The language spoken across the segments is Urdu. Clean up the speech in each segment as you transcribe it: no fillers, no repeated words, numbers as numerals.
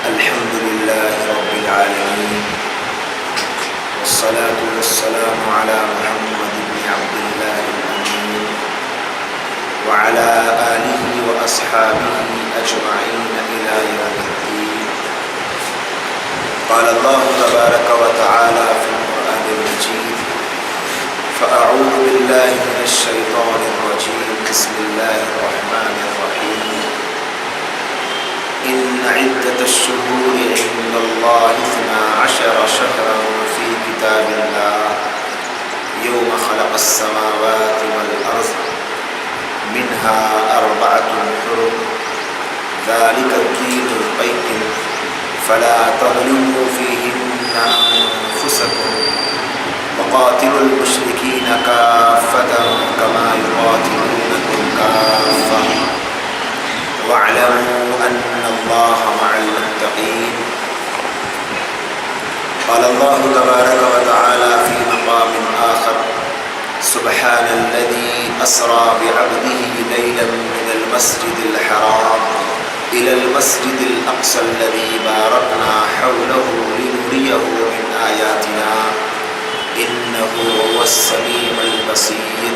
الحمد لله رب العالمين والصلاة والسلام على محمد بن عبد الله الأمين وعلى آله وأصحابه أجمعين إلى يوم الدين. قال الله تبارك وتعالى في القرآن المجيد: فأعوذ بالله من الشيطان الرجيم بسم الله الرحمن الرحيم. إن عدة الشهور عند الله 12 شهرا في كتاب الله يوم خلق السماوات والأرض منها 4 حرم ذلك الدين القيم فلا تظلموا فيهن أنفسكم وقاتلوا المشركين كافة كما يقاتلونكم كافة واعلموا أن الله مع المتقين. قال الله تبارك وتعالى في مقام آخر: سبحان الذي أسرى بعبده ليلا من المسجد الحرام إلى المسجد الأقصى الذي باركنا حوله لنريه من آياتنا إنه هو السميع البصير.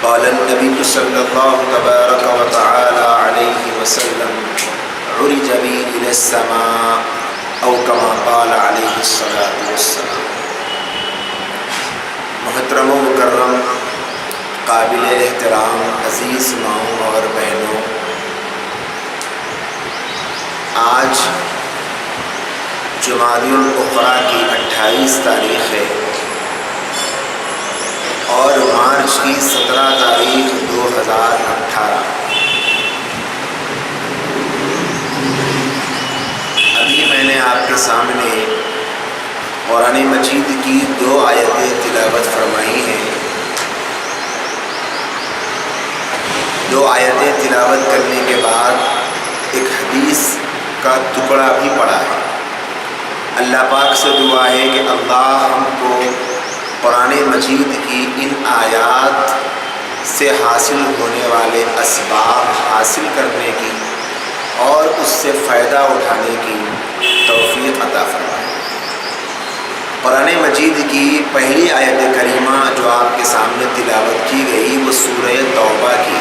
قال النبي صلى الله تبارك وتعالى عليه وسلم: عرج بي إلى السماء أو كما قال عليه الصلاة والسلام. محترم و مکرم، قابل احترام عزیز ماؤں اور بہنوں، آج جمادی الاخری کی 28 تاریخ ہے اور مارچ کی 17 تاریخ 2018. ابھی میں نے آپ کے سامنے قرآن مجید کی 2 آیتیں تلاوت فرمائی ہیں. 2 آیتیں تلاوت کرنے کے بعد ایک حدیث کا ٹکڑا بھی پڑھا ہے. اللہ پاک سے دعا ہے کہ اللہ ہم کو قرآن مجید کی ان آیات سے حاصل ہونے والے اسباب حاصل کرنے کی اور اس سے فائدہ اٹھانے کی توفیق عطا فرمائے. قرآن مجید کی پہلی آیت کریمہ جو آپ کے سامنے تلاوت کی گئی وہ سورہ توبہ کی.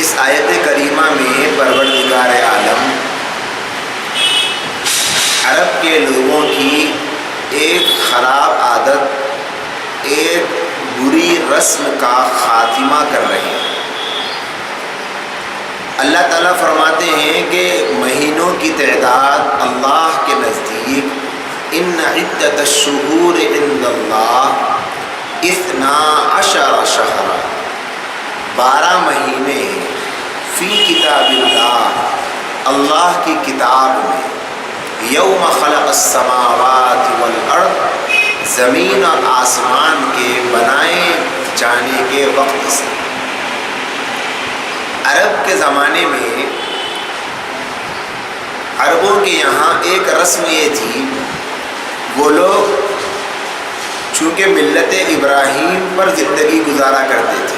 اس آیت کریمہ میں پروردگار عالم عرب کے لوگوں کی ایک خراب عادت، ایک بری رسم کا خاتمہ کر رہے ہیں. اللہ تعالیٰ فرماتے ہیں کہ مہینوں کی تعداد اللہ کے نزدیک ان عدت الشہور عند اللہ 12 شہرا 12 مہینے فی کتاب اللہ، اللہ کی کتاب میں، یوم خلق السماوات والارض، زمین اور آسمان کے بنائے جانے کے وقت سے. عرب کے زمانے میں عربوں کے یہاں ایک رسم یہ تھی، وہ لوگ چونکہ ملت ابراہیم پر زندگی گزارا کرتے تھے.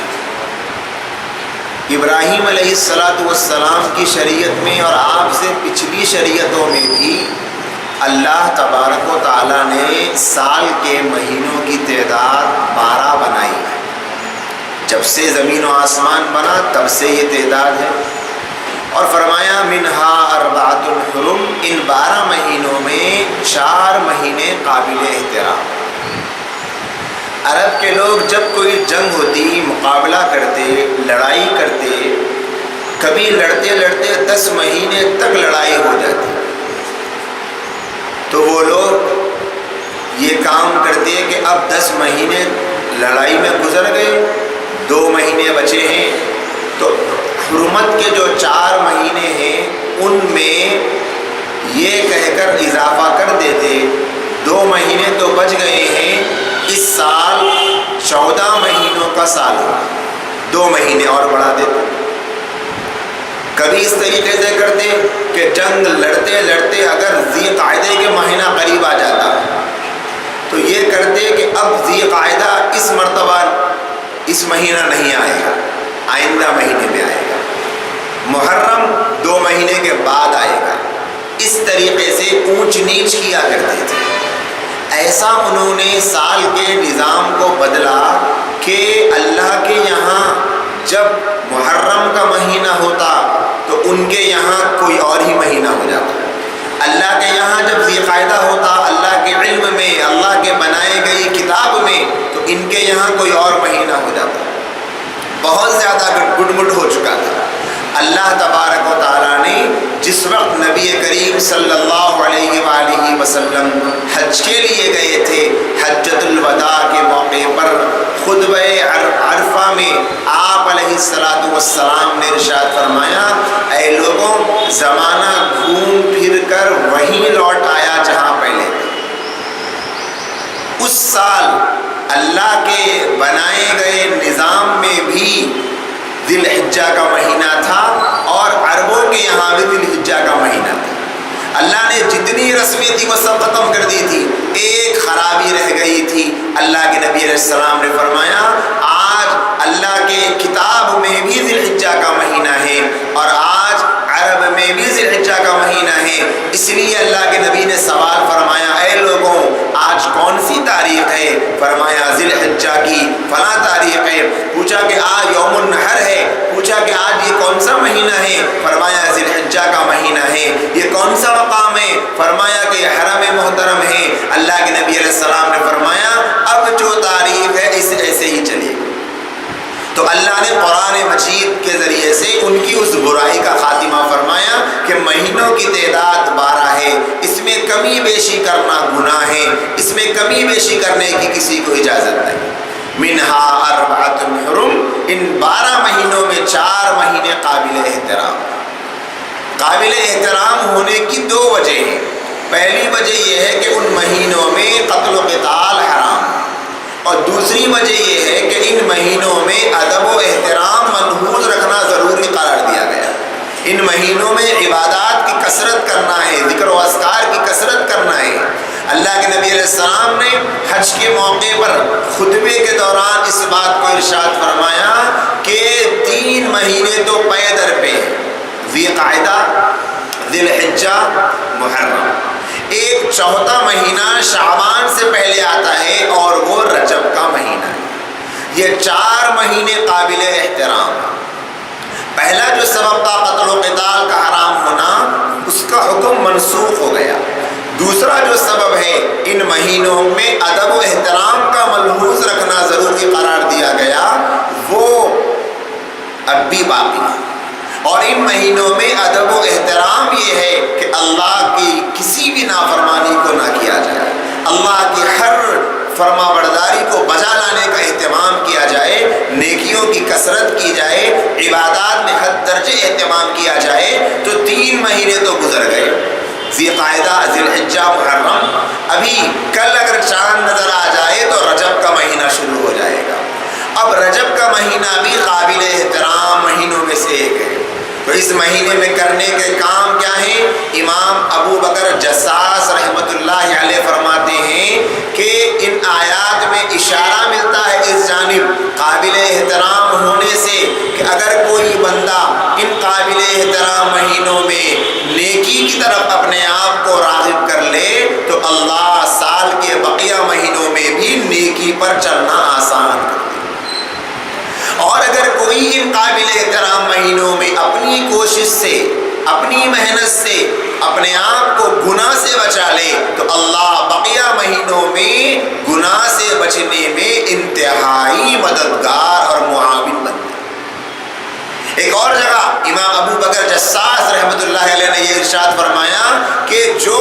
ابراہیم علیہ السلام کی شریعت میں اور آپ سے پچھلی شریعتوں میں بھی اللہ تبارک و تعالیٰ نے سال کے مہینوں کی تعداد 12 بنائی ہے. جب سے زمین و آسمان بنا تب سے یہ تعداد ہے، اور فرمایا منہا 4 حرم، ان 12 مہینوں میں 4 مہینے قابل احترام. عرب کے لوگ جب کوئی جنگ ہوتی، مقابلہ کرتے، لڑائی کرتے، کبھی لڑتے لڑتے 10 مہینے تک لڑائی ہو جاتی، تو وہ لوگ یہ کام کرتے کہ اب 10 مہینے لڑائی میں گزر گئے، 2 مہینے بچے ہیں، تو حرمت کے جو 4 مہینے ہیں ان میں یہ کہہ کر اضافہ کر دیتے 2 مہینے تو بچ گئے ہیں، اس سال 14 مہینوں کا سال ہوگا، 2 مہینے اور بڑھا دیتے. کبھی اس طریقے سے کرتے کہ جنگ لڑتے لڑتے اگر ذی قعدہ کے مہینہ قریب آ جاتا تو یہ کرتے کہ اب ذی قعدہ اس مرتبہ اس مہینہ نہیں آئے گا، آئندہ مہینے میں آئے گا. محرم 2 مہینے مہینے کے بعد آئے گا، اس طریقے سے اونچ نیچ کیا کرتے تھے۔ ایسا انہوں نے سال کے نظام کو بدلا کہ اللہ کے یہاں جب محرم کا مہینہ ہوتا تو ان کے یہاں کوئی اور ہی مہینہ ہو جاتا، اللہ کے یہاں جب ذی قاعدہ ہوتا اللہ کے علم میں، اللہ کے بنائے گئی کتاب میں، تو ان کے یہاں کوئی اور مہینہ ہو جاتا۔ بہت زیادہ گڈمڈ ہو چکا تھا۔ اللہ تبارک و تعالیٰ نے جس وقت نبی کریم صلی اللہ علیہ وآلہ وسلم حج کے لیے گئے تھے، حجۃ الوداع کے موقع پر خطبہ عرفہ میں آپ علیہ السلام نے ارشاد فرمایا، اے لوگوں، زمانہ گھوم پھر کر وہیں لوٹ آیا جہاں پہلے تھے۔ اس سال اللہ کے بنائے گئے نظام میں بھی ذی الحجہ کا مہینہ تھا اور عربوں کے یہاں بھی ذی الحجہ کا مہینہ تھا۔ اللہ نے جتنی رسمیں تھی وہ سب ختم کر دی تھی، ایک خرابی رہ گئی تھی۔ اللہ کے نبی علیہ السلام نے فرمایا، آج اللہ کے کتاب میں بھی ذی الحجہ کا مہینہ ہے اور آج عرب میں بھی ذی الحجہ کا مہینہ ہے۔ اس لیے اللہ کے نبی نے سوال فرمایا، اے لوگوں، آج کون سی تاریخ ہے؟ فرمایا ذی الحجہ کی فلاں تاریخ ہے۔ پوچھا کہ آج یوم النحر ہے، پوچھا کہ آج یہ کون سا مہینہ ہے؟ فرمایا ذی الحجہ کا مہینہ ہے۔ یہ کون سا مقام ہے؟ فرمایا کہ حرم محترم ہے۔ اللہ کے نبی علیہ السلام نے فرمایا، اب جو تاریخ ہے اس ایسے ہی چلے گی۔ تو اللہ نے قرآن مجید کے ذریعے سے ان کی اس برائی کا خاتمہ فرمایا کہ مہینوں کی تعداد 12 ہے، اس میں کمی بیشی کرنا گناہ ہے، اس میں کمی بیشی کرنے کی کسی کو اجازت نہیں۔ منہا اربعۃ حرم، ان 12 مہینوں میں 4 مہینے قابل احترام۔ قابل احترام ہونے کی 2 وجہ ہیں۔ پہلی وجہ یہ ہے کہ ان مہینوں میں قتل و قتال حرام، اور دوسری وجہ یہ ہے کہ ان مہینوں میں ادب و احترام ملحوظ رکھنا ضروری قرار دیا گیا۔ ان مہینوں میں عبادات کی کثرت کرنا ہے، ذکر و اذکار کی کثرت کرنا ہے۔ اللہ کے نبی علیہ السلام نے حج کے موقع پر خطبے کے دوران اس بات کو ارشاد فرمایا کہ 3 مہینے تو پے در پہ، ذی قاعدہ، ذی الحجہ، محرم۔ ایک چوتھا مہینہ شعبان سے پہلے آتا ہے اور وہ رجب کا مہینہ ہے۔ یہ 4 مہینے قابل احترام۔ پہلا جو سبب تھا قتل و قتال کا حرام ہونا، اس کا حکم منسوخ ہو گیا۔ دوسرا جو سبب ہے، ان مہینوں میں ادب و احترام کا ملحوظ رکھنا ضروری قرار دیا گیا، وہ اب بھی باقی ہے۔ اور ان مہینوں میں ادب و احترام یہ ہے کہ اللہ کی کسی بھی نافرمانی کو نہ کیا جائے، اللہ کی ہر فرما برداری کو بجا لانے کا اہتمام کیا جائے، نیکیوں کی کثرت کی جائے، عبادات میں حد درجے اہتمام کیا جائے۔ تو 3 مہینے تو گزر گئے، ذی قاعدہ، ذی الحجہ، محرم۔ ابھی کل اگر چاند نظر آ جائے تو رجب کا مہینہ شروع ہو جائے گا۔ اب رجب کا مہینہ بھی قابل احترام مہینوں میں سے ایک ہے۔ تو اس مہینے میں کرنے کے کام کیا ہیں؟ امام ابو بکر جساس رحمۃ اللہ علیہ فرماتے ہیں کہ ان آیات میں اشارہ ملتا ہے اس جانب قابل احترام ہونے سے کہ اگر کوئی بندہ ان قابل احترام مہینوں میں نیکی کی طرف اپنے آپ کو راغب کر لے تو اللہ سال کے بقیہ مہینوں میں بھی نیکی پر چلنا آسان کر دے۔ اور اگر کوئی ان قابل احترام مہینوں میں اپنی کوشش سے، اپنی محنت سے اپنے آپ کو گناہ سے بچا لے تو اللہ بقیہ مہینوں میں گناہ سے بچنے میں انتہائی مددگار اور معاون بنتا ہے۔ ایک اور جگہ امام ابو بکر جساس رحمۃ اللہ علیہ نے یہ ارشاد فرمایا کہ جو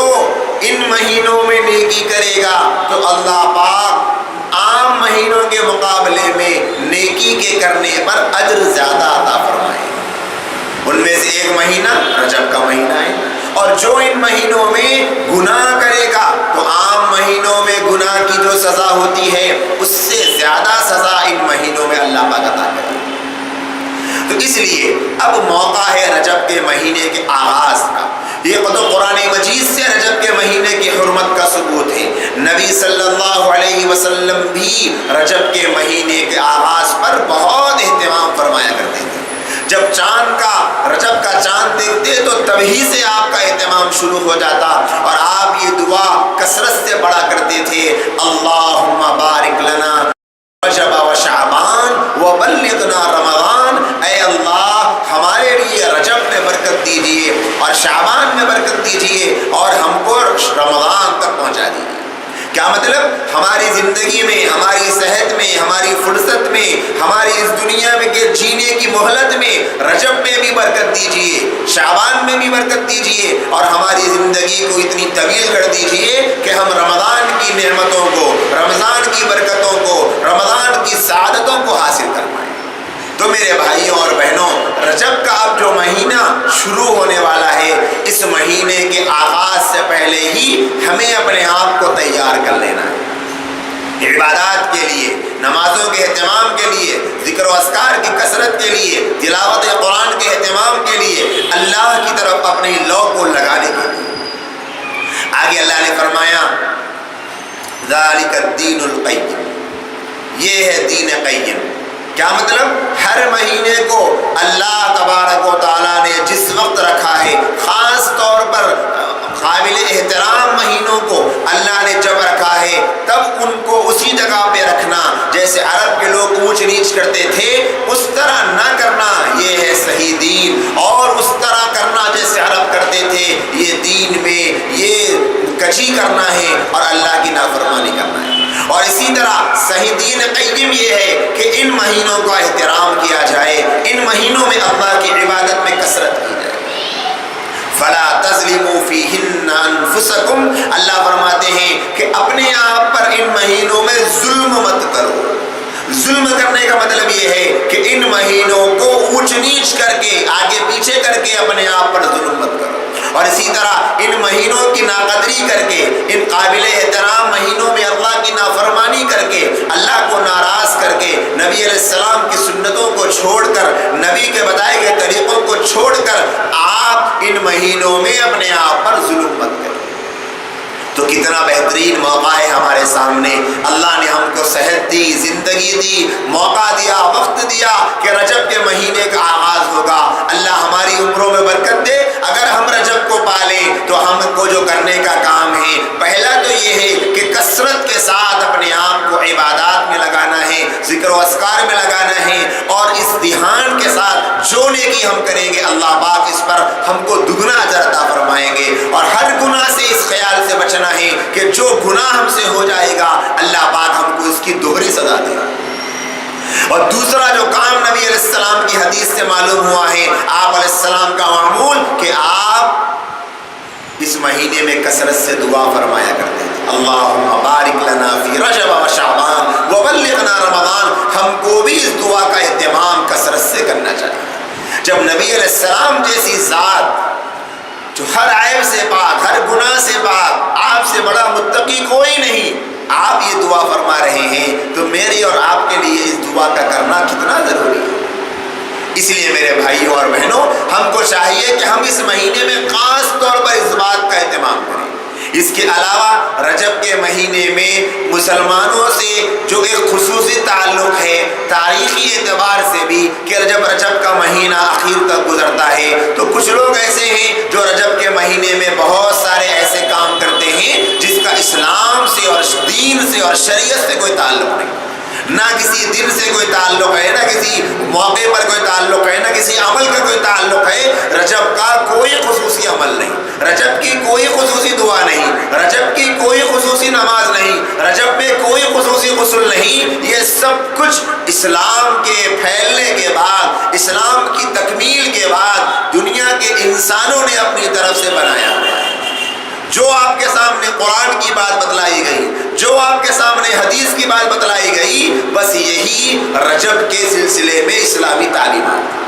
ان مہینوں میں نیکی کرے گا تو اللہ پاک عام مہینوں کے مقابلے میں نیکی کے کرنے پر اجر زیادہ عطا فرمائے۔ ان میں سے ایک مہینہ رجب کا مہینہ ہے، اور جو ان مہینوں میں گناہ کرے گا تو عام مہینوں میں گناہ کی جو سزا ہوتی ہے اس سے زیادہ سزا ان مہینوں میں اللہ پاک عطا کرے گا۔ تو اس لیے اب موقع ہے رجب کے مہینے کے آغاز کا۔ یہ تو قرآن مجید سے رجب کے مہینے کی حرمت کا ثبوت ہے۔ نبی صلی اللہ علیہ وسلم بھی رجب کے مہینے کے آغاز پر بہت اہتمام فرمایا کرتے تھے۔ جب چاند کا، رجب کا چاند دیکھتے تو ہو جاتا، اور آپ یہ دعا کثرت سے پڑھا کرتے تھے، اللہم بارک لنا رجب و شعبان وبلغنا رمضان، اے اللہ ہمارے لیے رجب میں برکت دیجیے اور شعبان میں برکت دیجیے اور ہم کو رمضان تک پہنچا دیجیے۔ کیا مطلب؟ ہماری زندگی میں، ہماری صحت میں، ہماری فرصت میں، ہماری اس دنیا میں کے جینے کی مہلت میں رجب میں بھی برکت دیجیے، شعبان میں بھی برکت دیجیے، اور ہماری زندگی کو اتنی طویل کر دیجیے کہ ہم رمضان کی نعمتوں کو، رمضان کی برکتوں کو، رمضان کی سعادتوں کو حاصل کر پائیں۔ تو میرے بھائیوں اور بہنوں، رجب کا اب جو مہینہ شروع ہونے والا ہے، اس مہینے کے آغاز سے پہلے ہی ہمیں اپنے آپ کو تیار کر لینا ہے عبادات کے لیے، نمازوں کے اہتمام کے لیے، ذکر و اذکار کی کثرت کے لیے، تلاوت قرآن کے اہتمام کے لیے، اللہ کی طرف اپنی لو کو لگانے کے لیے۔ آگے اللہ نے فرمایا ذالک الدین القیم، یہ ہے دین قیم۔ کیا مطلب؟ ہر مہینے کو اللہ تبارک و تعالیٰ نے جس وقت رکھا ہے، خاص طور پر قابل احترام مہینوں کو اللہ نے جب رکھا ہے، تب ان کو اسی جگہ پہ رکھنا۔ جیسے عرب کے لوگ اونچ نیچ کرتے تھے، اس طرح نہ کرنا، یہ ہے صحیح دین، اور اس طرح کرنا جیسے عرب کرتے تھے، یہ دین میں یہ کجی کرنا ہے اور اللہ کی نافرمانی کرنا ہے۔ اور اسی طرح صحیح دین قیم یہ ہے کہ ان مہینوں کا احترام کیا جائے، ان مہینوں میں اللہ کی عبادت میں کثرت کی جائے۔ فلا تظلموا فیہن انفسکم، اللہ فرماتے ہیں کہ اپنے آپ پر ان مہینوں میں ظلم مت کرو۔ ظلم کرنے کا مطلب یہ ہے کہ ان مہینوں کو اونچ نیچ کر کے، آگے پیچھے کر کے اپنے آپ پر ظلم مت کرو، اور اسی طرح ان مہینوں کی ناقدری کر کے، ان قابل احترام مہینوں میں اللہ کی نافرمانی کر کے، اللہ کو ناراض کر کے، نبی علیہ السلام کی سنتوں کو چھوڑ کر، نبی کے بتائے گئے طریقوں کو چھوڑ کر آپ ان مہینوں میں اپنے آپ پر ظلم مت کریں۔ تو کتنا بہترین موقع ہے ہمارے سامنے، اللہ نے ہم کو صحت دی، زندگی دی، موقع دیا، وقت دیا کہ رجب کے مہینے کا آغاز ہوگا۔ اللہ ہماری عمروں میں برکت دے۔ اگر ہم رجب کو پالیں تو ہم کو جو کرنے کا کام ہے، پہلا تو یہ ہے کہ کثرت کے ساتھ اپنے آپ کو عبادات میں لگانا ہے، ذکر و اذکار میں لگانا ہے، اور اس دھیان کے ساتھ جو نیکی ہم کریں گے اللہ پاک اس پر ہم کو دگنا اجر عطا فرمائیں گے، اور ہر گناہ سے اس خیال سے بچنا ہے کہ جو گناہ ہم سے ہو جائے گا اللہ پاک ہم کو اس کی دوہری سزا دے گا۔ اور دوسرا جو کام نبی علیہ السلام کی حدیث سے معلوم ہوا ہے، آپ علیہ السلام کا معمول کہ آپ اس مہینے میں کثرت سے دعا فرمایا کرتے ہیں، اللہم بارک لنا فی رجب و شعبان وبلغنا رمضان۔ ہم کو بھی اس دعا کا اہتمام کثرت سے کرنا چاہیے۔ جب نبی علیہ السلام جیسی ذات جو ہر عیب سے پاک، ہر گناہ سے پاک، آپ سے بڑا متقی کوئی نہیں، آپ یہ دعا فرما رہے ہیں، تو میری اور آپ کے لیے اس دعا کا کرنا کتنا ضروری ہے۔ اس لیے میرے بھائیوں اور بہنوں، ہم کو چاہیے کہ ہم اس مہینے میں خاص طور پر اس بات کا اہتمام کریں۔ اس کے علاوہ رجب کے مہینے میں مسلمانوں سے جو ایک خصوصی تعلق ہے تاریخی اعتبار سے بھی، کہ جب رجب کا مہینہ اخیر تک گزرتا ہے تو کچھ لوگ ایسے ہیں جو رجب کے مہینے میں بہت سارے ایسے کام کرتے ہیں جس کا اسلام سے اور دین سے اور شریعت سے کوئی تعلق نہیں، نہ کسی دن سے کوئی تعلق ہے، نہ کسی موقع پر کوئی تعلق ہے، نہ کسی عمل کا کوئی تعلق ہے۔ رجب کا کوئی خصوصی عمل نہیں، رجب کی کوئی خصوصی دعا نہیں، رجب کی کوئی خصوصی نماز نہیں، رجب میں کوئی خصوصی غسل نہیں۔ یہ سب کچھ اسلام کے پھیلنے کے بعد، اسلام کی تکمیل کے بعد دنیا کے انسانوں نے اپنی طرف سے بنایا ہے۔ جو آپ کے سامنے قرآن کی بات بتلائی گئی، جو آپ کے سامنے حدیث کی بات بتلائی گئی، بس یہی رجب کے سلسلے میں اسلامی تعلیمات۔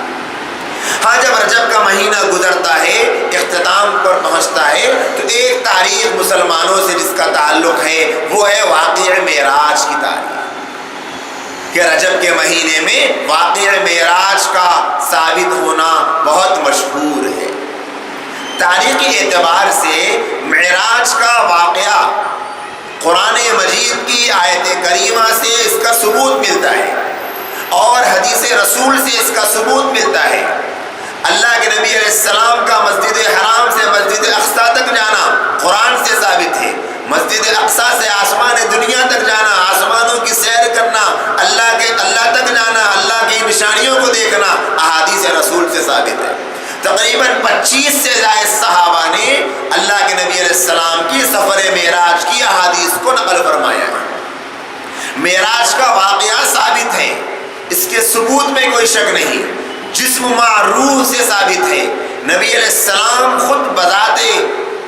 ہاں، جب رجب کا مہینہ گزرتا ہے، اختتام پر پہنچتا ہے، تو ایک تاریخ مسلمانوں سے جس کا تعلق ہے وہ ہے واقعہ معراج کی تاریخ، کہ رجب کے مہینے میں واقعہ معراج کا ثابت ہونا بہت مشہور ہے۔ تاریخی اعتبار سے معراج کا واقعہ قرآن مجید کی آیت کریمہ سے اس کا ثبوت ملتا ہے، اور حدیث رسول سے اس کا ثبوت ملتا ہے۔ اللہ کے نبی علیہ السلام کا مسجد حرام سے مسجد اقصی تک جانا، ثبوت میں کوئی شک نہیں، جسم مع روح سے ثابت ہے۔ نبی علیہ السلام خود بذات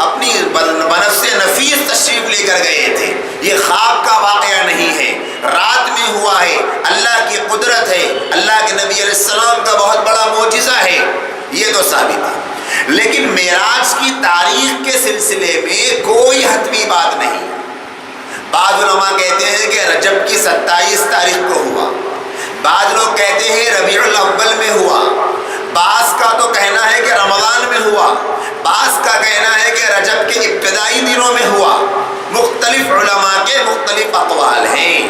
اپنی بنفس نفیس تشریف لے کر گئے تھے، یہ خواب کا واقعہ نہیں ہے، رات میں ہوا ہے، اللہ کی قدرت ہے، اللہ کے نبی علیہ السلام کا بہت بڑا معجزہ ہے، یہ تو ثابت ہے۔ لیکن معراج کی تاریخ کے سلسلے میں کوئی حتمی بات نہیں۔ بعض علماء کہتے ہیں کہ رجب کی 27 تاریخ کو ہوا، بعض لوگ کہتے ہیں ربیع الاول میں ہوا، بعض کا تو کہنا ہے کہ رمضان میں ہوا، بعض کا کہنا ہے کہ رجب کے ابتدائی دنوں میں ہوا۔ مختلف علماء کے مختلف اقوال ہیں،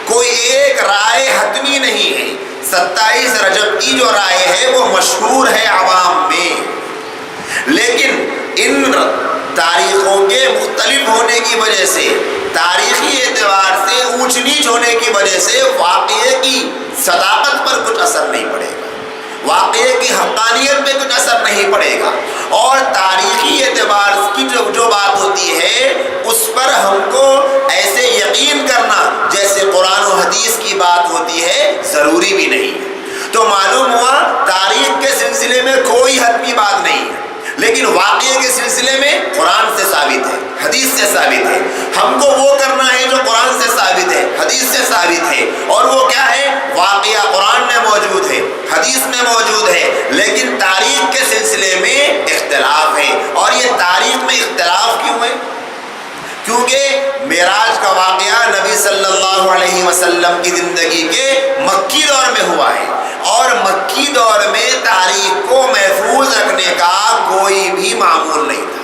کوئی ایک رائے حتمی نہیں ہے۔ 27 رجب کی جو رائے ہے وہ مشہور ہے عوام میں، لیکن ان تاریخوں کے مختلف ہونے کی وجہ سے، تاریخی اعتبار سے اونچ نیچ ہونے کی وجہ سے واقعے کی صداقت پر کچھ اثر نہیں پڑے گا، واقعے کی حقانیت پہ کچھ اثر نہیں پڑے گا، اور تاریخی اعتبار کی جو بات ہوتی ہے اس پر ہم کو ایسے یقین کرنا جیسے قرآن و حدیث کی بات ہوتی ہے ضروری بھی نہیں۔ تو معلوم ہوا تاریخ کے سلسلے میں کوئی حتمی بات نہیں ہے، لیکن واقعے کے سلسلے میں قرآن سے ثابت ہے، حدیث سے ثابت ہے۔ ہم کو وہ کرنا ہے جو قرآن سے ثابت ہے، حدیث سے ثابت ہے، اور وہ کیا ہے؟ واقعہ قرآن میں موجود ہے، حدیث میں موجود ہے، لیکن تاریخ کے سلسلے میں اختلاف ہے۔ اور یہ تاریخ میں اختلاف کیوں ہے؟ کیونکہ معراج کا واقعہ نبی صلی اللہ علیہ وسلم کی زندگی کے مکی دور میں ہوا ہے، اور مکی دور میں تاریخ کو محفوظ رکھنے کا کوئی بھی معمول نہیں تھا۔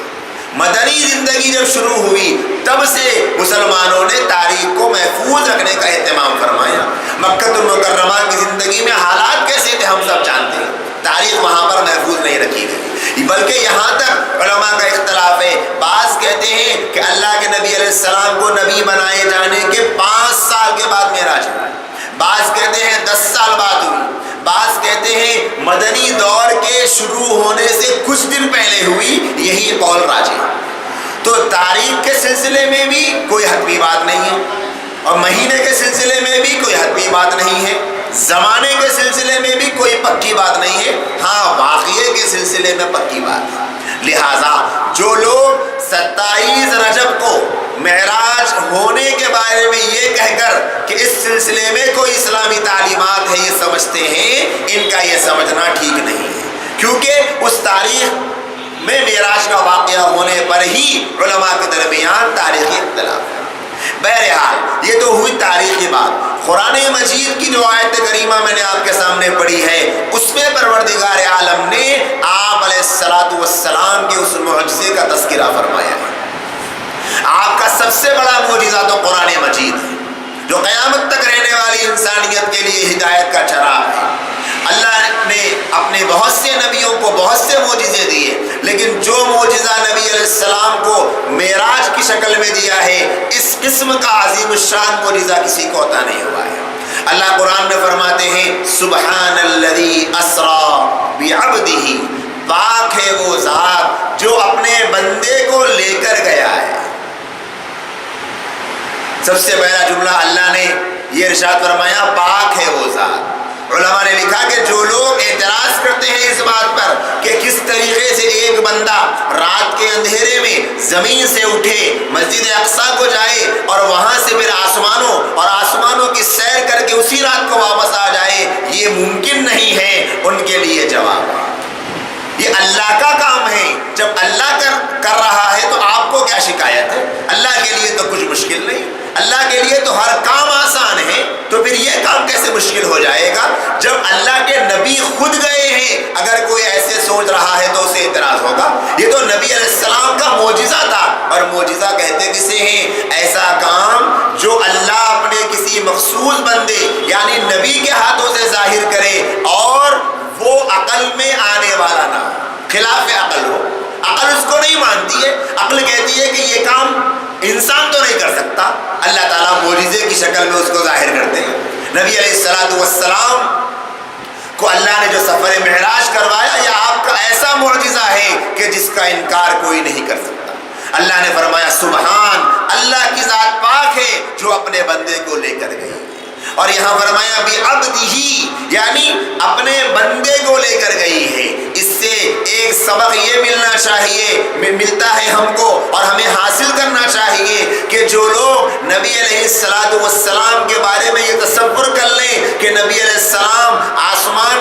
مدنی زندگی جب شروع ہوئی تب سے مسلمانوں نے تاریخ کو محفوظ رکھنے کا اہتمام فرمایا۔ مکہ المکرمہ کی زندگی میں حالات کیسے تھے ہم سب جانتے ہیں، تاریخ وہاں پر محفوظ نہیں رکھی گئی، بلکہ یہاں تک علماء کا اختلاف ہے۔ بعض کہتے ہیں کہ اللہ کے نبی علیہ السلام کو نبی بنائے جانے کے 5 سال کے بعد معراج ہوئی، بعض کہتے ہیں 10 سال بعد ہوئی، بعض کہتے ہیں مدنی دور کے شروع ہونے سے کچھ دن پہلے ہوئی، یہی قول راجح ہے۔ تو تاریخ کے سلسلے میں بھی کوئی حتمی بات نہیں ہے، اور مہینے کے سلسلے میں بھی کوئی حتمی بات نہیں ہے، زمانے کے سلسلے میں بھی کوئی پکی بات نہیں ہے، ہاں واقعے کے سلسلے میں پکی بات ہے۔ لہٰذا جو لوگ 27 رجب کو معراج ہونے کے بارے میں یہ کہہ کر کہ اس سلسلے میں کوئی اسلامی تعلیمات ہے یہ سمجھتے ہیں، ان کا یہ سمجھنا ٹھیک نہیں ہے، کیونکہ اس تاریخ میں معراج کا واقعہ ہونے پر ہی علماء کے درمیان تاریخی اختلاف ہے۔ بہرحال یہ تو ہوئی تاریخی بات۔ قرآن مجید کی جو آیت کریمہ میں نے آپ کے سامنے پڑھی ہے، اس میں پروردگار عالم نے آپ علیہ السلام کے اس معجزے کا تذکرہ فرمایا ہے۔ آپ کا سب سے بڑا معجزہ تو قرآن مجید ہے، جو قیامت تک رہنے والی انسانیت کے لیے ہدایت کا چراغ ہے۔ اللہ نے اپنے بہت سے نبیوں کو بہت سے معجزے دیے، لیکن جو معجزہ نبی علیہ السلام کو معراج کی شکل میں دیا ہے، اس قسم کا عظیم الشان معجزہ کسی کو عطا نہیں ہوا ہے۔ اللہ قرآن میں فرماتے ہیں سبحان الذی اسری بعبدہ، پاک ہے وہ ذات جو اپنے بندے کو لے کر گیا ہے۔ سب سے پہلا جملہ اللہ نے یہ ارشاد فرمایا پاک ہے وہ ذات۔ علماء نے لکھا کہ جو لوگ اعتراض کرتے ہیں اس بات پر کہ کس طریقے سے ایک بندہ رات کے اندھیرے میں زمین سے اٹھے، مسجد اقصیٰ کو جائے اور وہاں سے پھر آسمانوں کی سیر کر کے اسی رات کو واپس آ جائے، یہ ممکن نہیں ہے، ان کے لیے جواب یہ اللہ کا کام ہے۔ جب اللہ کر رہا ہے تو آپ کو کیا شکایت ہے؟ اللہ کے لیے تو کچھ مشکل نہیں، اللہ کے لیے تو ہر کام آسان ہے، تو پھر یہ کام کیسے مشکل ہو جائے گا؟ جب اللہ کے نبی خود گئے ہیں، اگر کوئی ایسے سوچ رہا ہے تو اسے اعتراض ہوگا۔ یہ تو نبی علیہ السلام کا معجزہ تھا، اور معجزہ کہتے کسے ہیں؟ ایسا کام جو اللہ اپنے کسی مخصوص بندے یعنی نبی کے ہاتھوں سے ظاہر کرے، اور وہ عقل میں آنے والا نہ ہو، خلاف عقل ہو۔ عقل اس کو نہیں مانتی ہے، عقل کہتی ہے کہ یہ کام انسان تو نہیں کر سکتا، اللہ تعالیٰ معجزے کی شکل میں اس کو ظاہر کرتے ہیں۔ نبی علیہ السلام کو اللہ نے جو سفر معراج کروایا، یہ آپ کا ایسا معجزہ ہے کہ جس کا انکار کوئی نہیں کر سکتا۔ اللہ نے فرمایا سبحان، اللہ کی ذات پاک ہے جو اپنے بندے کو لے کر گئی۔ اور یہاں فرمایا بعبدہ، یعنی اپنے بندے کو لے کر گئی ہے۔ اس سے ایک سبق یہ ملتا ہے ہم کو اور ہمیں حاصل کرنا چاہیے کہ جو لوگ نبی علیہ السلام کے بارے میں یہ تصور کر لیں کہ نبی علیہ السلام آسمان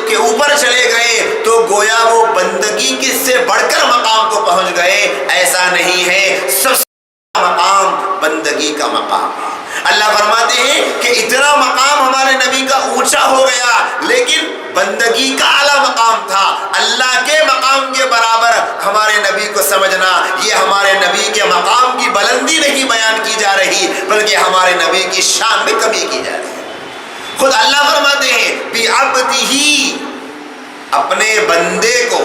کے اوپر چلے گئے تو گویا وہ بندگی کی سے بڑھ کر مقام کو پہنچ گئے، ایسا نہیں ہے۔ سب سے مقام بندگی کا مقام ہے۔ اللہ فرماتے ہیں کہ اتنا مقام ہمارے نبی کا اونچا ہو گیا، لیکن بندگی کا اعلیٰ مقام تھا۔ اللہ کے مقام کے برابر ہمارے نبی کو سمجھنا، یہ ہمارے نبی کے مقام کی بلندی نہیں بیان کی جا رہی، بلکہ ہمارے نبی کی شان میں کمی کی جا رہی ہے۔ خود اللہ فرماتے ہیں بعبدہ، اپنے بندے کو،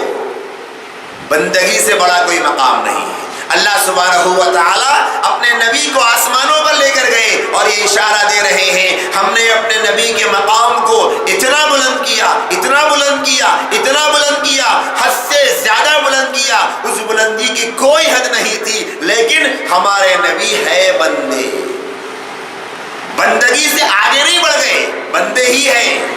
بندگی سے بڑا کوئی مقام نہیں ہے۔ اللہ سبحانہ و تعالی اپنے نبی کو آسمانوں پر لے کر گئے اور یہ اشارہ دے رہے ہیں ہم نے اپنے نبی کے مقام کو اتنا بلند کیا، اتنا بلند کیا، اتنا بلند کیا، حد سے زیادہ بلند کیا، اس بلندی کی کوئی حد نہیں تھی، لیکن ہمارے نبی ہے بندے، بندگی سے آگے نہیں بڑھ گئے، بندے ہی ہیں۔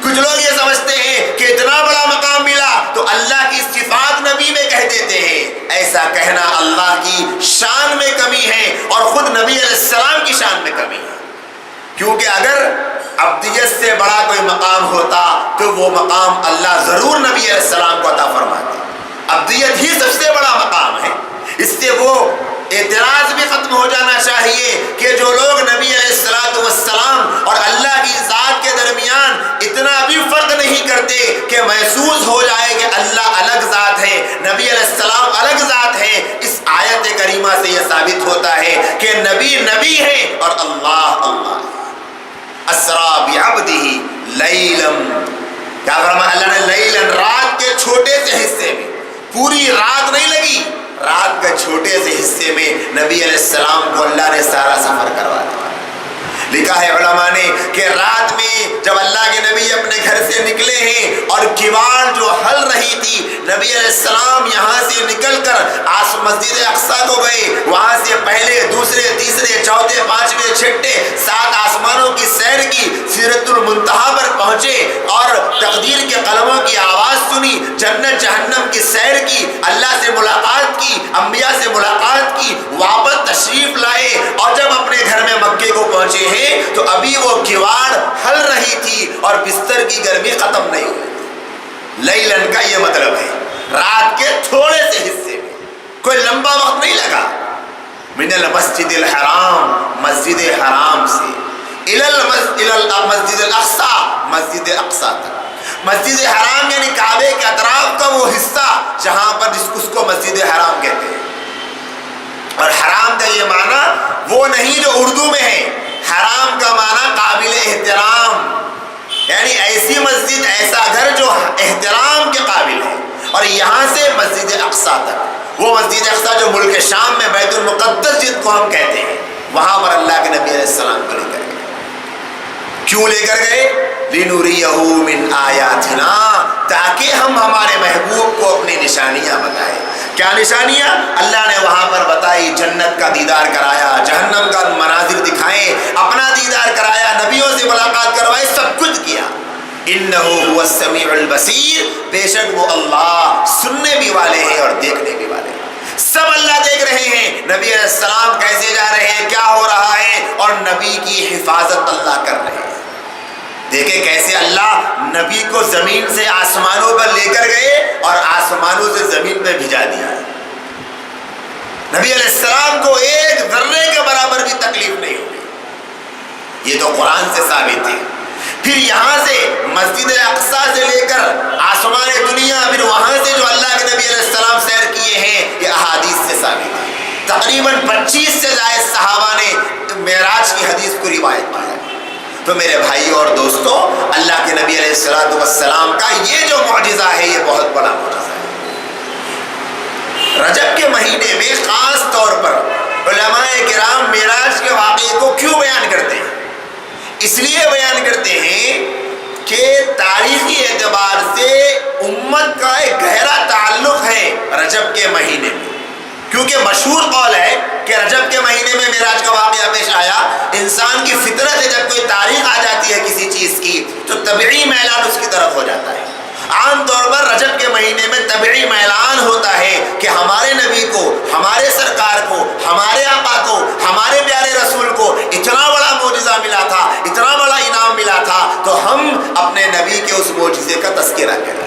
کچھ لوگ یہ سمجھتے ہیں کہ اتنا بڑا مقام ملا تو اللہ کی صفات نبی میں کہہ دیتے ہیں، ایسا کہنا اللہ کی شان میں کمی ہے اور خود نبی علیہ السلام کی شان میں کمی ہے، کیونکہ اگر عبدیت سے بڑا کوئی مقام ہوتا تو وہ مقام اللہ ضرور نبی علیہ السلام کو عطا فرماتے۔ عبدیت ہی سب سے بڑا مقام ہے، اس سے وہ اعتراض بھی ختم ہو جانا چاہیے کہ جو لوگ نبی علیہ السلام اور اللہ کی ذات کے درمیان اتنا بھی فرق نہیں کرتے کہ محسوس ہو جائے کہ اللہ الگ ذات ہے، نبی علیہ السلام الگ ذات ہے، اس آیت کریمہ سے یہ ثابت ہوتا ہے کہ نبی نبی ہے اور اللہ اللہ ہے۔ اسرا بعبدہ لیلا، کیا فرمایا اللہ نے؟ لیلا، رات کے چھوٹے سے حصے میں، پوری رات نہیں لگی، رات کے چھوٹے سے حصے میں نبی علیہ السلام کو اللہ نے سارا سفر کروا دیا۔ لکھا ہے علماء نے کہ رات میں جب اللہ کے نبی اپنے گھر سے نکلے ہیں اور کیواڑ جو ہل رہی تھی، نبی علیہ السلام یہاں سے نکل کر مسجد اقصیٰ کو گئے، وہاں سے پہلے دوسرے تیسرے چوتھے پانچویں چھٹے 7 آسمانوں کی سیر کی، سدرۃ المنتہا پر پہنچے اور تقدیر کے قلموں کی آواز سنی، جنت جہنم کی سیر کی، اللہ سے ملاقات کی، انبیاء سے ملاقات کی، واپس تشریف لائے اور جب اپنے گھر میں مکے کو پہنچے ہیں تو ابھی وہ کیواڑ ہل رہی تھی اور بستر کی گرمی ختم نہیں ہوئی۔ لیلن کا یہ مطلب ہے رات کے تھوڑے سے حصے میں، کوئی لمبا وقت نہیں لگا۔ من المسجد الحرام، مسجد حرام سے، مسجد الاقصیٰ، مسجد اقصیٰ تک۔ مسجد حرام یعنی کعبے کے اطراف کا وہ حصہ جہاں پر اس کو مسجد حرام کہتے ہیں، اور حرام کا یہ معنی وہ نہیں جو اردو میں ہے، حرام کا معنی قابل احترام، یعنی ایسی مسجد، ایسا گھر جو احترام کے قابل ہے۔ اور یہاں سے مسجد اقصیٰ تک، وہ مسجد اقصیٰ جو ملک شام میں بیت المقدس جس کو ہم کہتے ہیں، وہاں پر اللہ کے نبی علیہ السلام کو لے کر گئے۔ کیوں لے کر گئے؟ لِنُرِيَهُ مِنْ آیَاتِنَا، تاکہ ہم ہمارے محبوب کو اپنی نشانیاں بتائیں۔ کیا نشانیاں؟ اللہ نے وہاں پر بتائی، جنت کا دیدار کرایا، جہنم کا مناظر دکھائے، اپنا دیدار کرایا، نبیوں سے ملاقات کروائی، سب کچھ کیا۔ انہو هو السمیع البصیر، بے شک وہ اللہ سننے بھی والے ہیں اور دیکھنے بھی والے ہیں، سب اللہ دیکھ رہے ہیں، نبی علیہ السلام کیسے جا رہے ہیں، کیا ہو رہا ہے، اور نبی کی حفاظت اللہ کر رہے ہیں۔ دیکھیں کیسے اللہ نبی کو زمین سے آسمانوں پر لے کر گئے اور آسمانوں سے زمین پہ بھیجا دیا۔ نبی علیہ السلام کو ایک ذرے کے برابر بھی تکلیف نہیں ہوئی، یہ تو قرآن سے ثابت ہے۔ پھر یہاں سے مسجد اقصیٰ سے لے کر آسمان دنیا، پھر وہاں سے جو اللہ کے نبی علیہ السلام سیر کیے ہیں، یہ احادیث سے ثابت ہے۔ تقریباً 25 سے زائد صحابہ نے معراج کی حدیث کو روایت کی ہے۔ تو میرے بھائی اور دوستو، اللہ کے نبی علیہ السلام کا یہ جو معجزہ ہے، یہ بہت بڑا معجزہ ہے۔ رجب کے مہینے میں خاص طور پر علماء کرام معراج کے واقعے کو کیوں بیان کرتے ہیں؟ اس لیے بیان کرتے ہیں کہ تاریخی اعتبار سے امت کا ایک گہرا تعلق ہے رجب کے مہینے میں، کیونکہ مشہور قول ہے کہ رجب کے مہینے میں معراج کا واقعہ پیش آیا، انسان کی فطرت ہے، جب کوئی تاریخ آ جاتی ہے کسی چیز کی تو طبعی میلان اس کی طرف ہو جاتا ہے۔ عام طور پر رجب کے مہینے میں طبعی میلان ہوتا ہے کہ ہمارے نبی کو، ہمارے سرکار کو، ہمارے آقا کو، ہمارے پیارے رسول کو اتنا بڑا معجزہ ملا تھا، اتنا بڑا انعام ملا تھا، تو ہم اپنے نبی کے اس معجزے کا تذکرہ کریں۔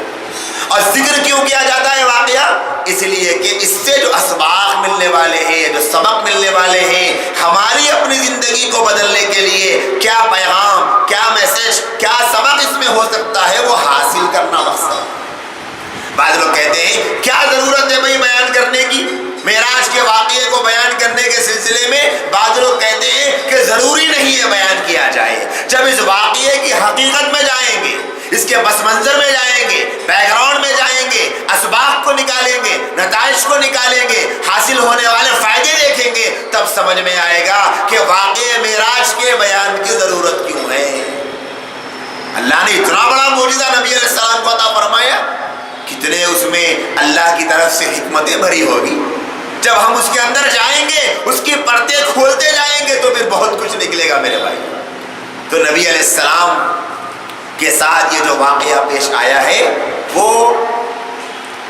اور ذکر کیوں کیا جاتا ہے واقعہ؟ اس لیے کہ اس سے جو اسباق ملنے والے ہیں، جو سبق ملنے والے ہیں، ہماری اپنی زندگی کو بدلنے کے لیے کیا پیغام، کیا میسج، کیا سبق اس میں ہو سکتا ہے، وہ حاصل کرنا مقصد۔ بعض لوگ کہتے ہیں کیا ضرورت ہے بھائی بیان کرنے کی؟ معراج کے واقعے کو بیان کرنے کے سلسلے میں بعض لوگ کہتے ہیں کہ ضروری نہیں ہے بیان کیا جائے۔ جب اس واقعے کی حقیقت میں جائیں گے، اس کے پس منظر میں جائیں گے، بیک گراؤنڈ میں جائیں گے، اسباق کو نکالیں گے، نتائج کو نکالیں گے، حاصل ہونے والے فائدے دیکھیں گے، تب سمجھ میں آئے گا کہ واقعے معراج کے بیان کی ضرورت کیوں ہے۔ اللہ نے اتنا بڑا معجزہ نبی علیہ السلام کو عطا فرمایا، کتنے اس میں اللہ کی طرف سے حکمتیں بھری ہوگی۔ جب ہم اس کے اندر جائیں گے، اس کی پردے کھولتے جائیں گے تو پھر بہت کچھ نکلے گا میرے بھائی۔ تو نبی علیہ السلام کے ساتھ یہ جو واقعہ پیش آیا ہے وہ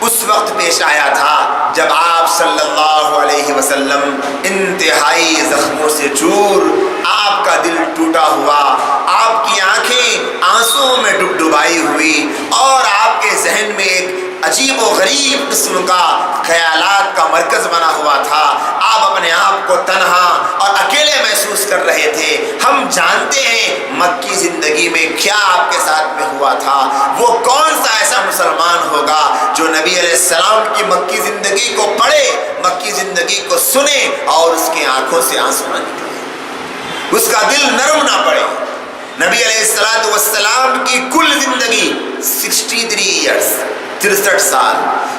اس وقت پیش آیا تھا جب آپ صلی اللہ علیہ وسلم انتہائی زخموں سے چور، آپ کا دل ٹوٹا ہوا، آپ کی آنکھیں آنسوں میں ڈبڈبائی ہوئی، اور آپ کے ذہن میں ایک عجیب و غریب قسم کا خیالات کا مرکز بنا ہوا تھا۔ آپ اپنے آپ کو تنہا اور اکیلے محسوس کر رہے تھے۔ ہم جانتے ہیں مکی زندگی میں کیا آپ کے ساتھ میں ہوا تھا۔ وہ کون سا ایسا مسلمان ہوگا جو نبی علیہ السلام کی مکی زندگی کو پڑھے، مکی زندگی کو سنے اور اس کی آنکھوں سے آنسو نہ نکلے، اس کا دل نرم نہ پڑے۔ نبی علیہ السلام کی کل زندگی 63 ایئرس، 63 سال،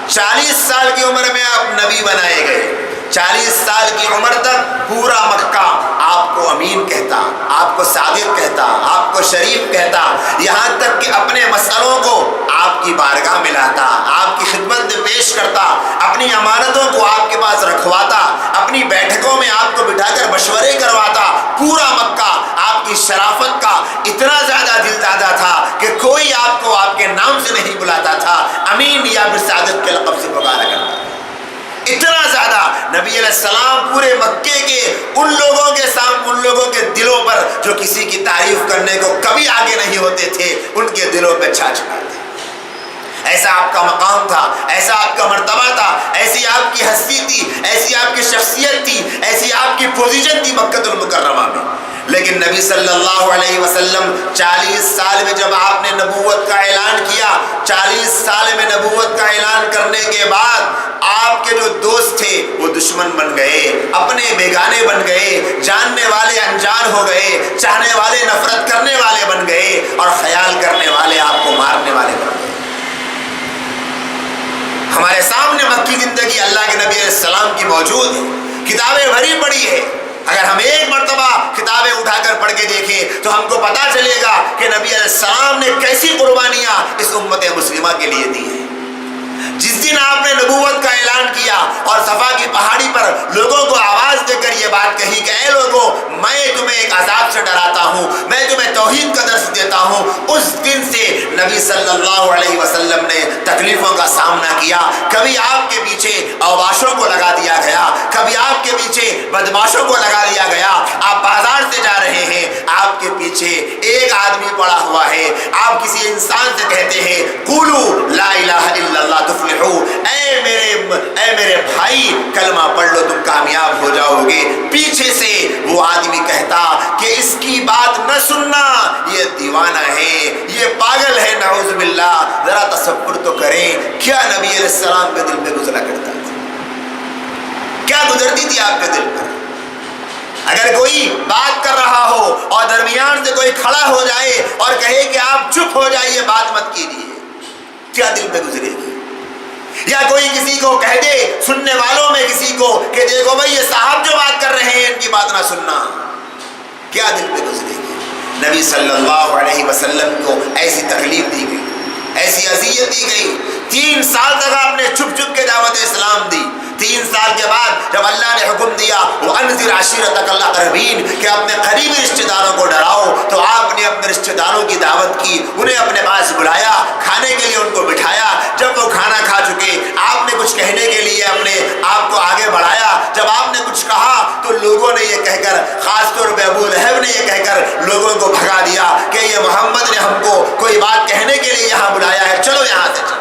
40 سال کی عمر میں آپ نبی بنائے گئے۔ 40 سال کی عمر تک پورا مکہ آپ کو امین کہتا، آپ کو صادق کہتا، آپ کو شریف کہتا، یہاں تک کہ اپنے مسئلوں کو آپ کی بارگاہ میں لاتا، آپ کی خدمت میں پیش کرتا، اپنی امانتوں کو آپ کے پاس رکھواتا، اپنی بیٹھکوں میں آپ کو بٹھا کر مشورے کرواتا۔ پورا مکہ آپ کی شرافت کا اتنا زیادہ دل دادا تھا کہ کوئی آپ کو آپ کے نام سے نہیں بلاتا تھا، امین یا پھر صادق کے لقب سے پکارا کرتا۔ اتنا زیادہ نبی علیہ السلام پورے مکے کے ان لوگوں کے سامنے، ان لوگوں کے دلوں پر جو کسی کی تعریف کرنے کو کبھی آگے نہیں ہوتے تھے، ان کے دلوں پہ چھا چکے تھے۔ ایسا آپ کا مقام تھا، ایسا آپ کا مرتبہ تھا، ایسی آپ کی ہستی تھی، ایسی آپ کی شخصیت تھی، ایسی آپ کی پوزیشن تھی مکہ المکرمہ میں۔ لیکن نبی صلی اللہ علیہ وسلم 40 سال میں جب آپ نے نبوت کا اعلان کیا، 40 سال میں نبوت کا اعلان کرنے کے بعد آپ کے جو دوست تھے وہ دشمن بن گئے، اپنے بیگانے بن گئے، جاننے والے انجان ہو گئے، چاہنے والے نفرت کرنے والے بن گئے، اور خیال کرنے والے آپ کو مارنے والے بن گئے۔ ہمارے سامنے مکی زندگی اللہ کے نبی علیہ السلام کی موجود ہے، کتابیں بھری پڑی ہے۔ اگر ہم ایک مرتبہ کتابیں اٹھا کر پڑھ کے دیکھیں تو ہم کو پتا چلے گا کہ نبی علیہ السلام نے کیسی قربانیاں اس امت مسلمہ کے لیے دی ہیں۔ جس دن آپ نے نبوت کا اعلان کیا اور صفا کی پہاڑی پر لوگوں کو آواز دے کر یہ بات کہی کہ اے لوگوں، میں تمہیں ایک عذاب سے ڈراتا ہوں، میں تمہیں توحید کا درس دیتا ہوں، اس دن سے نبی صلی اللہ علیہ وسلم نے تکلیفوں کا سامنا کیا۔ کبھی آپ کے پیچھے اوباشوں کو لگا دیا گیا، کبھی آپ کے پیچھے بدماشوں کو لگا دیا گیا۔ آپ بازار سے جا رہے ہیں، آپ کے پیچھے ایک آدمی پڑا ہوا ہے، آپ کسی انسان سے کہتے ہیں قولوا لا الہ الا اللہ تفلحوا، اے میرے بھائی کلمہ پڑھ لو تم کامیاب ہو جاؤ گے۔ پیچھے سے وہ آدمی کہتا کہ اس کی بات نہ سننا، یہ دیوانہ ہے، یہ پاگل ہے، نعوذ باللہ۔ ذرا تصور تو کریں کیا نبی علیہ السلام کے دل پہ گزرا کرتا تھا، کیا گزرتی تھی آپ کے دل پر۔ اگر کوئی بات کر رہا ہو اور درمیان سے کوئی کھڑا ہو جائے اور کہے کہ آپ چپ ہو جائیے، بات مت کیجیے، کیا دل پہ گزرے گی؟ یا کوئی کسی کو کہہ دے سننے والوں میں کسی کو کہ دیکھو بھائی یہ صاحب جو بات کر رہے ہیں ان کی بات نہ سننا، کیا دل پہ گزرے گی؟ نبی صلی اللہ علیہ وسلم کو ایسی تکلیف دی گئی، ایسی اذیت دی گئی۔ 3 سال تک آپ نے چھپ چھپ کے دعوت اسلام دی، 3 سال کے بعد جب اللہ نے حکم دیا وَأَنذِرْ عَشِيرَتَكَ الْأَقْرَبِينَ کہ اپنے قریبی رشتہ داروں کو ڈراؤ، تو آپ نے اپنے رشتہ داروں کی دعوت کی، انہیں اپنے پاس بلایا، کھانے کے لیے ان کو بٹھایا۔ جب وہ کھانا کھا چکے آپ نے کچھ کہنے کے لیے اپنے آپ کو آگے بڑھایا۔ جب آپ نے کچھ کہا تو لوگوں نے یہ کہہ کر، خاص طور پہ ابو لہب نے یہ کہہ کر لوگوں کو بھگا دیا کہ یہ محمد نے ہم کو کوئی بات کہنے کے لیے یہاں بلایا ہے، چلو یہاں سے چلو۔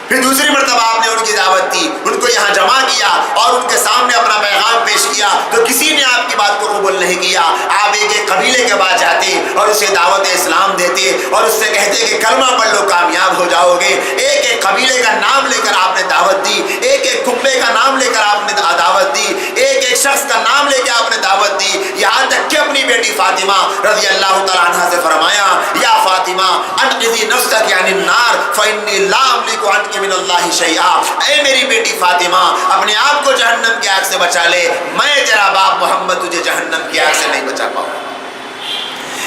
پھر دوسری مرتبہ آپ نے ان کی دعوت دی، ان کو یہاں جمع کیا اور ان کے سامنے اپنا پیغام پیش کیا، تو کسی نے آپ کی بات کو قبول نہیں کیا۔ آپ ایک ایک قبیلے کے بعد جاتے اور اسے دعوت اسلام دیتے اور اس سے کہتے کہ کلمہ پڑھ لو کامیاب ہو جاؤ گے۔ ایک ایک قبیلے کا نام لے کر آپ نے دعوت دی، ایک ایک کنبے کا نام لے کر آپ نے دعوت دی، ایک ایک شخص کا نام لے کے آپ نے دعوت دی، یہاں تک کہ اپنی بیٹی فاطمہ رضی اللہ تعالیٰ عنہا سے فرمایا یا فاطمہ انقذی نفسک عن النار فإنی لا املک عنک من اللہ شیئا، اے میری بیٹی فاطمہ اپنے آپ کو جہنم کی آگ سے بچا لے، میں تیرا باپ محمد تجھے جہنم کی آگ سے نہیں بچا پاؤں۔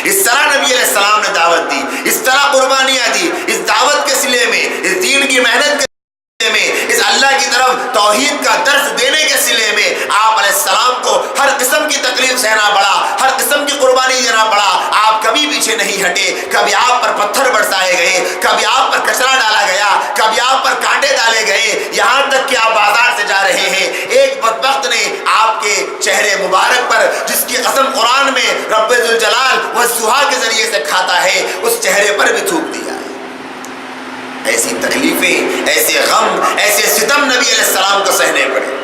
اس طرح نبی علیہ السلام نے دعوت دی، اس طرح قربانیاں دی، اس دعوت کے سلے میں، اس دین کی محنت کے سلے میں، اس اللہ کی طرف توحید کا درس دینے کے سلے میں آپ علیہ السلام کو ہر قسم کی تکلیف سہنا پڑا، ہر قسم کی قربانی دینا پڑا۔ آپ کبھی پیچھے نہیں ہٹے، کبھی آپ پر پتھر برسائے گئے، کبھی آپ پر کچرا ڈالا گیا، کبھی آپ پر کانٹے ڈالے گئے، یہاں تک کہ آپ بازار سے جا رہے ہیں، ایک بدبخت نے آپ کے چہرے مبارک پر، جس کی قسم قرآن میں رب ذوالجلال والسہا کے ذریعے سے کھاتا ہے، اس چہرے پر بھی تھوک دیا ہے۔ ایسی تکلیفیں، ایسے غم، ایسے ستم نبی علیہ السلام کو سہنے پڑے۔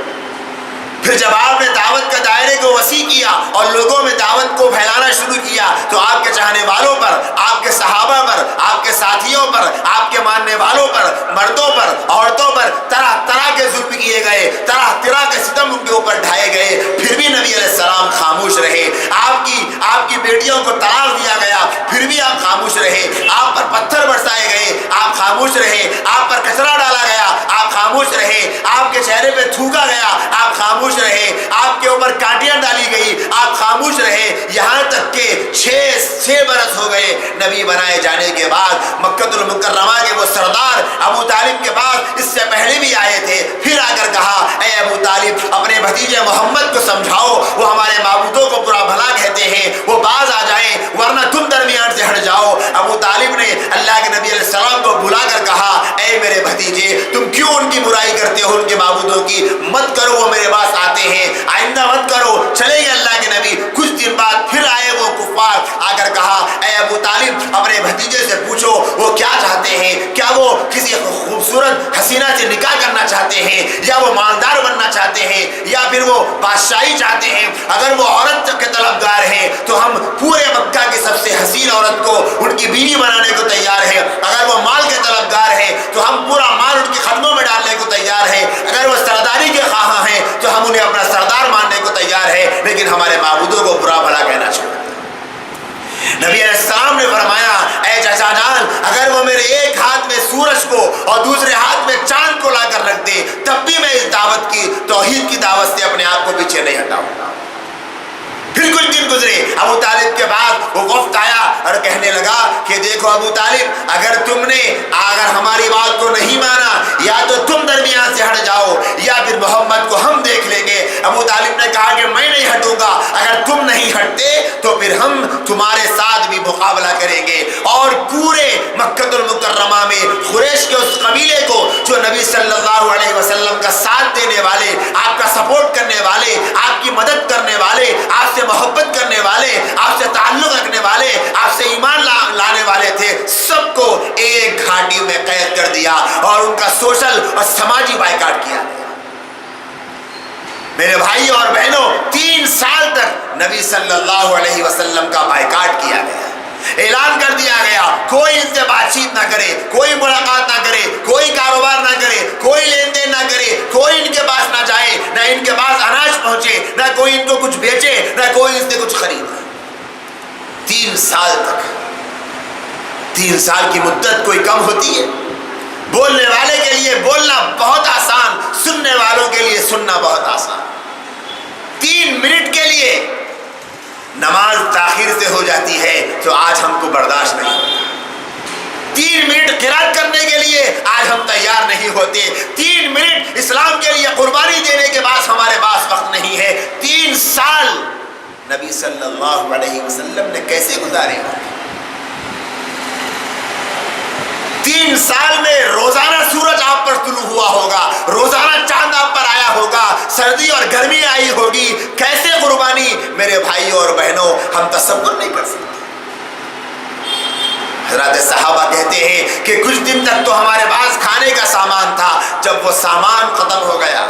پھر جب آپ نے دعوت کا دائرے کو وسیع کیا اور لوگوں میں دعوت کو پھیلانا شروع کیا تو آپ کے چاہنے والوں پر، آپ کے صحابہ پر، آپ کے ساتھیوں پر، آپ کے ماننے والوں پر، مردوں پر، عورتوں پر طرح طرح کے ظلم کیے گئے، طرح طرح کے ستم ان کے اوپر ڈھائے گئے، پھر بھی نبی علیہ السلام خاموش رہے۔ آپ کی بیٹیوں کو طلاق دیا گیا، پھر بھی آپ خاموش رہے۔ آپ پر پتھر برسائے گئے، آپ خاموش رہے۔ آپ پر کچرا ڈالا گیا، آپ خاموش رہے۔ آپ کے چہرے پہ تھوکا گیا، آپ خاموش رہے۔ آپ کے اوپر کانٹیاں ڈالی گئی، آپ خاموش رہے، یہاں تک کہ 6 برس ہو گئے نبی بنائے جانے کے بعد۔ مکہ المکرمہ کے وہ سردار ابو طالب کے پاس اس سے پہلے بھی آئے تھے، پھر آ کر کہا اے ابو طالب اپنے بھتیجے محمد کو سمجھاؤ، وہ ہمارے معبودوں کو برا بھلا کہتے ہیں، وہ باز آ جائیں ورنہ تم درمیان سے ہٹ جاؤ۔ ابو طالب نے اللہ کے نبی علیہ السلام کو بلا کر کہا اے میرے بھتیجے تم کیوں ان کی برائی کرتے ہو، ان کے معبودوں کی مت کرو، وہ میرے پاس آتے ہیں، آئندہ مت کرو۔ چلے گئے اللہ کے نبی، کچھ دن بعد پھر آئے وہ کفار، آ کر کہا اے ابو طالب اپنے بھتیجے سے پوچھو وہ کیا چاہتے ہیں، کیا وہ کسی خوبصورت حسینہ سے نکاح کرنا چاہتے ہیں، یا وہ مالدار بننا چاہتے ہیں، یا پھر وہ بادشاہی چاہتے ہیں۔ اگر وہ عورت کے طلبگار ہیں تو ہم پورے مکہ کی سب سے حسین عورت کو ان کی بیوی بنانے کو تیار ہیں۔ اگر وہ مال کے طلبگار ہیں تو ہم پورا مال ان کے قدموں میں ڈالنے کو تیار ہیں۔ اگر وہ سرداری کے خواہاں ہیں تو ہم انہیں اپنا سردار ماننے کو تیار ہے، لیکن ہمارے معبودوں کو برا بھلا کہنا چھوڑ دیں۔ نبی علیہ السلام نے فرمایا اے چچا جان اگر وہ میرے ایک ہاتھ میں سورج کو اور دوسرے ہاتھ میں چاند کو لا کر رکھ دے تب بھی میں اس دعوت کی، توحید کی دعوت سے اپنے آپ کو پیچھے نہیں ہٹاؤں گا۔ پھر کچھ دن گزرے، ابو طالب کے بعد وہ وفد آیا اور کہنے لگا کہ دیکھو ابو طالب اگر ہماری بات کو نہیں مانا یا تو تم درمیان سے ہٹ جاؤ یا پھر محمد کو ہم دیکھ لیں گے۔ ابو طالب نے کہا کہ میں نہیں ہٹوں گا، اگر تم نہیں ہٹتے تو پھر ہم تمہارے ساتھ بھی مقابلہ کریں گے۔ اور پورے مکہ المکرمہ میں قریش کے اس قبیلے کو جو نبی صلی اللہ علیہ وسلم کا ساتھ دینے والے، آپ کا سپورٹ کرنے والے، آپ کی مدد کرنے والے، آپ سے محبت کرنے والے، آپ سے تعلق رکھنے والے، آپ سے ایمان لانے والے تھے، سب کو ایک گھاٹی میں قید کر دیا اور ان کا سوشل اور سماجی بائیکاٹ کیا گیا۔ میرے بھائی اور بہنوں 3 سال تک نبی صلی اللہ علیہ وسلم کا بائیکاٹ کیا گیا، اعلان کر دیا گیا کوئی ان سے بات چیت نہ کرے، کوئی ملاقات نہ کرے، کوئی کاروبار نہ کرے، کوئی لین دین نہ کرے، کوئی ان کے پاس نہ جائے، نہ ان کے پاس اناج پہنچے، نہ کوئی ان کو کچھ بیچے، نہ کوئی ان سے کچھ خریدے۔ 3 سال تک، 3 سال کی مدت کوئی کم ہوتی ہے؟ بولنے والے کے لیے بولنا بہت آسان، سننے والوں کے لیے سننا بہت آسان۔ 3 منٹ کے لیے نماز تاخیر سے ہو جاتی ہے تو آج ہم کو برداشت نہیں ہوتا۔ 3 منٹ قرات کرنے کے لیے آج ہم تیار نہیں ہوتے۔ 3 منٹ اسلام کے لیے قربانی دینے کے بعد ہمارے پاس وقت نہیں ہے. 3 سال نبی صلی اللہ علیہ وسلم نے کیسے گزارے؟ 3 سال میں روزانہ سورج آپ پر طلوع ہوا ہوگا، روزانہ چاند آپ پر آیا ہوگا، سردی اور گرمی آئی ہوگی. کیسے قربانی؟ میرے بھائیوں اور بہنوں ہم تصور نہیں کر سکتے. حضرات صحابہ کہتے ہیں کہ کچھ دن تک تو ہمارے پاس کھانے کا سامان تھا، جب وہ سامان ختم ہو گیا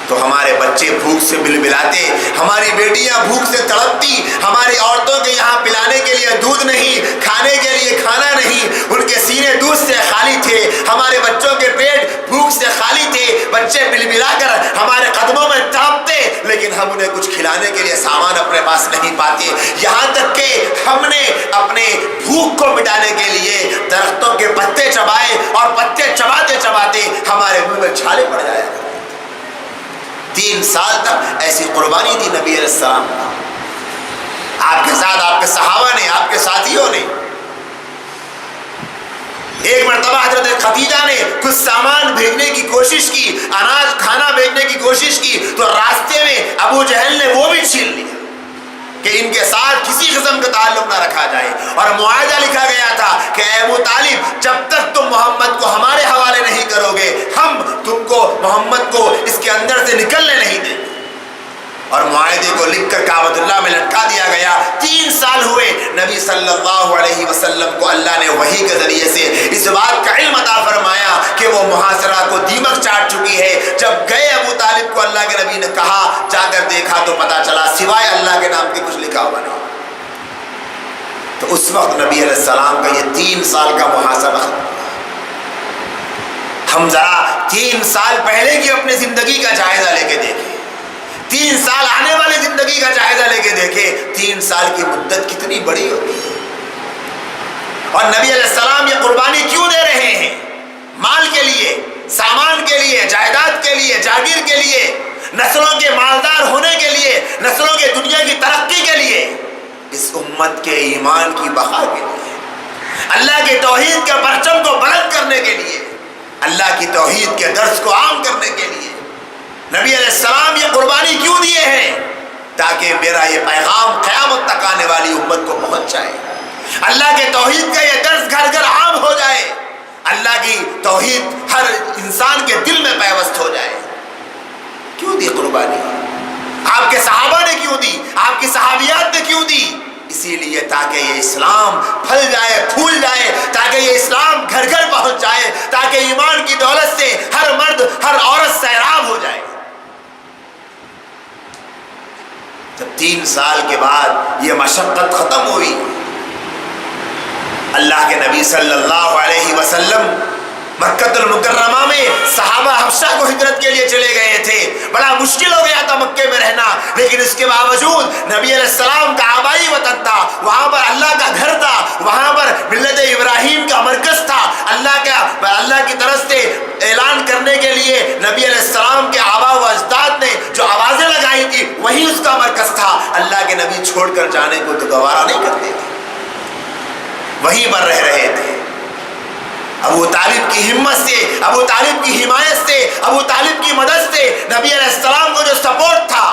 تو ہمارے بچے بھوک سے بلبلاتے، ہماری بیٹیاں بھوک سے تڑپتی، ہماری عورتوں کے یہاں پلانے کے لیے دودھ نہیں، کھانے کے لیے کھانا نہیں، ان کے سینے دودھ سے خالی تھے، ہمارے بچوں کے پیٹ بھوک سے خالی تھے. بچے بلبلا کر ہمارے قدموں میں تڑپتے، لیکن ہم انہیں کچھ کھلانے کے لیے سامان اپنے پاس نہیں پاتے. یہاں تک کہ ہم نے اپنے بھوک کو مٹانے کے لیے درختوں کے پتے چبائے، اور پتے چباتے چباتے ہمارے منہ میں چھالے پڑ جایا. 3 سال تک ایسی قربانی دی نبی علیہ السلام. آپ کے ساتھ آپ کے صحابہ نے، آپ کے ساتھیوں نے. ایک مرتبہ حضرت خدیجہ نے کچھ سامان بھیجنے کی کوشش کی، اناج کھانا بھیجنے کی کوشش کی، تو راستے میں ابو جہل نے وہ بھی چھین لیا کہ ان کے ساتھ کسی قسم کا تعلق نہ رکھا جائے. اور معاہدہ لکھا گیا تھا کہ اے ابو طالب، جب تک تم محمد کو ہمارے حوالے نہیں کرو گے، ہم تم کو محمد کو اس کے اندر سے نکلنے نہیں دیں گے. اور معاہدے کو لکھ کر کعبۃ اللہ میں لٹکا دیا گیا. 3 سال ہوئے نبی صلی اللہ علیہ وسلم کو اللہ نے وحی کے ذریعے سے اس بات کا علم عطا فرمایا کہ وہ محاصرہ کو دیمک چاٹ چکی ہے. جب گئے ابو طالب کو اللہ کے نبی نے کہا، جا کر دیکھا تو پتا چلا سوائے اللہ کے نام کے کچھ لکھا ہوا نہیں. تو اس وقت نبی علیہ السلام کا یہ 3 سال کا محاصرہ ختم ہوا. ہم ذرا 3 سال پہلے کی اپنی زندگی کا جائزہ لے کے دیکھیں، 3 سال آنے والی زندگی کا جائزہ لے کے دیکھیں. 3 سال کی مدت کتنی بڑی ہوگی. اور نبی علیہ السلام یہ قربانی کیوں دے رہے ہیں؟ مال کے لیے، سامان کے لیے، جائیداد کے لیے، جاگیر کے لیے، نسلوں کے مالدار ہونے کے لیے، نسلوں کے دنیا کی ترقی کے لیے، اس امت کے ایمان کی بقا کے لیے، اللہ کے توحید کے پرچم کو بلند کرنے کے لیے، اللہ کی توحید کے درس کو عام کرنے کے لیے نبی علیہ السلام یہ قربانی کیوں دیے ہیں؟ تاکہ میرا یہ پیغام قیامت تک آنے والی امت کو پہنچ جائے، اللہ کے توحید کا یہ درس گھر گھر عام ہو جائے، اللہ کی توحید ہر انسان کے دل میں پیوست ہو جائے. کیوں دی قربانی؟ آپ کے صحابہ نے کیوں دی؟ آپ کی صحابیات نے کیوں دی؟ اسی لیے تاکہ یہ اسلام پھل جائے، پھول جائے، تاکہ یہ اسلام گھر گھر پہنچ جائے، تاکہ ایمان کی دولت سے ہر مرد ہر عورت سیراب ہو جائے. جب 3 سال کے بعد یہ مشقت ختم ہوئی، اللہ کے نبی صلی اللہ علیہ وسلم مکہ المکرمہ میں صحابہ حبشہ کو ہجرت کے لیے چلے گئے تھے. بڑا مشکل ہو گیا تھا مکے میں رہنا، لیکن اس کے باوجود نبی علیہ السلام کا آبائی وطن تھا، وہاں پر اللہ کا گھر تھا، وہاں پر ملت ابراہیم کا مرکز تھا. اللہ کی طرف سے اعلان کرنے کے لیے نبی علیہ السلام کے آبا و اجداد نے جو آوازیں لگائی تھی وہی اس کا مرکز تھا. اللہ کے نبی چھوڑ کر جانے کو تو گوارا نہیں کرتے تھے، وہیں پر رہ رہے تھے. ابو طالب کی ہمت سے، ابو طالب کی حمایت سے، ابو طالب کی مدد سے نبی علیہ السلام کو جو سپورٹ تھا،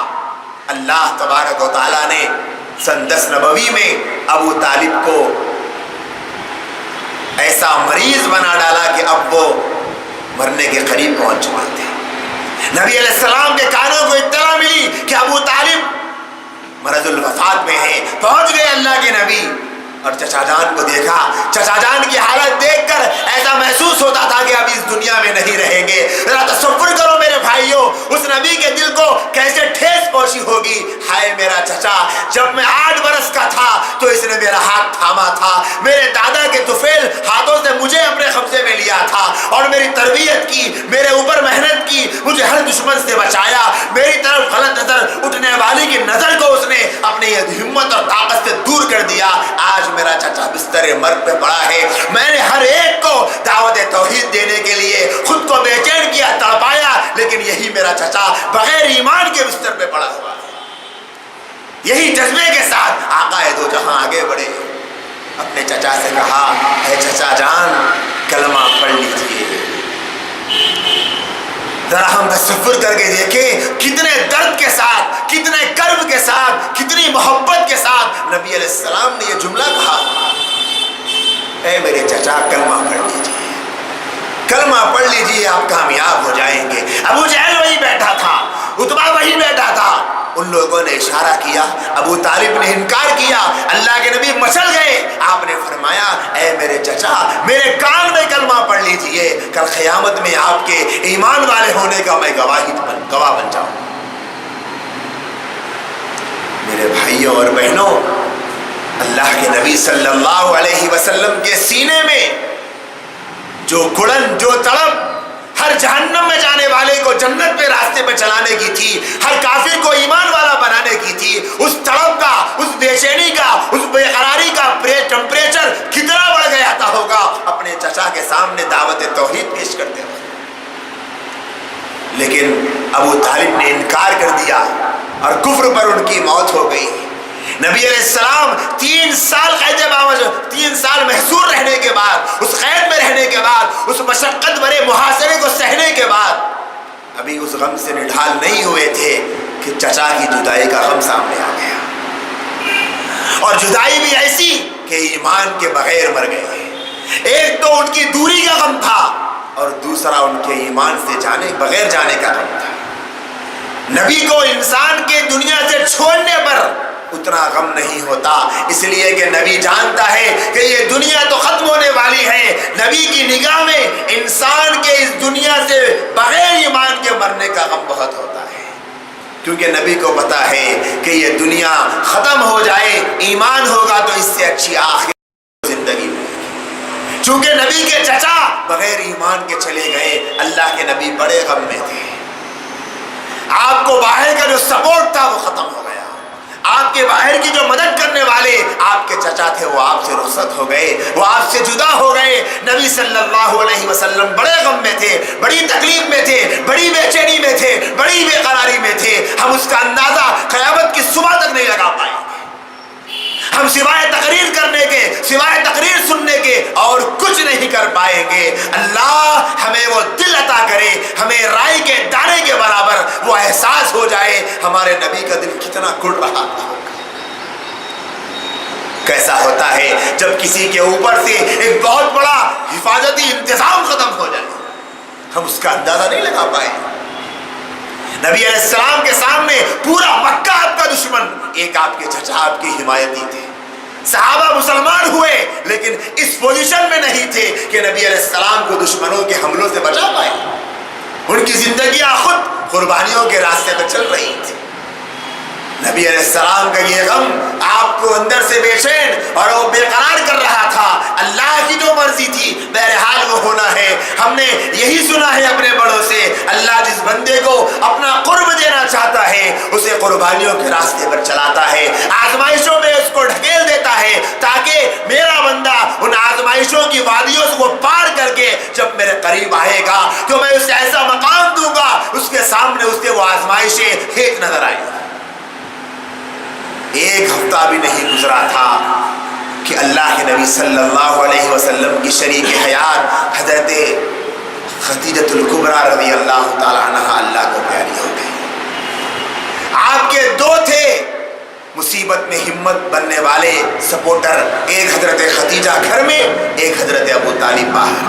اللہ تبارک و تعالیٰ نے سن 10 نبوی میں ابو طالب کو ایسا مریض بنا ڈالا کہ اب وہ مرنے کے قریب پہنچ چکے تھے. نبی علیہ السلام کے کانوں کو اطلاع ملی کہ ابو طالب مرض الوفات میں ہیں. پہنچ گئے اللہ کے نبی اور چچا جان کو دیکھا. چچا جان کی حالت دیکھ کر ایسا محسوس ہوتا تھا کہ اب اس دنیا میں نہیں رہیں گے. ذرا تصور کرو میرے بھائیوں، اس نبی کے دل کو کیسے ٹھیس پہنچی ہوگی. ہائے میرا چچا، جب میں 8 برس کا تھا تو اس نے میرا ہاتھ تھاما تھا، میرے دادا کے طفیل ہاتھوں سے مجھے اپنے قبضے میں لیا تھا اور میری تربیت کی، میرے اوپر محنت کی، مجھے ہر دشمن سے بچایا. میری طرف غلط نظر اٹھنے والی کی نظر کو اس نے اپنی ہمت اور طاقت سے دور کر دیا. آج میرا چچا بستر مرگ پہ پڑا ہے. میں نے ہر ایک کو دعوت توحید دینے کے لیے خود کو بے چین کیا، تڑپایا، لیکن یہی میرا چچا بغیر ایمان کے بستر پہ پڑا ہوا ہے. یہی جذبے کے ساتھ آقا دو جہاں آگے بڑھے. اپنے چچا سے کہا، اے چچا جان کلمہ پڑھ لیجیے. ذرا ہم تصور کر کے دیکھیں کتنے درد کے ساتھ، کتنے کرب کے ساتھ، کتنی محبت کے ساتھ نبی علیہ السلام نے یہ جملہ کہا، اے میرے چچا کلمہ پڑھ لیجیے، کلمہ پڑھ لیجیے، آپ کامیاب ہو جائیں گے۔ ابو جہل وہی بیٹھا تھا، عتبہ وہی بیٹھا تھا، ان لوگوں نے اشارہ کیا، ابو طالب نے انکار کیا، اللہ کے نبی مچل گئے، آپ نے فرمایا اے میرے چچا میرے کان میں کلمہ پڑھ لیجئے، کل قیامت میں آپ کے ایمان والے ہونے کا میں گواہ بن جاؤں۔ میرے بھائیوں اور بہنوں، اللہ کے نبی صلی اللہ علیہ وسلم کے سینے میں جو گڑن، جو تڑپ ہر جہنم میں جانے والے کو جنت پہ راستے پہ چلانے کی تھی، ہر کافر کو ایمان والا بنانے کی تھی، اس تڑپ کا، اس بے چینی کا، اس بے قراری کا ٹمپریچر کتنا بڑھ گیا تھا ہوگا اپنے چچا کے سامنے دعوت توحید پیش کرتے ہوئے۔ لیکن ابو طالب نے انکار کر دیا اور کفر پر ان کی موت ہو گئی۔ نبی علیہ السلام 3 سال قید باوجود، 3 سال محصور رہنے کے بعد، اس قید میں رہنے کے بعد، اس مشقت بھرے محاصرے کو سہنے کے بعد ابھی اس غم سے نڈھال نہیں ہوئے تھے کہ چچا کی جدائی کا غم سامنے آ گیا، اور جدائی بھی ایسی کہ ایمان کے بغیر مر گئے۔ ایک تو ان کی دوری کا غم تھا اور دوسرا ان کے ایمان سے بغیر جانے کا غم تھا۔ نبی کو انسان کے دنیا سے چھوڑنے پر اتنا غم نہیں ہوتا، اس لیے کہ نبی جانتا ہے کہ یہ دنیا تو ختم ہونے والی ہے۔ نبی کی نگاہ میں انسان کے اس دنیا سے بغیر ایمان کے مرنے کا غم بہت ہوتا ہے، کیونکہ نبی کو پتا ہے کہ یہ دنیا ختم ہو جائے، ایمان ہوگا تو اس سے اچھی آخرت زندگی میں۔ چونکہ نبی کے چچا بغیر ایمان کے چلے گئے، اللہ کے نبی بڑے غم میں تھے۔ آپ کو باہر کا جو سپورٹ تھا وہ ختم ہو گیا، آپ کے باہر کی جو مدد کرنے والے آپ کے چچا تھے وہ آپ سے رخصت ہو گئے، وہ آپ سے جدا ہو گئے۔ نبی صلی اللہ علیہ وسلم بڑے غم میں تھے، بڑی تکلیف میں تھے، بڑی بے چینی میں تھے، بڑی بے قراری میں تھے۔ ہم اس کا اندازہ قیامت کی صبح تک نہیں لگا پائیں گے۔ ہم سوائے تقریر کرنے کے، سوائے تقریر سننے کے اور کچھ نہیں کر پائیں گے۔ اللہ ہمیں وہ دل عطا کرے، ہمیں رائی کے دانے کے برابر وہ احساس ہو جائے ہمارے نبی کا دل کتنا گڑ رہا تھا۔ کیسا ہوتا ہے جب کسی کے اوپر سے ایک بہت بڑا حفاظتی انتظام ختم ہو جائے، ہم اس کا اندازہ نہیں لگا پائے۔ نبی علیہ السلام کے سامنے پورا مکہ آپ کا دشمن، ایک آپ کے چچا آپ کی حمایتی تھے۔ صحابہ مسلمان ہوئے لیکن اس پوزیشن میں نہیں تھے کہ نبی علیہ السلام کو دشمنوں کے حملوں سے بچا پائے۔ ان کی زندگیاں خود قربانیوں کے راستے پر چل رہی تھی۔ نبی علیہ السلام کا یہ غم آپ کو اندر سے بے چین اور وہ بے قرار کر رہا تھا۔ اللہ کی جو مرضی تھی بہرحال وہ ہونا ہے۔ ہم نے یہی سنا ہے اپنے بڑوں سے، اللہ جس بندے کو اپنا قرب دینا چاہتا ہے اسے قربانیوں کے راستے پر چلاتا ہے، آزمائشوں میں اس کو ڈھکیل دیتا ہے، تاکہ میرا بندہ ان آزمائشوں کی وادیوں کو پار کر کے جب میرے قریب آئے گا تو میں اسے ایسا مقام دوں گا اس کے سامنے اس کے وہ آزمائشیں ہیٹ نظر آئیں گی۔ ایک ہفتہ بھی نہیں گزرا تھا کہ اللہ کے نبی صلی اللہ علیہ وسلم کی شریک حیات حضرت خدیجۃ الکبریٰ رضی اللہ تعالیٰ عنہا اللہ کو پیاری ہو گئی۔ آپ کے 2 تھے مصیبت میں ہمت بننے والے سپورٹر، ایک حضرت خدیجہ گھر میں، ایک حضرت ابو طالب باہر۔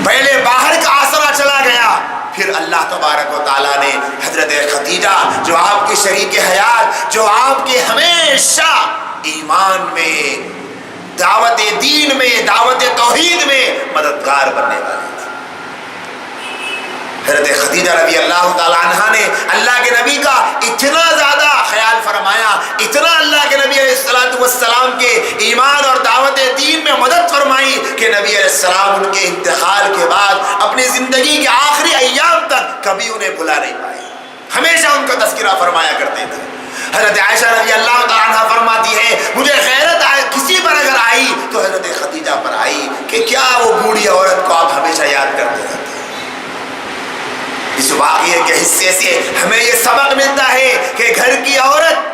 پہلے باہر کا آسرا چلا گیا، پھر اللہ تبارک و تعالیٰ نے حضرت خدیجہ جو آپ کی شریک حیات، جو آپ کے ہمیشہ ایمان میں، دعوت دین میں، دعوت توحید میں مددگار بننے والی تھی، حضرت خدیجہ رضی اللہ تعالیٰ عنہ نے اللہ کے نبی کا اتنا زیادہ خیال فرمایا، اتنا اللہ کے نبی علیہ السلام کے ایمان اور دعوت دین میں مدد فرمائی کہ نبی علیہ السلام ان کے انتقال کے بعد اپنی زندگی کے آخری ایام تک کبھی انہیں بھلا نہیں پائے، ہمیشہ ان کا تذکرہ فرمایا کرتے تھے۔ حضرت عائشہ رضی اللہ تعالیٰ عنہ فرماتی ہے مجھے غیرت کسی پر اگر آئی تو حضرت خدیجہ پر آئی کہ کیا وہ بوڑھی عورت کو آپ ہمیشہ یاد کرتے رہتے ہیں۔ اس واقعے کے حصے سے ہمیں یہ سبق ملتا ہے کہ گھر کی عورت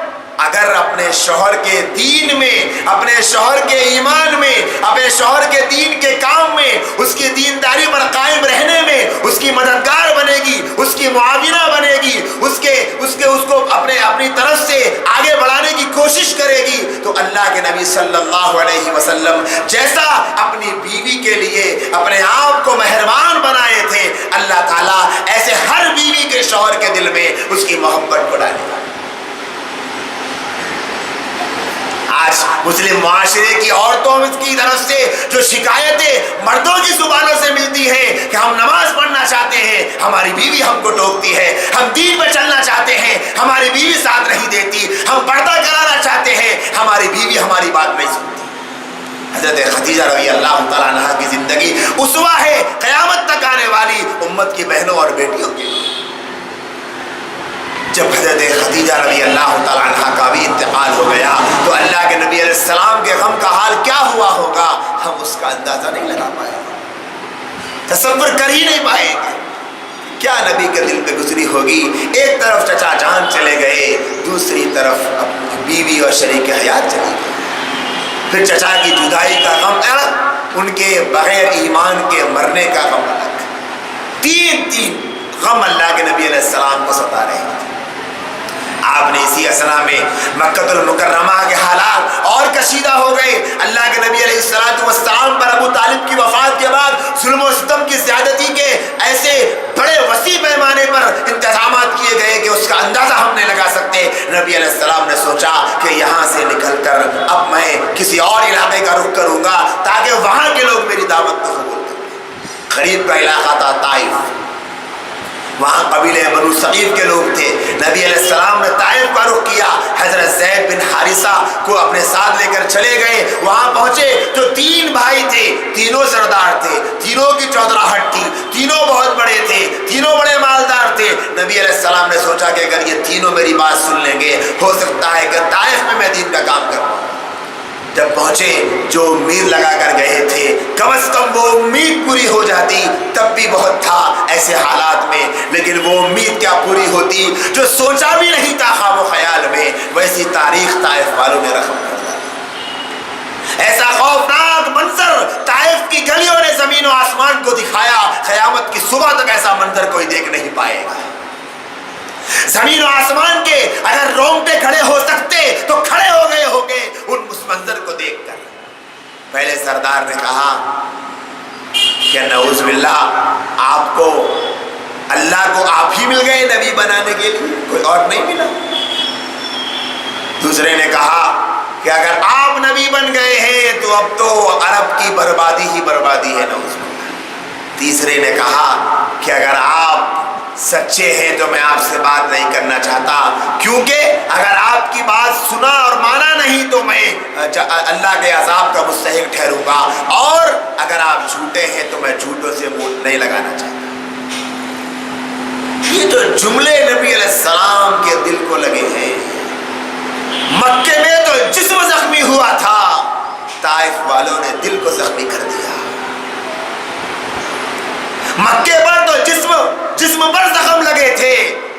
اگر اپنے شوہر کے دین میں، اپنے شوہر کے ایمان میں، اپنے شوہر کے دین کے کام میں، اس کی دینداری پر قائم رہنے میں، اس کی مددگار کی معاونہ بنے گی، اس کو اپنی طرف سے آگے بڑھانے کی کوشش کرے گی، تو اللہ کے نبی صلی اللہ علیہ وسلم جیسا اپنی بیوی کے لیے اپنے آپ کو مہربان بنائے تھے، اللہ تعالیٰ ایسے ہر بیوی کے شوہر کے دل میں اس کی محبت کو ڈالے گا۔ آج مسلم معاشرے کی عورتوں کی طرف سے جو شکایتیں مردوں کی زبانوں سے ملتی ہیں کہ ہم نماز پڑھنا چاہتے ہیں، ہماری بیوی ہم کو ٹوکتی ہے، ہم دین پہ چلنا چاہتے ہیں، ہماری بیوی ساتھ نہیں دیتی، ہم پردہ کرانا چاہتے ہیں، ہماری بیوی ہماری بات نہیں سنتی۔ حضرت خدیجہ رضی اللہ تعالیٰ عنہ کی زندگی اسوہ ہے قیامت تک آنے والی امت کی بہنوں اور بیٹیوں کے لیے۔ جب حضرت خدیجہ رضی اللہ تعالیٰ عنہ کا بھی انتقال ہو گیا تو اللہ کے نبی علیہ السلام کے غم کا حال کیا ہوا ہوگا، ہم اس کا اندازہ نہیں لگا پائے گا، تصور کر ہی نہیں پائیں گے کیا نبی کے دل پہ گزری ہوگی۔ ایک طرف چچا جان چلے گئے، دوسری طرف اپنی بیوی اور شریک حیات چلی گئی، پھر چچا کی جدائی کا غم الگ، ان کے بغیر ایمان کے مرنے کا غم الگ، تین غم اللہ کے نبی علیہ السلام کو ستا رہے تھے۔ آپ نے اسی اسنا میں مکہ المکرمہ کے حالات اور کشیدہ ہو گئے۔ اللہ کے نبی علیہ السلام پر ابو طالب کی وفات کے بعد ظلم و ستم کی زیادتی کے ایسے بڑے وسیع پیمانے پر انتظامات کیے گئے کہ اس کا اندازہ ہم نہیں لگا سکتے۔ نبی علیہ السلام نے سوچا کہ یہاں سے نکل کر اب میں کسی اور علاقے کا رخ کروں گا تاکہ وہاں کے لوگ میری دعوت کو قبول کریں۔ قریب کا علاقہ تھا طائف، وہاں قبیلے بنو ثقیف کے لوگ تھے۔ نبی علیہ السلام نے طائف کا رخ کیا، حضرت زید بن حارثہ کو اپنے ساتھ لے کر چلے گئے۔ وہاں پہنچے تو 3 بھائی تھے، تینوں سردار تھے، تینوں کی چودراہٹ تھی، تینوں بہت بڑے تھے، تینوں بڑے مالدار تھے۔ نبی علیہ السلام نے سوچا کہ اگر یہ تینوں میری بات سن لیں گے ہو سکتا ہے کہ طائف میں میں دین کا کام کروں۔ جب پہنچے جو امید لگا کر گئے تھے کم از کم وہ امید پوری ہو جاتی، تب بھی بہت تھا ایسے حالات میں، لیکن وہ امید کیا پوری ہوتی جو سوچا بھی نہیں تھا خواب و خیال میں، ویسی تاریخ طائف والوں نے رقم کر دی۔ ایسا خوفناک منظر طائف کی گلیوں نے زمین و آسمان کو دکھایا، قیامت کی صبح تک ایسا منظر کوئی دیکھ نہیں پائے گا۔ زمین و آسمان کے اگر رونگٹے کھڑے ہو سکتے تو کھڑے ہو گئے ہوگے اس منظر کو دیکھ کر۔ پہلے سردار نے کہا کہ نعوذ باللہ، آپ کو اللہ کو آپ ہی مل گئے نبی بنانے کے لیے، کوئی اور نہیں ملا۔ دوسرے نے کہا کہ اگر آپ نبی بن گئے ہیں تو اب تو عرب کی بربادی ہی بربادی ہے، نعوذ باللہ۔ تیسرے نے کہا کہ اگر آپ سچے ہیں تو میں آپ سے بات نہیں کرنا چاہتا، کیونکہ اگر آپ کی بات سنا اور مانا نہیں تو میں اللہ کے عذاب کا مستحق ٹھہروں گا، اور اگر آپ جھوٹے ہیں تو میں جھوٹوں سے منہ نہیں لگانا چاہتا۔ یہ جو جملے نبی علیہ السلام کے دل کو لگے ہیں، مکے میں تو جسم زخمی ہوا تھا، طائف والوں نے دل کو زخمی کر دیا۔ مکے پر تو جسم پر زخم لگے تھے،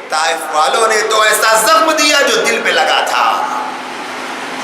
طائف والوں نے تو ایسا زخم دیا جو دل پہ لگا تھا۔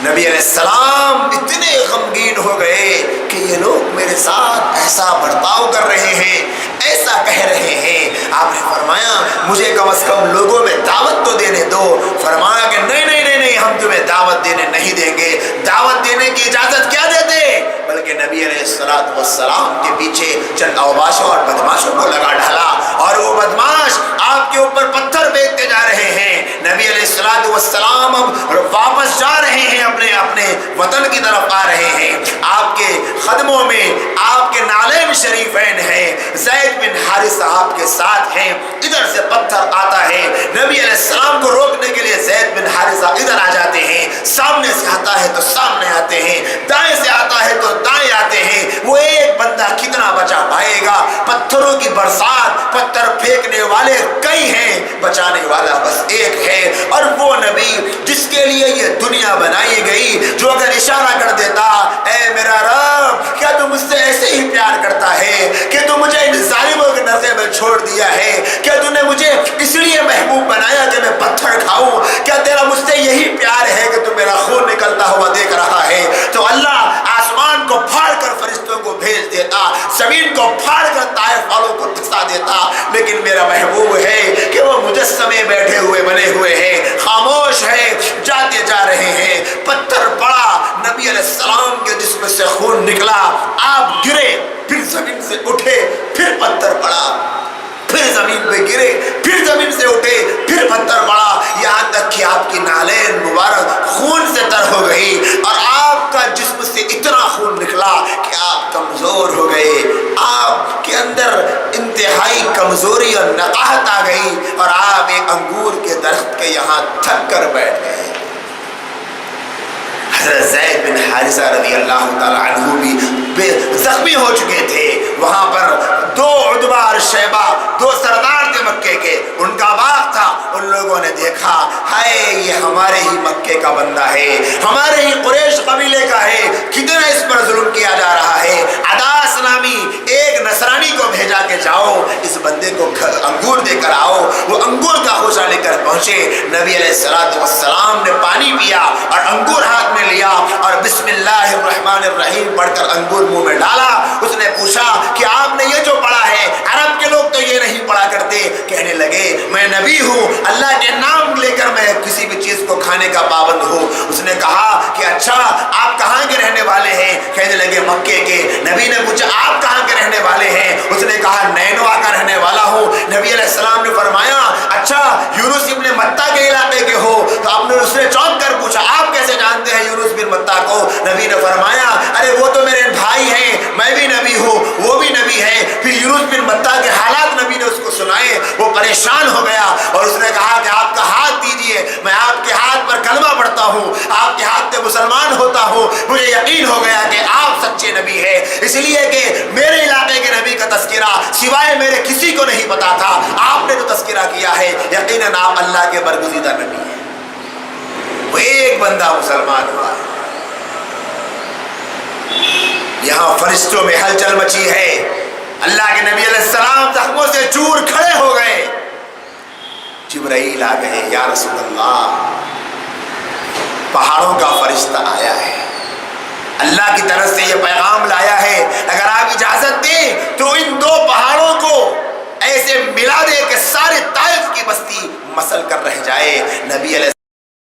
نبی علیہ السلام اتنے غمگین ہو گئے کہ یہ لوگ میرے ساتھ ایسا برتاؤ کر رہے ہیں، ایسا کہہ رہے ہیں۔ آپ نے فرمایا مجھے کم از کم لوگوں میں دعوت تو دینے دو۔ فرمایا کہ نہیں نہیں نہیں نہیں، ہم تمہیں دعوت دینے نہیں دیں گے۔ دعوت دینے کی اجازت کیا دیتے، بلکہ نبی علیہ السلام کے پیچھے چند اوباشوں اور بدماشوں کو لگا ڈالا، اور وہ بدماش آپ کے اوپر پتھر پھینکتے جا رہے ہیں۔ نبی علیہ السلام اب واپس جا رہے ہیں، اپنے وطن کی طرف آ رہے ہیں۔ آپ کے قدموں میں آپ کے نالین شریفین ہیں، زید بن حارث صاحب کے ساتھ ہیں۔ ادھر سے پتھر آتا ہے، نبی علیہ السلام کو روکنے کے لیے زید بن حارثہ ادھر آ جاتے ہیں، سامنے سے آتا ہے تو سامنے آتے ہیں، دائیں سے آتا ہے تو دائیں آتے ہیں۔ وہ ایک بندہ کتنا بچا پائے گا؟ پتھروں کی برسات، پتھر پھینکنے والے کئی ہیں، بچانے والا بس ایک ہے، اور وہ نبی جس کے لیے یہ دنیا بنائی گئی، جو اگر اشارہ کر دیتا اے میرا رب کیا تم مجھ سے ایسے ہی پیار کرتا ہے کہ تم مجھے ان ظالموں کے نظر میں چھوڑ دیا ہے؟ کیا تم نے مجھے اس لیے محبوب بنایا کہ میں پتھر کھاؤں؟ کیا تیرا مجھ سے یہی پیار ہے کہ تم میرا خون نکلتا ہوا دیکھ رہا ہے؟ تو اللہ آسمان کو پھاڑ کر فرشتوں کو بھیج دیتا، زمین کو پھاڑ کر طائف والوں کو دھسا دیتا، لیکن میرا محبوب ہے کہ مجسمے بیٹھے ہوئے بنے ہوئے ہیں، خاموش ہے، جاتے جا رہے ہیں۔ پتھر پڑا، نبی علیہ السلام کے جسم سے خون نکلا، آپ گرے، پھر زمین سے اٹھے، پھر پتھر پڑا، پھر زمین پہ گرے، پھر زمین سے اٹھے، پھر پتھر پڑا، یہاں تک کہ آپ کی نالین مبارک خون سے تر ہو گئی اور آپ کا جسم سے اتنا خون نکلا کہ آپ کمزور ہو گئے، آپ کے اندر انتہائی کمزوری اور نقاہت آ گئی اور آپ ایک انگور کے درخت کے یہاں تھک کر بیٹھ گئے۔ حضرت زید بن حارثہ رضی اللہ تعالیٰ عنہ بھی زخمی ہو چکے تھے، وہاں پر دو عتبہ اور شیبہ، دو سردار تھے مکے کے، ان کا باغ تھا۔ ان لوگوں نے دیکھا، ہائے یہ ہمارے ہی مکے کا بندہ ہے، ہمارے ہی قریش قبیلے کا ہے، کتنا اس پر ظلم کیا جا رہا ہے، عداس نامی ایک نصرانی کو بھیجا کہ جاؤ اس بندے کو انگور دے کر آؤ۔ وہ انگور کا خوشہ لے کر پہنچے، نبی علیہ السلام نے پانی پیا اور انگور ہاتھ میں لیا اور بسم اللہ الرحمن الرحیم پڑھ کر انگور منہ میں ڈالا۔ اس نے پوچھا کہ آپ نے یہ جو پڑھا ہے، عرب کے لوگ تو یہ نہیں پڑھا کرتے۔ کہنے لگے میں نبی ہوں، اللہ کے نام لے کر میں کسی بھی چیز کو کھانے کا پابند ہوں۔ اس نے کہا کہ اچھا آپ کہاں کے رہنے والے ہیں؟ کہنے لگے مکے کے۔ نبی نے پوچھا آپ کہاں کے رہنے والے ہیں؟ اس نے کہا نینوا کا رہنے والا ہوں۔ نبی علیہ السلام نے فرمایا اچھا یونس ابن متہ کے علاقے کے ہو؟ تو اس نے چونک کر پوچھا آپ کیسے جانتے ہیں یونس بن متہ کو؟ نبی نے فرمایا ارے وہ تو میرے بھائی ہیں، میں بھی نبی ہوں، وہ بھی نبی ہے۔ پھر یونس بن متہ کے حالات نبی نے اس کو سنائے، وہ پریشان ہو گیا اور اس نے کہا کہ آپ کا ہاتھ دیجئے، میں آپ کے ہاتھ پر کلمہ پڑھتا ہوں، آپ کے ہاتھ پہ مسلمان ہوتا ہوں۔ مجھے یقین ہو گیا کہ آپ سچے نبی ہیں، اس لیے کہ میرے علاقے کے نبی کا تذکرہ سوائے میرے کسی کو نہیں پتا تھا، آپ نے جو تذکرہ کیا ہے یقیناً آپ اللہ کے برگزیدہ نبی ہیں۔ وہ ایک بندہ مسلمان ہوا ہے، یہاں فرشتوں میں ہلچل مچی ہے۔ اللہ کے نبی علیہ السلام زخموں سے چور کھڑے ہو گئے، جبرائیل آ گئے، یا رسول اللہ پہاڑوں کا فرشتہ آیا ہے، اللہ کی طرف سے یہ پیغام لایا ہے، اگر آپ اجازت دیں تو ان دو پہاڑوں کو ایسے ملا دے کہ سارے طائف کی بستی مسل کر رہ جائے۔ نبی علیہ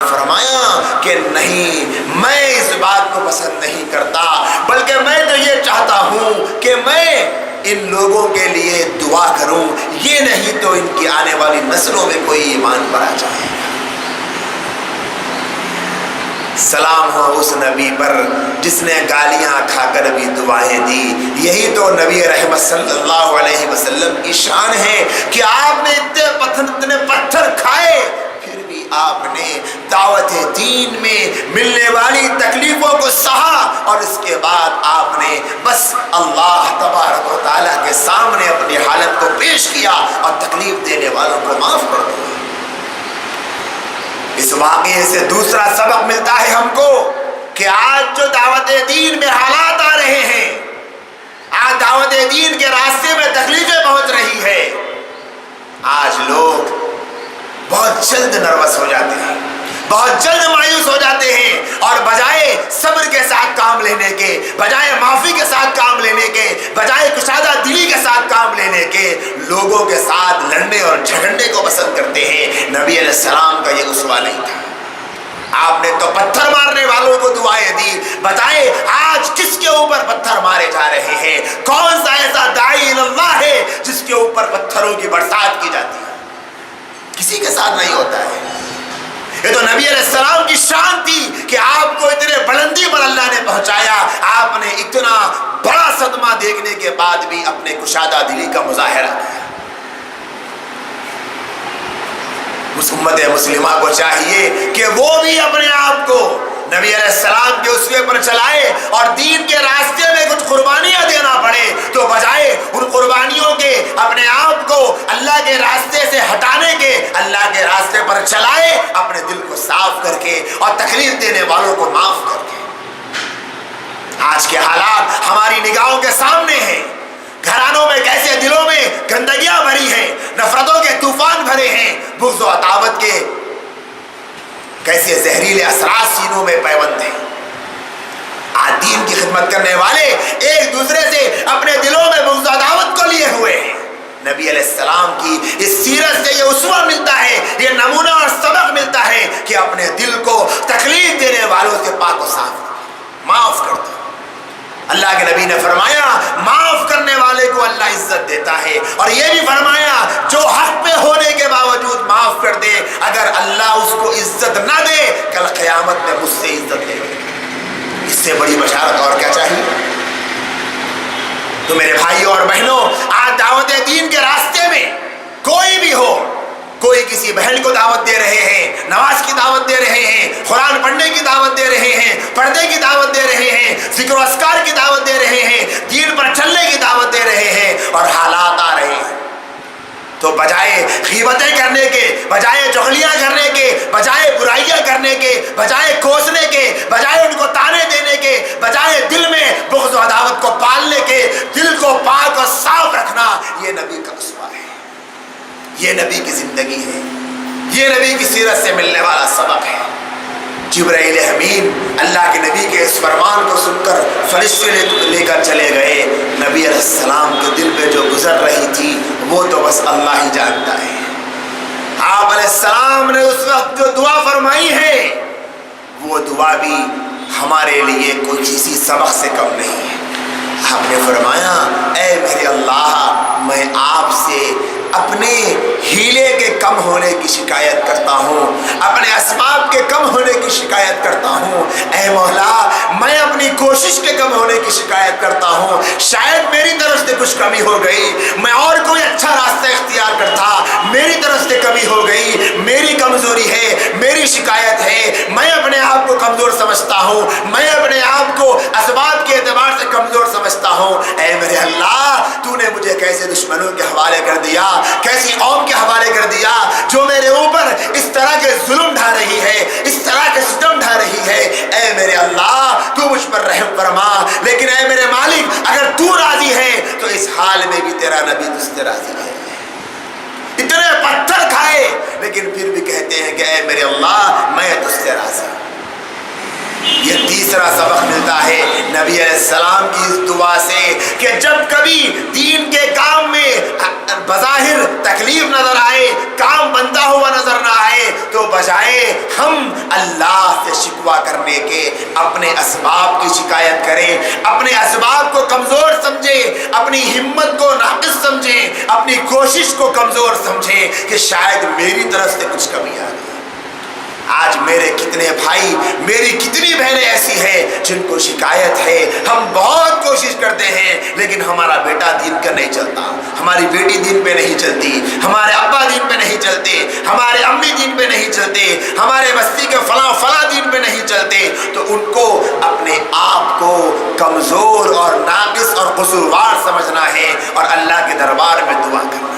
فرمایا کہ نہیں، میں اس بات کو پسند نہیں کرتا، بلکہ میں تو یہ چاہتا ہوں کہ میں ان لوگوں کے لیے دعا کروں، یہ نہیں تو ان کی آنے والی نسلوں میں کوئی ایمان پر آ جائے۔ سلام ہو اس نبی پر جس نے گالیاں کھا کر بھی دعائیں دی۔ یہی تو نبی رحمت صلی اللہ علیہ وسلم کی شان ہے کہ آپ نے اتنے پتھر کھائے، پھر بھی آپ نے دعوت دین میں ملنے والی تکلیفوں کو سہا اور اس کے بعد آپ نے بس اللہ تبارک و تعالیٰ کے سامنے اپنی حالت کو پیش کیا اور تکلیف دینے والوں کو معاف کر دیا۔ اس واقعے سے دوسرا سبق ملتا ہے ہم کو کہ آج جو دعوت دین میں حالات آ رہے ہیں، آج دعوت دین کے راستے میں تکلیفیں پہنچ رہی ہے، آج لوگ بہت جلد نروس ہو جاتے ہیں، بہت جلد مایوس ہو جاتے ہیں اور بجائے صبر کے ساتھ کام لینے کے، بجائے معافی کے ساتھ کام لینے کے، بجائے کشادہ دلی کے ساتھ کام لینے کے، لوگوں کے ساتھ لڑنے اور جھگڑنے کو پسند کرتے ہیں۔ نبی علیہ السلام کا یہ اسوہ نہیں تھا، آپ نے تو پتھر مارنے والوں کو دعائیں دی۔ بتائے آج کس کے اوپر پتھر مارے جا رہے ہیں؟ کون سا ایسا داعی اللہ ہے جس کے اوپر پتھروں کی برسات کی جاتی ہے؟ کسی کے ساتھ نہیں ہوتا ہے۔ یہ تو نبی علیہ السلام کی شان تھی کہ آپ کو اتنے بلندی پر اللہ نے پہنچایا، آپ نے اتنا بڑا صدمہ دیکھنے کے بعد بھی اپنے کشادہ دلی کا مظاہرہ کیا۔ اس امت مسلمہ کو چاہیے کہ وہ بھی اپنے آپ کو نبی علیہ السلام کے اسوے پر چلائے اور دین کے راستے میں کچھ قربانیاں دینا پڑے تو بجائے ان قربانیوں کے اپنے آپ کو اللہ کے راستے سے ہٹانے کے، اللہ کے راستے پر چلائے، اپنے دل کو صاف کر کے اور تکلیف دینے والوں کو معاف کر کے۔ آج کے حالات ہماری نگاہوں کے سامنے ہیں، گھرانوں میں کیسے دلوں میں گندگیاں بھری ہیں، نفرتوں کے طوفان بھرے ہیں، بغض و عداوت کے کیسے زہریلے اثرات سینوں میں پیوند ہیں۔ آج دین کی خدمت کرنے والے ایک دوسرے سے اپنے دلوں میں بغض و عداوت کو لیے ہوئے ہیں۔ نبی علیہ السلام کی اس سیرت سے یہ اسوہ ملتا ہے نبی نے فرمایا معاف کرنے والے کو اللہ عزت دیتا ہے، اور یہ بھی فرمایا جو حق پہ ہونے کے باوجود معاف کر دے، اگر اللہ اس کو عزت نہ دے کل قیامت میں مجھ سے عزت لے گا۔ اس سے بڑی بشارت اور کیا چاہیے؟ تو میرے بھائیوں اور بہنوں، آج دعوت دین کے راستے میں کوئی بھی ہو، کوئی کسی بہن کو دعوت دے رہے ہیں، نماز کی دعوت دے رہے ہیں، قرآن پڑھنے کی دعوت دے رہے ہیں، پردے کی دعوت دے رہے ہیں، ذکر و اذکار کی دعوت دے رہے ہیں، دین پر چلنے کی دعوت دے رہے ہیں، اور حالات آ رہے ہیں تو بجائے غیبتیں کرنے کے، بجائے چغلیاں کرنے کے، بجائے برائیاں کرنے کے، بجائے کوسنے کے، بجائے ان کو تانے دینے کے، بجائے دل میں بغض و عداوت کو پالنے کے، دل کو پاک اور صاف رکھنا، یہ نبی کا اسوہ ہے، یہ نبی کی زندگی ہے، یہ نبی کی سیرت سے ملنے والا سبق ہے۔ جبرائیل امین اللہ کے نبی کے اس فرمان کو سن کر فرشتے لے کر چلے گئے، نبی علیہ السلام کے دل پہ جو گزر رہی تھی وہ تو بس اللہ ہی جانتا ہے۔ آپ علیہ السلام نے اس وقت جو دعا فرمائی ہے وہ دعا بھی ہمارے لیے کوئی کسی سبق سے کم نہیں ہے۔ آپ نے فرمایا اے میرے اللہ، میں آپ سے اپنے ہیلے کے کم ہونے کی شکایت کرتا ہوں، اپنے اسباب کے کم ہونے کی شکایت کرتا ہوں، اے مولا میں اپنی کوشش کے کم ہونے کی شکایت کرتا ہوں، شاید میری طرف سے کچھ کمی ہو گئی، میں اور کوئی اچھا راستہ اختیار کرتا، میری طرف سے کمی ہو گئی، میری کمزوری ہے، میری شکایت ہے، میں اپنے آپ کو کمزور سمجھتا ہوں، میں اپنے آپ کو اسباب کے اعتبار سے کمزور سمجھتا ہوں، اے میرے اللہ تو نے مجھے کیسے دشمنوں کے حوالے کر دیا، کیسی قوم کے حوالے کر دیا جو میرے اوپر اس طرح کے ظلم ڈھا رہی ہے، اس طرح کے ستم ڈھا رہی ہے، اے میرے اللہ تو مجھ پر رحم فرما، لیکن اے میرے مالک اگر تو راضی ہے تو اس حال میں بھی تیرا نبی تجھ سے راضی ہے۔ اتنے پتھر کھائے لیکن پھر بھی کہتے ہیں کہ اے میرے اللہ میں تجھ سے راضی ہوں۔ یہ تیسرا سبق ملتا ہے نبی علیہ السلام کی اس دعا سے کہ جب کبھی دین کے کام میں بظاہر تکلیف نظر آئے، کام بنتا ہوا نظر نہ آئے، تو بجائے ہم اللہ سے شکوہ کرنے کے اپنے اسباب کی شکایت کریں، اپنے اسباب کو کمزور سمجھیں، اپنی ہمت کو ناقص سمجھیں، اپنی کوشش کو کمزور سمجھیں کہ شاید میری طرف سے کچھ کمی آ گئی۔ آج میرے کتنے بھائی، میری کتنی بہنیں ایسی ہیں جن کو شکایت ہے، ہم بہت کوشش کرتے ہیں لیکن ہمارا بیٹا دین کا نہیں چلتا، ہماری بیٹی دین پہ نہیں چلتی، ہمارے ابا دین پہ نہیں چلتے، ہمارے امی دین پہ نہیں چلتے، ہمارے بستی کے فلاں فلاں دین پہ نہیں چلتے، تو ان کو اپنے آپ کو کمزور اور ناقص اور قصوروار سمجھنا ہے اور اللہ کے دربار میں دعا کرنا ہے۔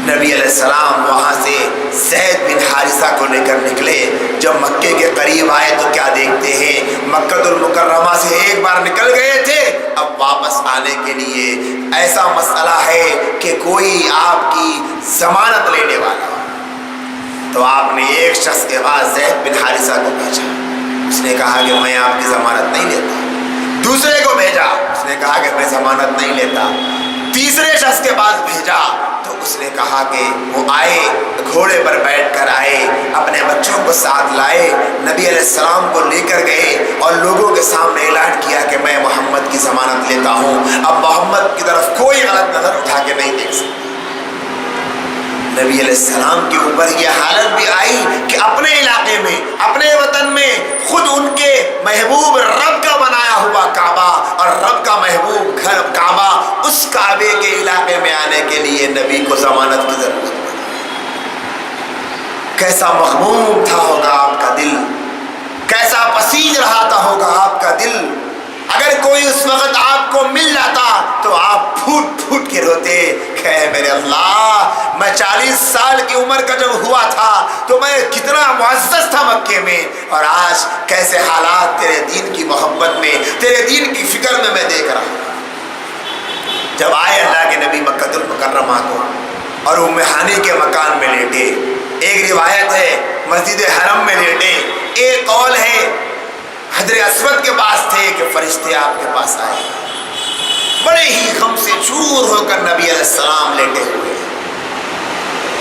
نبی علیہ السلام وہاں سے زید بن حارثہ کو لے کر نکلے، جب مکے کے قریب آئے تو کیا دیکھتے ہیں، مکہ المکرمہ سے ایک بار نکل گئے تھے، اب واپس آنے کے لیے ایسا مسئلہ ہے کہ کوئی آپ کی ضمانت لینے والا، تو آپ نے ایک شخص کے بعد زید بن حارثہ کو بھیجا، اس نے کہا کہ میں آپ کی ضمانت نہیں لیتا، دوسرے کو بھیجا، اس نے کہا کہ میں ضمانت نہیں لیتا، تیسرے شخص کے پاس بھیجا تو اس نے کہا کہ وہ آئے، گھوڑے پر بیٹھ کر آئے، اپنے بچوں کو ساتھ لائے، نبی علیہ السلام کو لے کر گئے اور لوگوں کے سامنے اعلان کیا کہ میں محمد کی ضمانت لیتا ہوں، اب محمد کی طرف کوئی غلط نظر اٹھا کے نہیں دیکھ سکتا۔ نبی علیہ السلام کے اوپر یہ حالت بھی آئی کہ اپنے علاقے میں، اپنے وطن میں خود ان کے محبوب رب کا بنایا ہوا کعبہ اور رب کا محبوب گھر کعبہ، اس کعبے کے علاقے میں آنے کے لیے نبی کو ضمانت کی ضرورت پڑی۔ کیسا مغموم تھا ہوگا آپ کا دل، کیسا پسیج رہا تھا ہوگا آپ کا دل، اگر کوئی اس وقت آپ کو مل جاتا تو آپ پھوٹ پھوٹ کے روتے کہ میرے اللہ میں 40 سال کی عمر کا جب ہوا تھا تو میں کتنا معزز تھا مکے میں، اور آج کیسے حالات تیرے دین کی محبت میں، تیرے دین کی فکر میں دیکھ رہا ہوں۔ جب آئے اللہ کے نبی مکہ المکرمہ کو اور ام ہانی کے مکان میں لیٹے، ایک روایت ہے مسجد حرم میں لیٹے، ایک قول ہے حجر اسود کے پاس تھے کہ فرشتے آپ کے پاس آئے، بڑے ہی غم سے چور ہو کر نبی علیہ السلام لیٹے ہوئے۔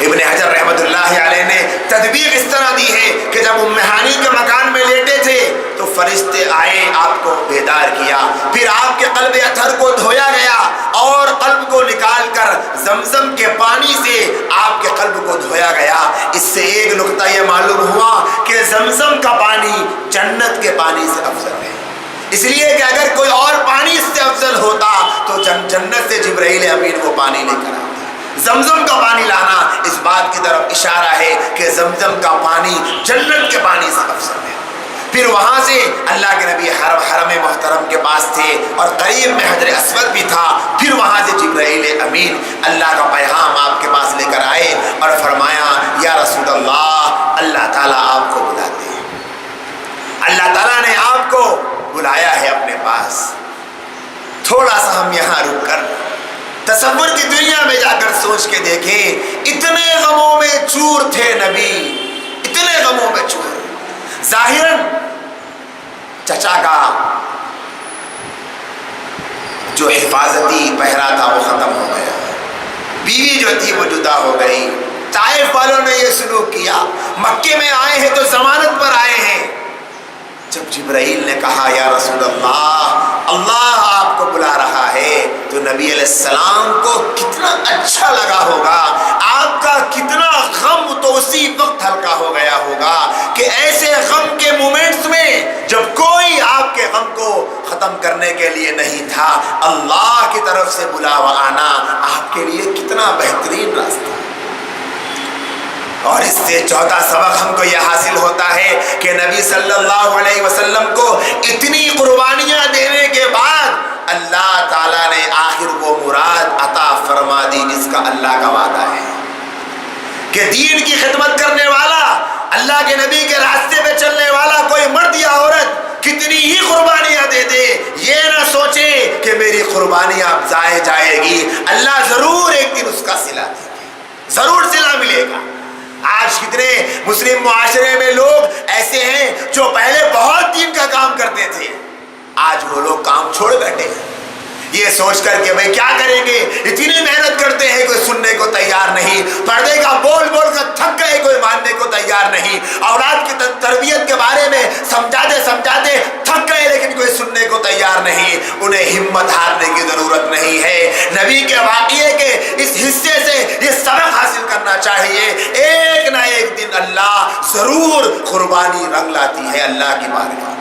ابن حجر رحمۃ رحمۃ اللہ علیہ نے تدبیر اس طرح دی ہے کہ جب ام ہانی کے مکان میں لیٹے تھے تو فرشتے آئے، آپ کو بیدار کیا، پھر آپ کے قلب اطہر کو دھویا گیا اور قلب کو نکال کر زمزم کے پانی سے آپ کے قلب کو دھویا گیا۔ اس سے ایک نقطہ یہ معلوم ہوا کہ زمزم کا پانی جنت کے پانی سے افضل ہے، اس لیے کہ اگر کوئی اور پانی اس سے افضل ہوتا تو جنت سے جبرائیل امین کو پانی لے کر آتا۔ زمزم کا پانی لانا اس بات کی طرف اشارہ ہے کہ زمزم کا پانی جنت کے پانی سے افضل ہے۔ پھر وہاں سے اللہ کے نبی حرم محترم کے پاس تھے اور قریب میں حجر اسود بھی تھا، پھر وہاں سے جبرائیل امین اللہ کا پیغام آپ کے پاس لے کر آئے اور فرمایا یا رسول اللہ، اللہ تعالیٰ آپ کو بلاتے ہیں، اللہ تعالیٰ نے آپ کو بلایا ہے اپنے پاس۔ تھوڑا سا ہم یہاں رک کر تصور کی دنیا میں جا کر سوچ کے دیکھیں، اتنے غموں میں چور تھے نبی، اتنے غموں میں چور۔ ظاہراً چچا کا جو حفاظتی پہرا تھا وہ ختم ہو گیا، بیوی جو تھی وہ جدا ہو گئی، طائف والوں نے یہ سلوک کیا، مکے میں آئے ہیں تو ضمانت پر آئے ہیں۔ جب جبرائیل نے کہا یا رسول اللہ، اللہ آپ کو بلا رہا ہے، تو نبی علیہ السلام کو کتنا اچھا لگا ہوگا، آپ کا کتنا غم تو اسی وقت ہلکا ہو گیا ہوگا کہ ایسے غم کے مومنٹس میں جب کوئی آپ کے غم کو ختم کرنے کے لیے نہیں تھا، اللہ کی طرف سے بلاوا آنا آپ کے لیے کتنا بہترین راستہ۔ اور اس سے چوتھا سبق ہم کو یہ حاصل ہوتا ہے کہ نبی صلی اللہ علیہ وسلم کو اتنی قربانیاں دینے کے بعد اللہ تعالیٰ نے آخر وہ مراد عطا فرما دی جس کا اللہ کا وعدہ ہے کہ دین کی خدمت کرنے والا، اللہ کے نبی کے راستے پہ چلنے والا کوئی مرد یا عورت کتنی ہی قربانیاں دے دے، یہ نہ سوچے کہ میری قربانیاں اب ضائع جائے گی، اللہ ضرور ایک دن اس کا صلہ دے گا، ضرور صلہ ملے گا۔ آج کتنے مسلم معاشرے میں لوگ ایسے ہیں جو پہلے بہت دین کا کام کرتے تھے، آج وہ لوگ کام چھوڑ بیٹھے ہیں یہ سوچ کر کہ بھئی کیا کریں گے، اتنی محنت کرتے ہیں کوئی سننے کو تیار نہیں، پردے کا بول بول کر تھک گئے کوئی ماننے کو تیار نہیں، اولاد کی تربیت کے بارے میں سمجھاتے سمجھاتے تھک گئے لیکن کوئی سننے کو تیار نہیں۔ انہیں ہمت ہارنے کی ضرورت نہیں ہے، نبی کے واقعے کے اس حصے سے یہ سبق حاصل کرنا چاہیے، ایک نہ ایک دن اللہ ضرور قربانی رنگ لاتی ہے، اللہ کی بارگاہ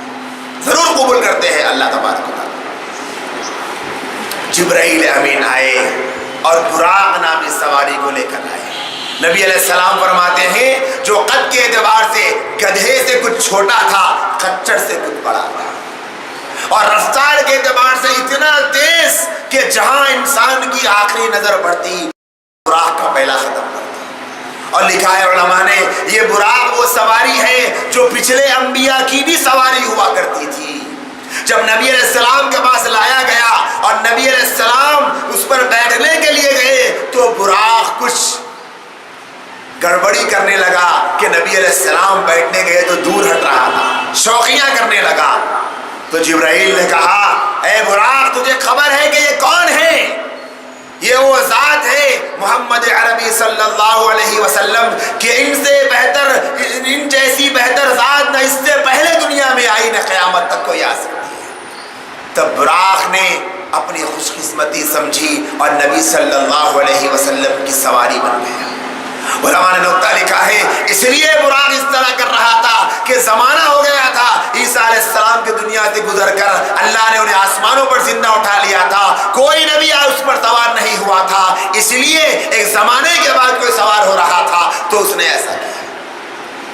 ضرور قبول کرتے ہیں اللہ تبارک و تعالیٰ۔ جبرائیل امین آئے اور براق نامی سواری کو لے کر آئے۔ نبی علیہ السلام فرماتے ہیں جو قد کے اعتبار سے گدھے سے کچھ چھوٹا تھا، خچر سے کچھ بڑا تھا، اور رفتار کے اعتبار سے اتنا تیز کہ جہاں انسان کی آخری نظر پڑتی براق کا پہلا ختم کرتا۔ اور لکھا ہے علماء نے یہ براق وہ سواری ہے جو پچھلے انبیاء کی بھی سواری ہوا کرتی تھی۔ جب نبی علیہ السلام کے پاس لایا گیا اور نبی علیہ السلام اس پر بیٹھنے کے لیے گئے تو براق کچھ گڑبڑی کرنے لگا کہ نبی علیہ السلام بیٹھنے گئے تو دور ہٹ رہا تھا، شوقیاں کرنے لگا۔ تو جبرائیل نے کہا اے براق تجھے خبر ہے کہ یہ کون ہے؟ یہ وہ ذات ہے محمد عربی صلی اللہ علیہ وسلم کہ ان سے بہتر، ان جیسی بہتر ذات نہ اس سے پہلے دنیا میں آئی نہ قیامت تک کوئی آ سکتی ہے۔ تب براق نے اپنی خوش قسمتی سمجھی اور نبی صلی اللہ علیہ وسلم کی سواری بن گیا۔ علماء نے نقطہ لکھا ہے اس لیے براق اس طرح کر رہا تھا کہ زمانہ ہو گیا تھا، عیسیٰ علیہ السلام کی دنیا سے گزر کر اللہ نے انہیں آسمانوں پر زندہ اٹھا لیا تھا، کوئی نبی اس پر سوار نہیں ہوا تھا، اس لیے ایک زمانے کے بعد کوئی سوار ہو رہا تھا تو اس نے ایسا کیا۔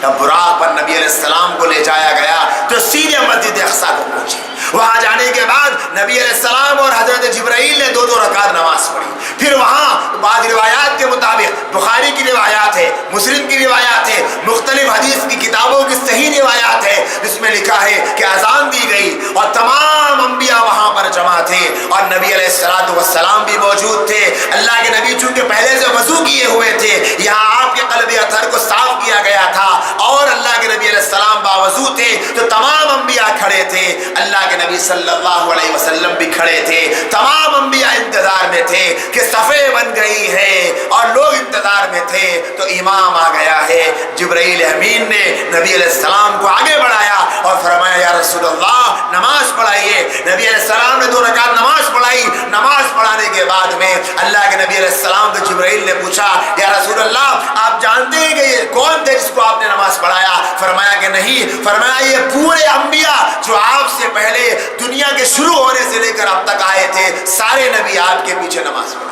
جب براق پر نبی علیہ السلام کو لے جایا گیا تو سیدھے مسجد اقصیٰ کو پہنچے۔ وہاں جانے کے بعد نبی علیہ السلام اور حضرت جبرائیل نے 2 رکعت نماز پڑھی۔ پھر وہاں بعض روایات کے مطابق، بخاری کی روایات ہے، مسلم کی روایات ہے، مختلف حدیث کی کتابوں کی صحیح روایات ہے جس میں لکھا ہے کہ اذان دی گئی اور تمام انبیاء وہاں پر جمع تھے اور نبی علیہ السلام بھی موجود تھے۔ اللہ کے نبی چونکہ پہلے سے وضو کیے ہوئے تھے، یہاں آپ کے قلب اطہر کو صاف کیا گیا تھا اور اللہ کے نبی علیہ السلام باوضو تھے تو تمام انبیاء کھڑے تھے، اللہ کے نبی صلی اللہ علیہ وسلم بھی کھڑے تھے، تمام انبیاء انتظار میں تھے کہ صفیں بن گئی ہے اور لوگ انتظار انتظار میں تھے تو امام آ گیا ہے۔ جبرائیل امین نے نبی علیہ السلام کو آگے بڑھایا اور فرمایا یا رسول اللہ نماز پڑھائیے۔ نبی علیہ السلام نے 2 رکعت نماز پڑھائی۔ نماز پڑھانے کے بعد میں اللہ کے نبی علیہ السلام سے جبرائیل نے پوچھا یا رسول اللہ آپ جانتے ہیں کہ یہ کون تھے جس کو آپ نے نماز پڑھایا؟ فرمایا کہ نہیں۔ فرمایا یہ پورے انبیاء جو آپ سے پہلے دنیا کے شروع ہونے سے لے کر اب تک آئے تھے، سارے نبی آپ کے پیچھے نماز پڑھا۔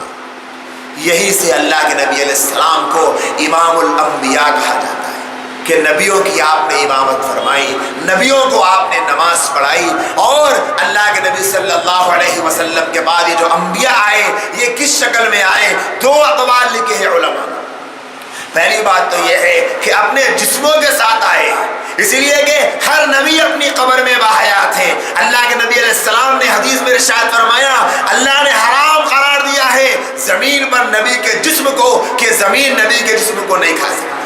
یہی سے اللہ کے نبی علیہ السلام کو امام الانبیاء کہا جاتا ہے کہ نبیوں کی آپ نے امامت فرمائی، نبیوں کو آپ نے نماز پڑھائی۔ اور اللہ کے نبی صلی اللہ علیہ وسلم کے بعد یہ جو انبیاء آئے یہ کس شکل میں آئے؟ 2 اقوال لکھے ہیں علماء۔ پہلی بات تو یہ ہے کہ اپنے جسموں کے ساتھ آئے، اسی لیے کہ ہر نبی اپنی قبر میں باحیات ہے۔ اللہ کے نبی علیہ السلام نے حدیث میں ارشاد فرمایا اللہ نے حرام قرار دیا ہے زمین پر نبی کے جسم کو کہ زمین نبی کے جسم کو نہیں کھا سکتی۔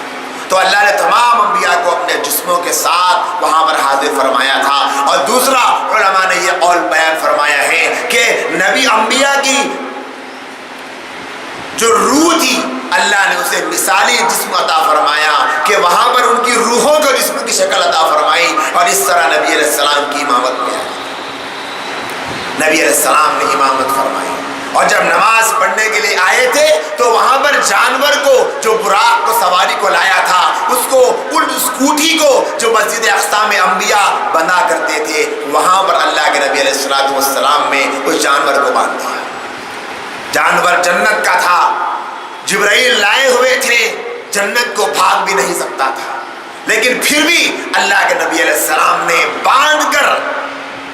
تو اللہ نے تمام انبیاء کو اپنے جسموں کے ساتھ وہاں پر حاضر فرمایا تھا۔ اور دوسرا علماء نے یہ قول بیان فرمایا ہے کہ نبی انبیاء کی جو روح تھی اللہ نے اسے مثالی جسم عطا فرمایا کہ وہاں پر ان کی روحوں کو جسم کی شکل عطا فرمائی، اور اس طرح نبی علیہ السلام کی امامت میں آئی، نبی علیہ السلام نے امامت فرمائی۔ اور جب نماز پڑھنے کے لیے آئے تھے تو وہاں پر جانور کو جو براق کو سواری کو لایا تھا اس کو اس کوٹھی کو جو مسجد اقصی میں انبیاء بنا کرتے تھے وہاں پر اللہ کے نبی علیہ السلام میں اس جانور کو باندھ دیا۔ جانور جنت کا تھا، جبرائیل لائے ہوئے تھے، جنت کو بھاگ بھی نہیں سکتا تھا، لیکن پھر بھی اللہ کے نبی علیہ السلام نے باندھ کر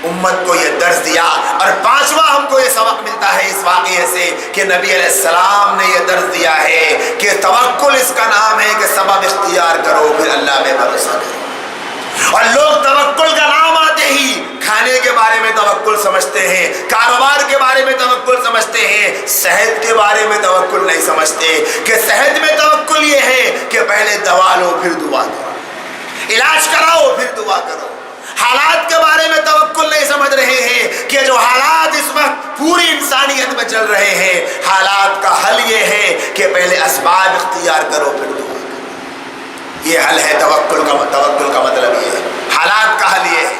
امت کو یہ درس دیا۔ اور 5واں ہم کو یہ سبق ملتا ہے اس واقعے سے کہ نبی علیہ السلام نے یہ درس دیا ہے کہ توکل اس کا نام ہے کہ سبب اختیار کرو پھر اللہ میں بھروسہ کرو۔ اور لوگ توکل کا نام آتے ہی کھانے کے بارے میں توکل سمجھتے ہیں، کاروبار کے بارے میں توکل سمجھتے ہیں، صحت کے بارے میں توکل نہیں سمجھتے کہ صحت میں توکل یہ ہے کہ پہلے دوا لو پھر دعا کرو، علاج کراؤ پھر دعا کرو۔ حالات کے بارے میں توکل نہیں سمجھ رہے ہیں کہ جو حالات اس وقت پوری انسانیت میں چل رہے ہیں حالات کا حل یہ ہے کہ پہلے اسباب اختیار کرو پھر دعا کرو۔ یہ حل ہے توکل کا مطلب یہ ہے، حالات کا حل یہ ہے۔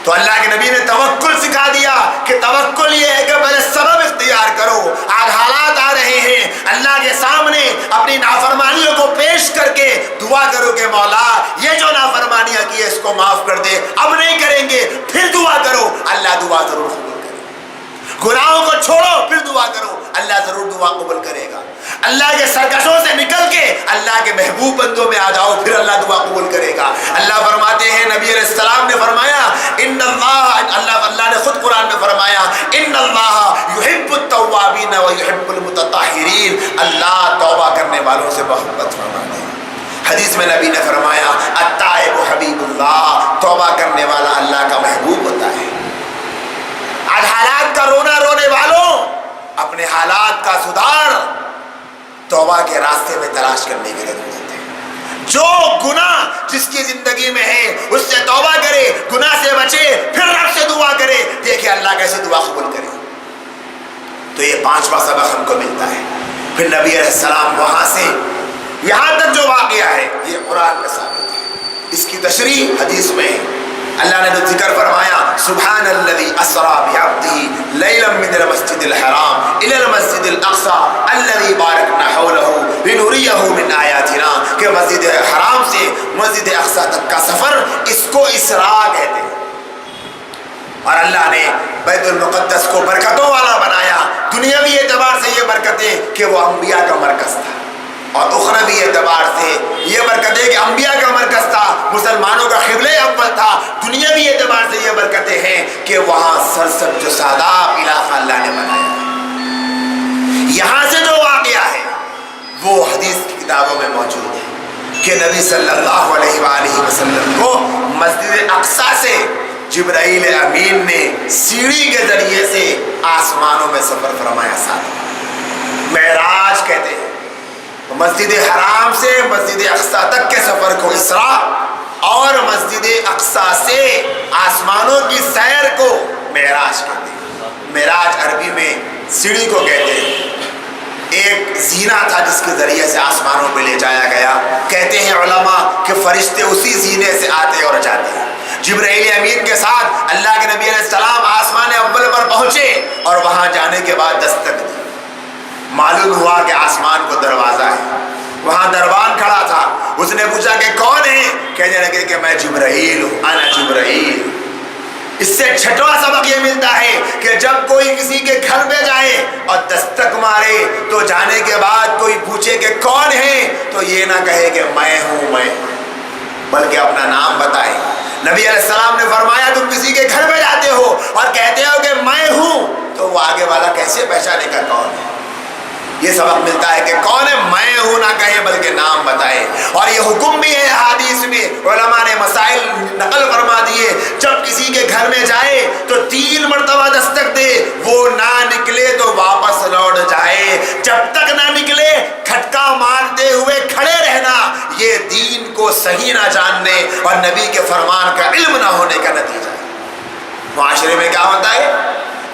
تو اللہ کے نبی نے توکل سکھا دیا کہ توکل یہ ہے کہ پہلے سبب اختیار کرو۔ آج حالات آ رہے ہیں اللہ کے سامنے اپنی نافرمانیوں کو پیش کر کے دعا کرو کہ مولا یہ جو نافرمانیاں کی ہے اس کو معاف کر دے، اب نہیں کریں گے پھر دعا کرو، اللہ دعا ضرور قبول کرے گا۔ گناہوں کو چھوڑو پھر دعا کرو، اللہ ضرور دعا قبول کرے گا۔ اللہ کے سرکشوں سے نکل کے اللہ کے محبوب بندوں میں آ جاؤ پھر اللہ دعا قبول کرے گا۔ اللہ فرماتے ہیں نبی علیہ السلام نے فرمایا اللہ نے خود قرآن میں فرمایا ان اللہ یحب التوابین و یحب المتطہرین، اللہ توبہ کرنے والوں سے محبت فرماتے ہیں۔ حدیث میں نبی نے فرمایا التائب حبیب اللہ، توبہ کرنے والا اللہ کا محبوب ہوتا ہے۔ آج حالات کا رونا رونے والوں اپنے حالات کا سدھار توبہ کے راستے میں تلاش کرنے کی ضرورت ہے۔ جو گناہ جس کی زندگی میں ہے اس سے توبہ کرے، گناہ سے بچے، پھر رب سے دعا کرے، دیکھیں اللہ کیسے دعا قبول کرے۔ تو یہ 5واں سبق ہم کو ملتا ہے۔ پھر نبی علیہ السلام وہاں سے یہاں تک جو واقعہ ہے یہ قرآن میں ثابت ہے، اس کی تشریح حدیث میں ہے۔ اللہ نے جو ذکر فرمایا سبحان الذی اسری بعبدہ لیلا من المسجد الحرام الی المسجد الاقصی الذی بارکنا حولہ لنریہ من آیاتنا، کہ مسجد حرام سے مسجد اقصی تک کا سفر اس کو اسراء کہتے ہیں۔ اور اللہ نے بیت المقدس کو برکتوں والا بنایا، دنیاوی اعتبار سے یہ برکتیں کہ وہ انبیاء کا مرکز تھا، اور اخروی اعتبار سے یہ برکتیں کہ انبیاء کا مرکز تھا، مسلمانوں کا قبلہ اول تھا، دنیاوی اعتبار سے یہ برکتیں ہیں کہ وہاں سرسبز و شاداب علاقہ اللہ نے بنایا۔ یہاں سے جو واقعہ ہے وہ حدیث کی کتابوں میں موجود ہے کہ نبی صلی اللہ علیہ وآلہ وسلم کو مسجد اقصی سے جبرائیل امین نے سیڑھی کے ذریعے سے آسمانوں میں سفر فرمایا، ساتھ معراج کہتے ہیں۔ مسجد حرام سے مسجد اقصی تک کے سفر کو اسراء، اور مسجد اقصی سے آسمانوں کی سیر کو معراج کہتے ہیں۔ معراج عربی میں سیڑھی کو کہتے ہیں۔ ایک زینہ تھا جس کے ذریعے سے آسمانوں پہ لے جایا گیا. کہتے ہیں علماء کہ فرشتے اسی زینے سے آتے اور جاتے ہیں. جبرائیل امین کے ساتھ اللہ کے نبی علیہ السلام آسمان اول پر پہنچے اور وہاں جانے کے بعد دستک دی. معلوم ہوا کہ آسمان کو دروازہ ہے. وہاں دربان کھڑا تھا. اس نے پوچھا کہ کون ہے؟ کہنے لگے کہ میں جبرائیل ہوں، انا جبرائیل. اس سے چھٹواں سبق یہ ملتا ہے کہ جب کوئی کسی کے گھر میں جائے اور دستک مارے تو جانے کے بعد کوئی پوچھے کہ کون ہے تو یہ نہ کہے کہ میں ہوں، بلکہ اپنا نام بتائے. نبی علیہ السلام نے فرمایا تم کسی کے گھر میں جاتے ہو اور کہتے ہو کہ میں ہوں تو وہ آگے والا کیسے پہچانے کا کون ہے؟ یہ سبق ملتا ہے کہ کون ہے میں ہوں نہ کہے بلکہ نام بتائے. اور یہ حکم بھی ہے حدیث میں، علماء نے مسائل نقل فرما دیے. جب کسی کے گھر میں جائے تو 3 مرتبہ دستک دے، وہ نہ نکلے تو واپس لوٹ جائے. جب تک نہ نکلے کھٹکا مارتے ہوئے کھڑے رہنا. یہ دین کو صحیح نہ جاننے اور نبی کے فرمان کا علم نہ ہونے کا نتیجہ ہے. معاشرے میں کیا ہوتا ہے؟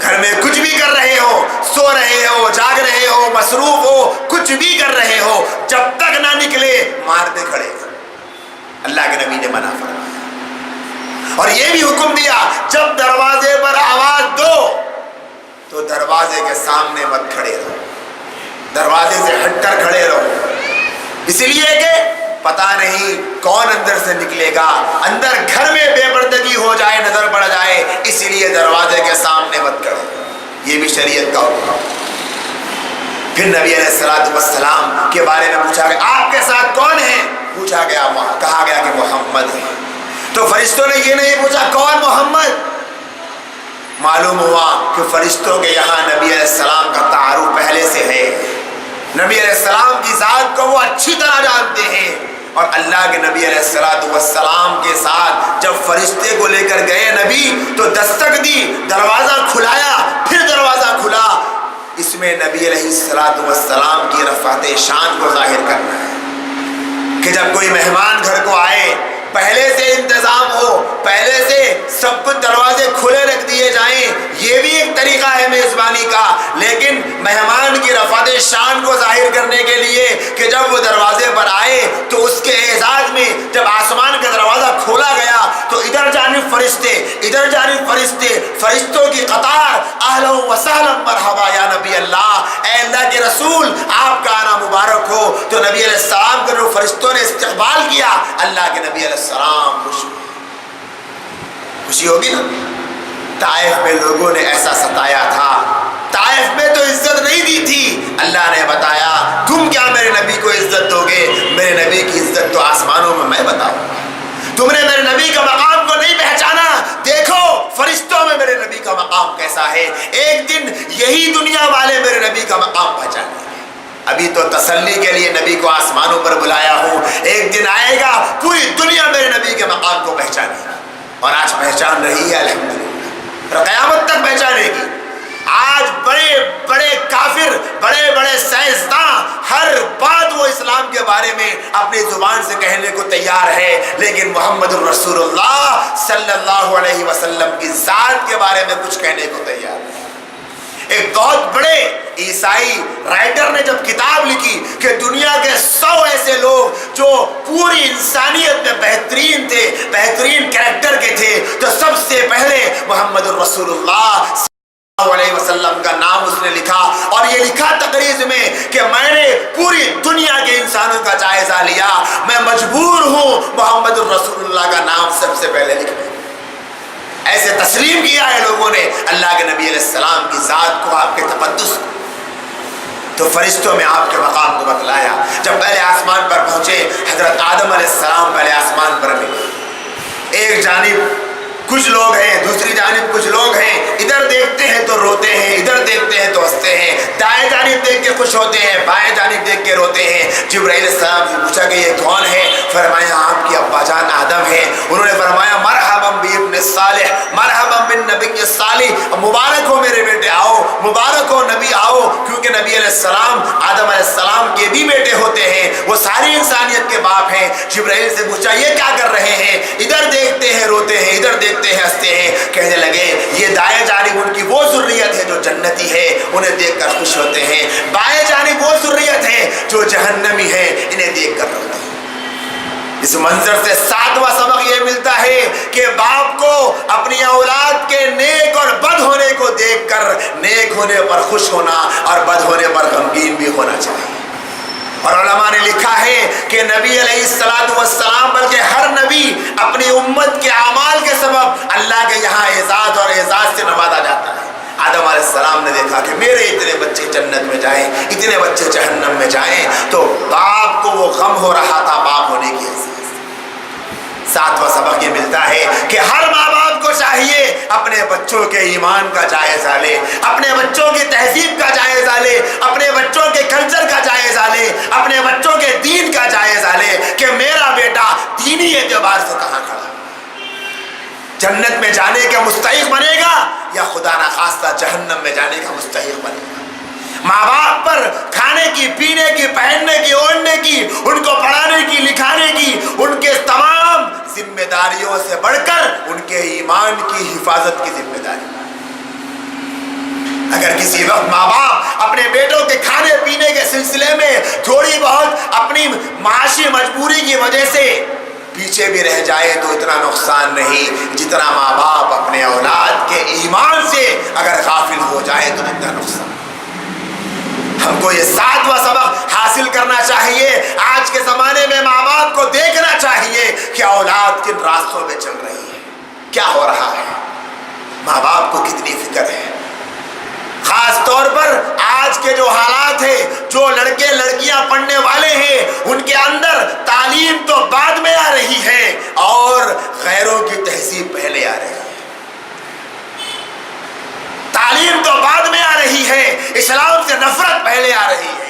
گھر میں کچھ بھی کر رہے ہو، سو رہے ہو، جاگ رہے ہو، مصروف ہو، کچھ بھی کر رہے ہو، جب تک نہ نکلے مارتے کھڑے. اللہ کے نبی نے منع فرمایا. اور یہ بھی حکم دیا جب دروازے پر آواز دو تو دروازے کے سامنے مت کھڑے رہو، دروازے سے ہٹ کر کھڑے رہو. اس لیے کہ پتہ نہیں کون اندر سے نکلے گا، اندر گھر میں بے پردگی ہو جائے، نظر پڑ جائے، اس لیے دروازے کے سامنے مت کرو. یہ بھی شریعت کا حکم. پھر نبی علیہ السلام کے بارے میں پوچھا گیا آپ کے ساتھ کون ہے؟ پوچھا گیا، کہا گیا کہ محمد ہے. تو فرشتوں نے یہ نہیں پوچھا کون محمد. معلوم ہوا کہ فرشتوں کے یہاں نبی علیہ السلام کا تعارف پہلے سے ہے. نبی علیہ السلام کی ذات کو وہ اچھی طرح جانتے ہیں. اور اللہ کے نبی علیہ السلام کے ساتھ جب فرشتے کو لے کر گئے نبی تو دستک دی، دروازہ کھلایا، پھر دروازہ کھلا. اس میں نبی علیہ السلام کی رفعت شان کو ظاہر کرنا ہے کہ جب کوئی مہمان گھر کو آئے پہلے سے انتظام ہو، پہلے سے سب کچھ دروازے کھلے رکھ دیے جائیں. یہ بھی ایک طریقہ ہے میزبانی کا، لیکن مہمان کی رفعت شان کو ظاہر کرنے کے لیے کہ جب وہ دروازے پر آئے تو اس کے اعزاز میں جب آسمان کا دروازہ کھولا گیا تو ادھر جانب فرشتے، ادھر جانب فرشتے، فرشتوں کی قطار، اہلا و سہلا مرحبا یا نبی اللہ، اے اللہ کے رسول آپ کا آنا مبارک ہو. تو نبی علیہ السلام کے جو فرشتوں نے استقبال کیا، اللہ کے نبی علیہ السلام خوشی ہوگی نا. طائف میں لوگوں نے ایسا ستایا تھا، طائف میں تو عزت نہیں دی تھی. اللہ نے بتایا تم کیا میرے نبی کو عزت دو گے؟ میرے نبی کی عزت تو آسمانوں میں بتاؤں گا. تم نے میرے نبی کا مقام کو نہیں پہچانا، دیکھو فرشتوں میں میرے نبی کا مقام کیسا ہے. ایک دن یہی دنیا والے میرے نبی کا مقام پہچانے. ابھی تو تسلی کے لیے نبی کو آسمانوں پر بلایا ہوں، ایک دن آئے گا پوری دنیا میرے نبی کے مقام کو پہچانے گی. اور آج پہچان رہی ہے الحمدللہ، اور قیامت تک پہچانے گی. آج بڑے بڑے کافر، بڑے بڑے سائنسداں ہر بات وہ اسلام کے بارے میں اپنی زبان سے کہنے کو تیار ہے، لیکن محمد الرسول اللہ صلی اللہ علیہ وسلم کی ذات کے بارے میں کچھ کہنے کو تیار نہیں. ایک بہت بڑے عیسائی رائٹر نے جب کتاب لکھی کہ دنیا کے 100 ایسے لوگ جو پوری انسانیت میں بہترین تھے، بہترین کریکٹر کے تھے، تو سب سے پہلے محمد الرسول اللہ صلی اللہ علیہ وسلم کا نام اس نے لکھا. اور یہ لکھا تقریر میں کہ میں نے پوری دنیا کے انسانوں کا جائزہ لیا، میں مجبور ہوں محمد الرسول اللہ کا نام سب سے پہلے لکھنے. ایسے تسلیم کیا ہے لوگوں نے اللہ کے نبی علیہ السلام کی ذات کو، آپ کے تقدس کو. تو فرشتوں میں آپ کے مقام کو بتلایا. جب پہلے آسمان پر پہنچے حضرت آدم علیہ السلام پہلے آسمان پر ملے. ایک جانب کچھ لوگ ہیں، دوسری جانب کچھ لوگ ہیں. ادھر دیکھتے ہیں تو روتے ہیں، ادھر دیکھتے ہیں تو ہنستے ہیں. دائیں جانب دیکھ کے خوش ہوتے ہیں، بائیں جانب دیکھ کے روتے ہیں. جبرائیل علیہ السلام سے پوچھا کہ یہ کون ہے؟ فرمایا آپ کی ابا جان آدم ہے. انہوں نے فرمایا مرحبا بابن صالح، مرحبا بالنبی الصالح، مبارک ہو میرے بیٹے آؤ، مبارک ہو نبی آؤ. کیونکہ نبی علیہ السلام آدم علیہ السلام کے بھی بیٹے ہوتے ہیں، وہ ساری انسانیت کے باپ ہیں. جبرائیل سے پوچھا یہ کیا کر رہے ہیں؟ ادھر دیکھتے ہیں روتے ہیں، ادھر دیکھتے ہیں ہنستے ہیں. کہنے لگے یہ دائیں جانب ان کی وہ ذریت ہے جو جنتی ہے انہیں دیکھ کر خوش ہوتے ہیں، بائیں جانب وہ ذریت ہے جو جہنمی ہے انہیں دیکھ کر روتے ہیں۔ اس منظر سے ساتواں سبق یہ ملتا ہے کہ باپ کو اپنی اولاد کے نیک اور بد ہونے کو دیکھ کر نیک ہونے پر خوش ہونا اور بد ہونے پر غمگین بھی ہونا چاہیے۔ اور علماء نے لکھا ہے کہ نبی علیہ السلام بلکہ ہر نبی اپنی امت کے اعمال کے سبب اللہ کے یہاں اعزاز اور اعزاز سے نوازا جاتا ہے۔ آدم علیہ السلام نے دیکھا کہ میرے اتنے بچے جنت میں جائیں، اتنے بچے جہنم میں جائیں، تو باپ کو وہ غم ہو رہا تھا باپ ہونے کی حیثیت سے۔ ساتواں سبق یہ ملتا ہے کہ ہر ماں باپ کو چاہیے اپنے بچوں کے ایمان کا جائزہ لے، اپنے بچوں کی تہذیب کا جائزہ لے، اپنے بچوں کے کلچر کا جائزہ لے، اپنے بچوں کے دین کا جائزہ لے کہ میرا بیٹا دینی اعتبار سے کہاں کھڑا، جنت میں جانے کا مستحق بنے گا یا خدا نخواستہ جہنم میں جانے کا مستحق بنے گا۔ ماں باپ پر کھانے کی، پینے کی، پہننے کی، اوڑھنے کی، ان کو پڑھانے کی، لکھانے کی، ان کے تمام ذمہ داریوں سے بڑھ کر ان کے ایمان کی حفاظت کی ذمہ داری۔ اگر کسی وقت ماں باپ اپنے بیٹوں کے کھانے پینے کے سلسلے میں تھوڑی بہت اپنی معاشی مجبوری کی وجہ سے پیچھے بھی رہ جائے تو اتنا نقصان نہیں جتنا ماں باپ اپنے اولاد کے ایمان سے اگر غافل ہو جائے تو اتنا نقصان۔ ہم کو یہ ساتواں سبق حاصل کرنا چاہیے۔ آج کے زمانے میں ماں باپ کو دیکھنا چاہیے کہ اولاد کن راستوں میں چل رہی ہے، کیا ہو رہا ہے، ماں باپ کو کتنی فکر ہے۔ خاص طور پر آج کے جو حالات ہیں، جو لڑکے لڑکیاں پڑھنے والے ہیں ان کے اندر تعلیم تو بعد میں آ رہی ہے اور غیروں کی تہذیب پہلے آ رہی ہے۔ تعلیم تو بعد میں آ رہی ہے، اسلام سے نفرت پہلے آ رہی ہے۔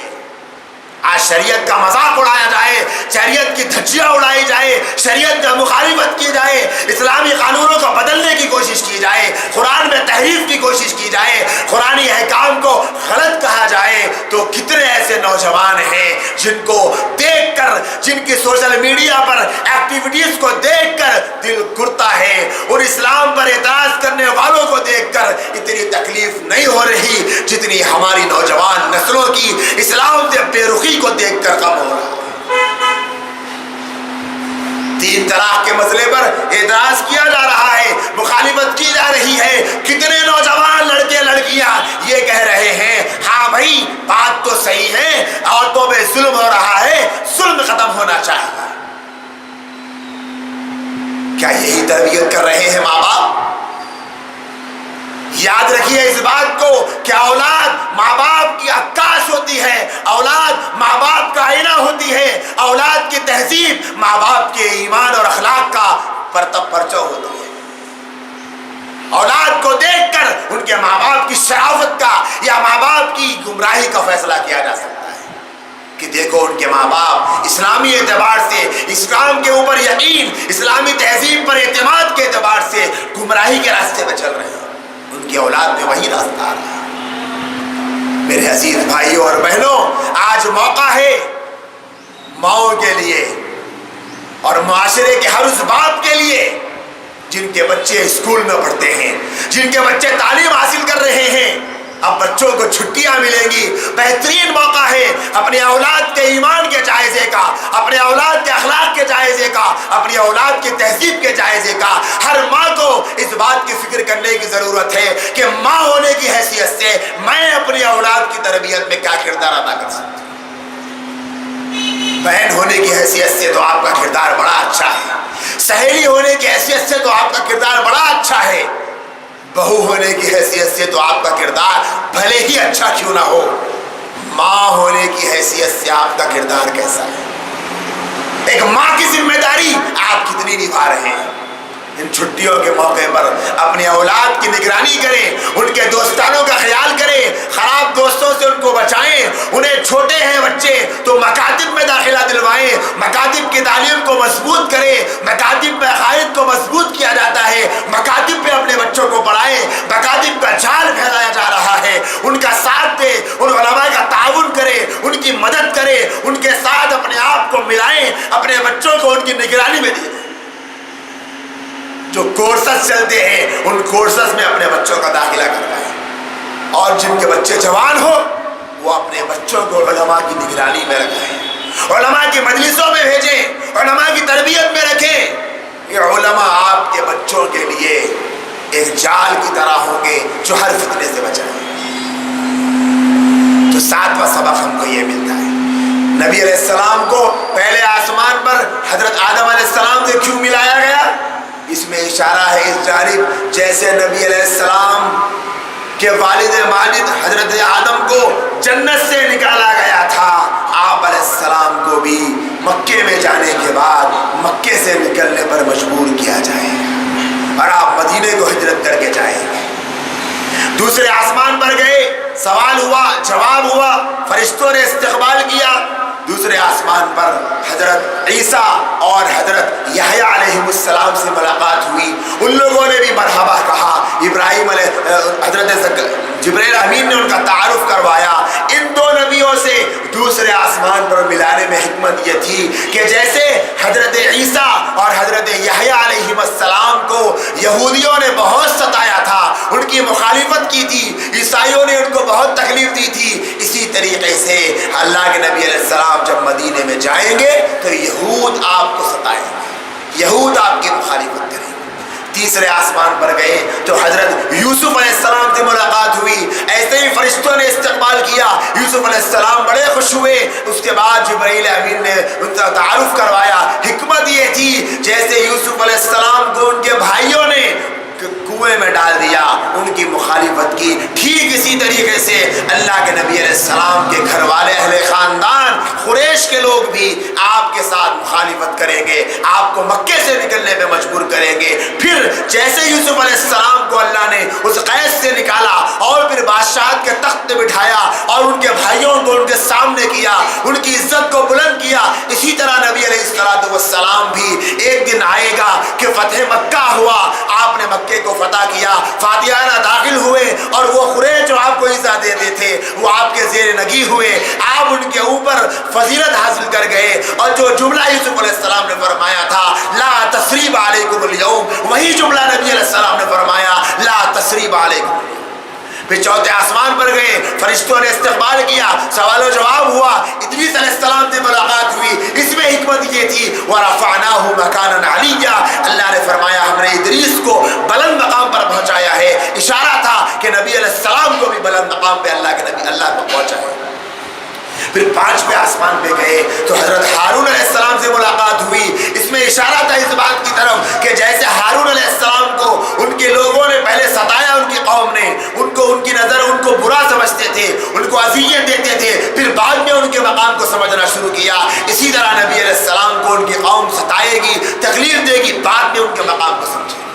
آج شریعت کا مذاق اڑایا جائے، شریعت کی دھجیاں اڑائی جائے، شریعت کا مخالفت کی جائے، اسلامی قانونوں کو بدلنے کی کوشش کی جائے، قرآن میں تحریف کی کوشش کی جائے، قرآنی احکام کو غلط کہا جائے، تو کتنے ایسے نوجوان ہیں جن کو دیکھ کر، جن کی سوشل میڈیا پر ایکٹیویٹیز کو دیکھ کر دل گرتا ہے، اور اسلام پر اعتراض کرنے والوں کو دیکھ کر اتنی تکلیف نہیں ہو رہی جتنی ہماری نوجوان نسلوں کی اسلام سے بے رخی کو دیکھ کر کم ہو رہا ہے۔ تین طلاق کے مسئلے پر اعتراض کیا جا رہا ہے، مخالفت کی جا رہی ہے، کتنے نوجوان لڑکے لڑکیاں یہ کہہ رہے ہیں ہاں بھائی بات تو صحیح ہے، عورتوں پہ ظلم ہو رہا ہے، ظلم ختم ہونا چاہیے۔ کیا یہی تربیت کر رہے ہیں ماں باپ؟ یاد رکھیے اس بات کو کہ اولاد ماں باپ کی عکاس ہوتی ہے، اولاد ماں باپ کا آئینہ ہوتی ہے، اولاد کی تہذیب ماں باپ کے ایمان اور اخلاق کا پرچو ہوتی ہے۔ اولاد کو دیکھ کر ان کے ماں باپ کی شرافت کا یا ماں باپ کی گمراہی کا فیصلہ کیا جا سکتا ہے کہ دیکھو ان کے ماں باپ اسلامی اعتبار سے، اسلام کے اوپر یقین، اسلامی تہذیب پر اعتماد کے اعتبار سے گمراہی کے راستے پہ چل رہے ہیں، ان کی اولاد میں وہی راستہ آ رہا ہے۔ میرے عزیز بھائیوں اور بہنوں، آج موقع ہے ماؤں کے لیے اور معاشرے کے ہر اس باپ کے لیے جن کے بچے اسکول میں پڑھتے ہیں، جن کے بچے تعلیم حاصل کر رہے ہیں۔ اب بچوں کو چھٹیاں ملیں گی، بہترین موقع ہے اپنے اولاد کے ایمان کے جائزے کا، اپنے اولاد کے اخلاق کے جائزے کا، اپنی اولاد کی تہذیب کے جائزے کا۔ ہر ماں کو اس بات کی فکر کرنے کی ضرورت ہے کہ ماں ہونے کی حیثیت سے میں اپنی اولاد کی تربیت میں کیا کردار ادا کر سکتی ہوں۔ بہن ہونے کی حیثیت سے تو آپ کا کردار بڑا اچھا ہے، سہیلی ہونے کی حیثیت سے تو آپ کا کردار بڑا اچھا ہے، بہو ہونے کی حیثیت سے تو آپ کا کردار بھلے ہی اچھا کیوں نہ ہو، ماں ہونے کی حیثیت سے آپ کا کردار کیسا ہے؟ ایک ماں کی ذمہ داری آپ کتنی نبھا رہے ہیں؟ ان چھٹیوں کے موقع پر اپنی اولاد کی نگرانی کریں، ان کے دوستانوں کا خیال کریں، خراب دوستوں سے ان کو بچائیں، انہیں چھوٹے ہیں بچے تو مکاتب میں داخلہ دلوائیں، مکاتب کی تعلیم کو مضبوط کریں، مکاتب میں عقائد کو مضبوط کیا جاتا ہے، مکاتب پہ اپنے بچوں کو پڑھائیں، مکاتب کا جال پھیلایا جا رہا ہے، ان کا ساتھ دیں، ان علماء کا تعاون کریں، ان کی مدد کریں، ان کے ساتھ اپنے آپ کو ملائیں، اپنے بچوں کو ان کی نگرانی میں دیں۔ جو کورسز چلتے ہیں ان کورسز میں اپنے بچوں کا داخلہ کروائیں۔ اور جن کے بچے جوان ہو وہ اپنے بچوں کو علماء کی نگرانی میں رکھیں، علماء کی مجلسوں میں بھیجیں، علماء کی تربیت میں رکھیں۔ یہ علماء آپ کے بچوں کے لیے ایک جال کی طرح ہوں گے جو ہر فتنے سے بچائیں۔ تو ساتواں سبق ہم کو یہ ملتا ہے، نبی علیہ السلام کو پہلے آسمان پر حضرت آدم علیہ السلام سے کیوں ملایا گیا؟ اس میں اشارہ ہے اس جانب جیسے نبی علیہ السلام کہ والد ماجد حضرت آدم کو جنت سے نکالا گیا تھا، آپ علیہ السلام کو بھی مکے میں جانے کے بعد مکے سے نکلنے پر مجبور کیا جائے گا اور آپ مدینے کو ہجرت کر کے جائیں گے۔ دوسرے آسمان پر گئے، سوال ہوا، جواب ہوا، فرشتوں نے استقبال کیا۔ دوسرے آسمان پر حضرت عیسیٰ اور حضرت یحییٰ علیہ السلام سے ملاقات ہوئی، ان لوگوں نے بھی مرحبا کہا، ابراہیم علیہ حضرت جبریل امین نے ان کا تعارف کروایا۔ ان دو نبیوں سے دوسرے آسمان پر ملانے میں حکمت یہ تھی کہ جیسے حضرت عیسیٰ اور حضرت یحییٰ علیہ السلام کو یہودیوں نے بہت ستایا تھا، ان کی مخالفت کی تھی، عیسائیوں نے ان کو بہت تکلیف دی تھی، اسی طریقے سے اللہ کے نبی علیہ السلام جب مدینے میں جائیں گے تو یہود آپ کو ستائیں گے، یہود آپ کی مخالفت کریں گے۔ تیسرے آسمان پر گئے تو حضرت یوسف علیہ السلام سے ملاقات ہوئی، ایسے ہی فرشتوں نے استقبال کیا، یوسف علیہ السلام بڑے خوش ہوئے۔ اس کے بعد جبرائیل امین نے ان کا تعارف کروایا۔ حکمت یہ تھی جیسے یوسف علیہ السلام کو ان کے بھائیوں نے کنویں میں ڈال دیا، ان کی مخالفت کی، ٹھیک اسی طریقے سے اللہ کے نبی علیہ السلام کے گھر والے اہل خاندان قریش کے لوگ بھی آپ کے ساتھ مخالفت کریں گے، آپ کو مکے سے نکلنے پہ مجبور کریں گے۔ پھر جیسے یوسف علیہ السلام کو اللہ نے اس قید سے نکالا اور پھر بادشاہت کے تخت پہ بٹھایا اور ان کے بھائیوں کو ان کے سامنے کیا، ان کی عزت کو بلند کیا، اسی طرح نبی علیہ السلام بھی ایک دن آئے گا کہ فتح مکہ ہوا، آپ نے مکے کو فتح کیا، فاتحانہ داخل ہوئے اور وہ قریش جو آپ کو عزا دیتے تھے وہ آپ کے زیر نگی ہوئے، آپ ان کے اوپر فضیلت حاصل کر گئے، اور جو جملہ یوسف علیہ السلام نے فرمایا تھا لا تثریب علیکم اليوم، وہی جملہ نبی علیہ السلام نے فرمایا لا تثریب علیکم۔ پھر چوتھے آسمان پر گئے، فرشتوں نے استقبال کیا، سوال و جواب ہوا، ادریس علیہ السلام سے ملاقات ہوئی، اس میں حکمت یہ تھی وَرَفَعْنَاهُ مَكَانًا عَلِيًّا، اللہ نے فرمایا ہم نے ادریس کو بلند مقام پر پہنچایا ہے، اشارہ تھا کہ نبی علیہ السلام کو بھی بلند مقام پہ اللہ کو پہنچایا۔ پھر پانچویں آسمان پہ گئے تو حضرت ہارون علیہ السلام سے ملاقات ہوئی، اس میں اشارہ تھا اس بات کی طرف کہ جیسے ہارون علیہ السلام کو ان کے لوگوں نے پہلے ستایا، ان کی قوم نے ان کو، ان کی نظر ان کو برا سمجھتے تھے، ان کو اذیت دیتے تھے، پھر بعد میں ان کے مقام کو سمجھنا شروع کیا، اسی طرح نبی علیہ السلام کو ان کی قوم ستائے گی، تکلیف دے گی، بعد میں ان کے مقام کو سمجھے۔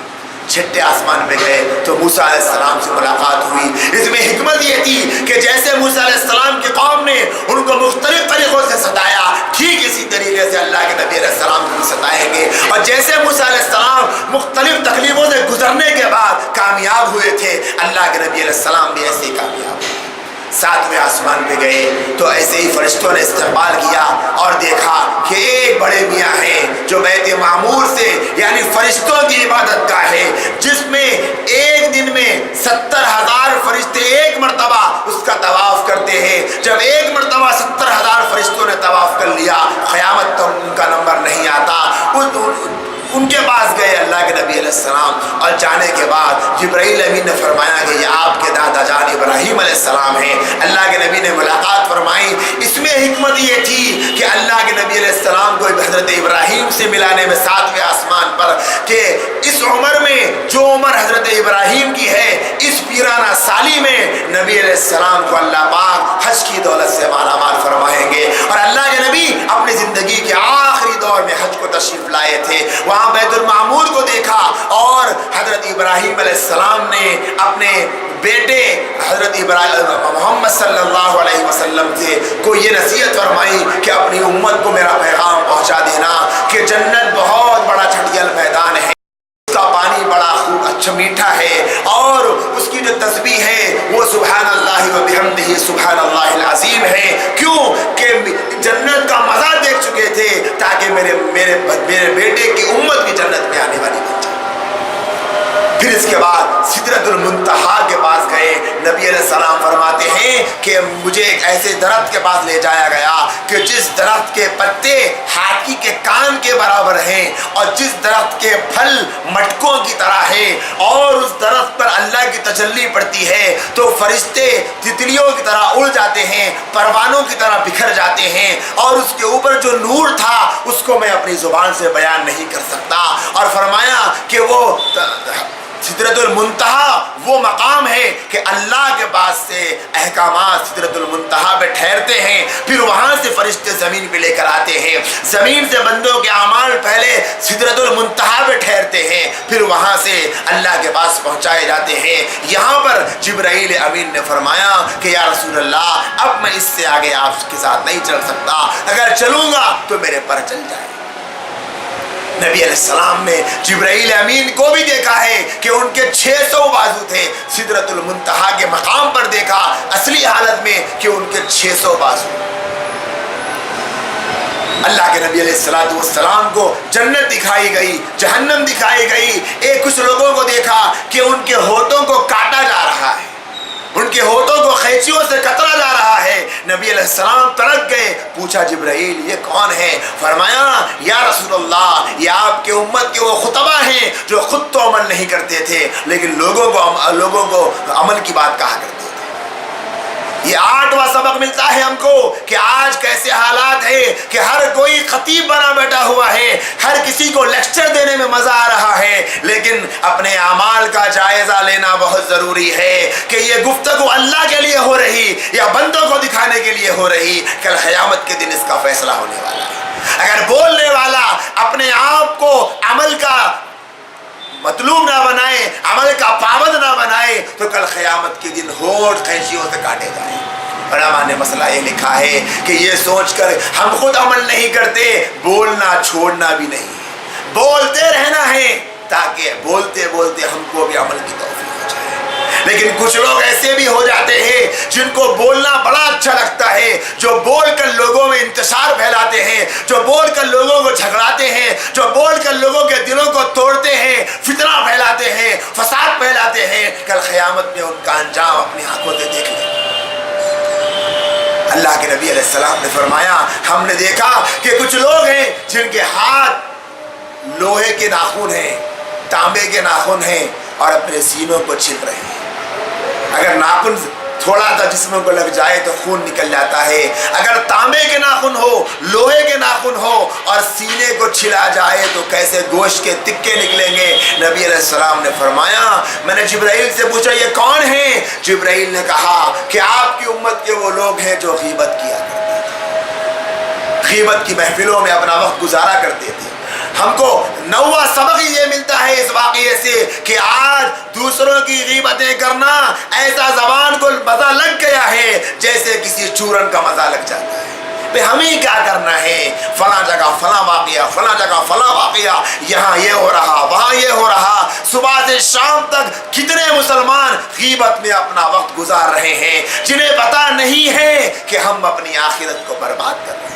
چھٹے آسمان پہ گئے تو موسیٰ علیہ السلام سے ملاقات ہوئی، اس میں حکمت یہ تھی کہ جیسے موسیٰ علیہ السلام کی قوم نے ان کو مختلف طریقوں سے ستایا، ٹھیک اسی طریقے سے اللہ کے نبی علیہ السلام کو بھی ستائیں گے، اور جیسے موسیٰ علیہ السلام مختلف تکلیفوں سے گزرنے کے بعد کامیاب ہوئے تھے، اللہ کے نبی علیہ السلام بھی ایسے ہی کامیاب ہوئے۔ ساتویں آسمان پہ گئے تو ایسے ہی فرشتوں نے استقبال کیا اور دیکھا کہ ایک بڑے میاں ہیں جو بیت معمور سے یعنی فرشتوں کی عبادت گاہ ہے، جس میں ایک دن میں 70,000 فرشتے ایک مرتبہ اس کا طواف کرتے ہیں۔ جب ایک مرتبہ 70,000 فرشتوں نے طواف کر لیا، قیامت تک ان کا نمبر نہیں آتا، ان کے پاس گئے اللہ کے نبی علیہ السلام، اور جانے کے بعد جبرائیل امین نے فرمایا کہ یہ آپ کے دادا جان ابراہیم علیہ السلام ہیں۔ اللہ کے نبی نے ملاقات فرمائی، اس میں حکمت یہ تھی کہ اللہ کے نبی علیہ السلام کو حضرت ابراہیم سے ملانے میں ساتویں آسمان پر کہ اس عمر میں جو عمر حضرت ابراہیم کی ہے، اس پیرانہ سالی میں نبی علیہ السلام کو اللہ پاک حج کی دولت سے مالا مال فرمائیں گے، اور اللہ کے نبی اپنی زندگی کے آخری دور میں حج کو تشریف لائے تھے، وہاں بیت المعمور کو دیکھا، اور حضرت ابراہیم علیہ السلام نے اپنے بیٹے حضرت محمد صلی اللہ علیہ وسلم سے کو یہ نصیحت فرمائی کہ اپنی امت کو میرا پیغام پہنچا دینا کہ جنت بہت بڑا چھٹیل میدان ہے، اس کا پانی بڑا خوب اچھا میٹھا ہے، اور اس کی جو تسبیح ہے وہ سبحان اللہ و بحمدہ سبحان اللہ العظیم ہے۔ کیوں کہ جنت کا مزہ دیکھ چکے تھے تاکہ میرے بیٹے کی امت بھی جنت میں آنے والی بن جائے۔ پھر اس کے بعد سدرۃ المنتہا کے پاس گئے، نبی علیہ السلام فرماتے ہیں کہ مجھے ایک ایسے درخت کے پاس لے جایا گیا کہ جس درخت کے پتے ہاتھی کے کان کے برابر ہیں اور جس درخت کے پھل مٹکوں کی طرح ہیں، اور اس درخت پر اللہ کی تجلی پڑتی ہے تو فرشتے تتلیوں کی طرح اڑ جاتے ہیں، پروانوں کی طرح بکھر جاتے ہیں، اور اس کے اوپر جو نور تھا اس کو میں اپنی زبان سے بیان نہیں کر سکتا۔ اور فرمایا کہ وہ سدرۃ المنتہا وہ مقام ہے کہ اللہ کے پاس سے احکامات سدرۃ المنتہا پہ ٹھہرتے ہیں، پھر وہاں سے فرشتے زمین پہ لے کر آتے ہیں، زمین سے بندوں کے اعمال پہلے سدرۃ المنتہا پہ ٹھہرتے ہیں، پھر وہاں سے اللہ کے پاس پہنچائے جاتے ہیں۔ یہاں پر جبرائیل امین نے فرمایا کہ یا رسول اللہ اب میں اس سے آگے آپ کے ساتھ نہیں چل سکتا، اگر چلوں گا تو میرے پر چل جائے۔ نبی علیہ السلام نے جبرائیل امین کو بھی دیکھا ہے کہ ان کے 600 بازو تھے، سدرۃ المنتہا کے مقام پر دیکھا اصلی حالت میں کہ ان کے 600 بازو۔ اللہ کے نبی علیہ السلام کو جنت دکھائی گئی، جہنم دکھائی گئی، ایک کچھ لوگوں کو دیکھا کہ ان کے ہونٹوں کو کاٹا جا رہا ہے، ان کے ہونٹوں کو قینچیوں سے کترا جا رہا ہے۔ نبی علیہ السلام تڑپ گئے، پوچھا جبرائیل یہ کون ہے؟ فرمایا یا رسول اللہ یہ آپ کے امت کے وہ خطبہ ہیں جو خود تو عمل نہیں کرتے تھے لیکن لوگوں کو عمل کی بات کہا کرتے تھے۔ یہ 8واں سبق ملتا ہے ہم کو کہ آج کیسے حالات ہے کہ ہر کوئی خطیب بنا بیٹھا ہوا ہے، ہر کسی کو لیکچر دینے میں مزہ آ رہا ہے، لیکن اپنے اعمال کا جائزہ لینا بہت ضروری ہے کہ یہ گفتگو اللہ کے لیے ہو رہی یا بندوں کو دکھانے کے لیے ہو رہی، کل قیامت کے دن اس کا فیصلہ ہونے والا ہے۔ اگر بولنے والا اپنے آپ کو عمل کا مطلوب نہ بنائے، عمل کا پابند نہ بنائے تو کل قیامت کے دن ہونٹ قینچیوں سے کاٹے جائیں۔ علماء نے مسئلہ یہ لکھا ہے کہ یہ سوچ کر ہم خود عمل نہیں کرتے، بولنا چھوڑنا بھی نہیں، بولتے رہنا ہے تاکہ بولتے بولتے ہم کو بھی عمل کی توفیق ہو جائے۔ لیکن کچھ لوگ ایسے بھی ہو جاتے ہیں جن کو بولنا بڑا اچھا لگتا ہے، جو بول کر لوگوں میں انتشار پھیلاتے ہیں، جو بول کر لوگوں کو جھگڑاتے ہیں، جو بول کر لوگوں کے دلوں کو توڑتے ہیں، فتنہ پھیلاتے ہیں، فساد پھیلاتے ہیں، کل قیامت میں ان کا انجام اپنی آنکھوں سے دیکھ لیں۔ اللہ کے نبی علیہ السلام نے فرمایا ہم نے دیکھا کہ کچھ لوگ ہیں جن کے ہاتھ لوہے کے ناخن ہیں، تانبے کے ناخن ہیں اور اپنے سینوں کو چھل رہے ہیں۔ اگر ناخن تھوڑا سا جسم کو لگ جائے تو خون نکل جاتا ہے، اگر تانبے کے ناخن ہو، لوہے کے ناخن ہو اور سینے کو چھلا جائے تو کیسے گوشت کے تکے نکلیں گے۔ نبی علیہ السلام نے فرمایا میں نے جبرائیل سے پوچھا یہ کون ہیں؟ جبرائیل نے کہا کہ آپ کی امت کے وہ لوگ ہیں جو غیبت کیا کرتے تھے، غیبت کی محفلوں میں اپنا وقت گزارا کرتے تھے۔ ہم کو 9واں سبق یہ ملتا ہے اس واقعے سے کہ آج دوسروں کی غیبتیں کرنا ایسا زبان کو مزہ لگ گیا ہے جیسے کسی چورن کا مزہ لگ جاتا ہے۔ ہمیں کیا کرنا ہے؟ فلاں جگہ فلاں واقعہ، فلاں جگہ فلاں واقعہ، یہاں یہ ہو رہا، وہاں یہ ہو رہا۔ صبح سے شام تک کتنے مسلمان غیبت میں اپنا وقت گزار رہے ہیں جنہیں پتہ نہیں ہے کہ ہم اپنی آخرت کو برباد کر رہے ہیں۔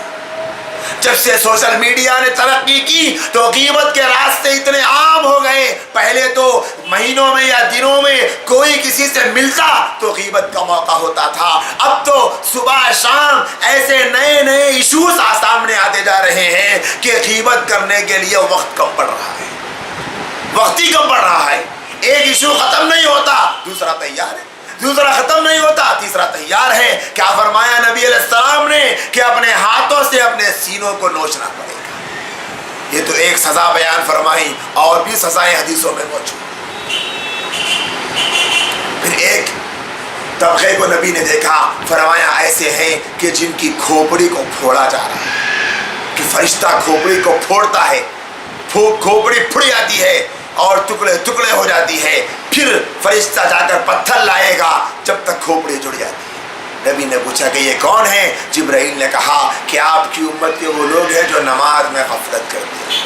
جب سے سوشل میڈیا نے ترقی کی تو غیبت کے راستے اتنے عام ہو گئے۔ پہلے تو مہینوں میں یا دنوں میں کوئی کسی سے ملتا تو غیبت کا موقع ہوتا تھا، اب تو صبح شام ایسے نئے نئے ایشوز سامنے آتے جا رہے ہیں کہ غیبت کرنے کے لیے وقت کم پڑ رہا ہے، وقت ہی کم پڑ رہا ہے۔ ایک ایشو ختم نہیں ہوتا دوسرا تیار ہے، دوسرا ختم نہیں ہوتا تیسرا تیار ہے۔ کیا فرمایا نبی علیہ السلام نے کہ اپنے ہاتھوں سے اپنے سینوں کو نوچنا پڑے گا۔ یہ تو ایک سزا بیان فرمائی، اور بھی سزائیں حدیثوں میں موجود۔ پھر ایک طبقے کو نبی نے دیکھا، فرمایا ایسے ہیں کہ جن کی کھوپڑی کو پھوڑا جا رہا ہے، کہ فرشتہ کھوپڑی کو پھوڑتا ہے، کھوپڑی پھڑ جاتی ہے اور ٹکڑے ٹکڑے ہو جاتی ہے، پھر فرشتہ جا کر پتھر لائے گا جب تک کھوپڑی جڑ جاتی ہے۔ نبی نے پوچھا کہ یہ کون ہے؟ جبرائیل نے کہا کہ آپ کی امت کے وہ لوگ ہیں جو نماز میں غفلت کرتے ہیں،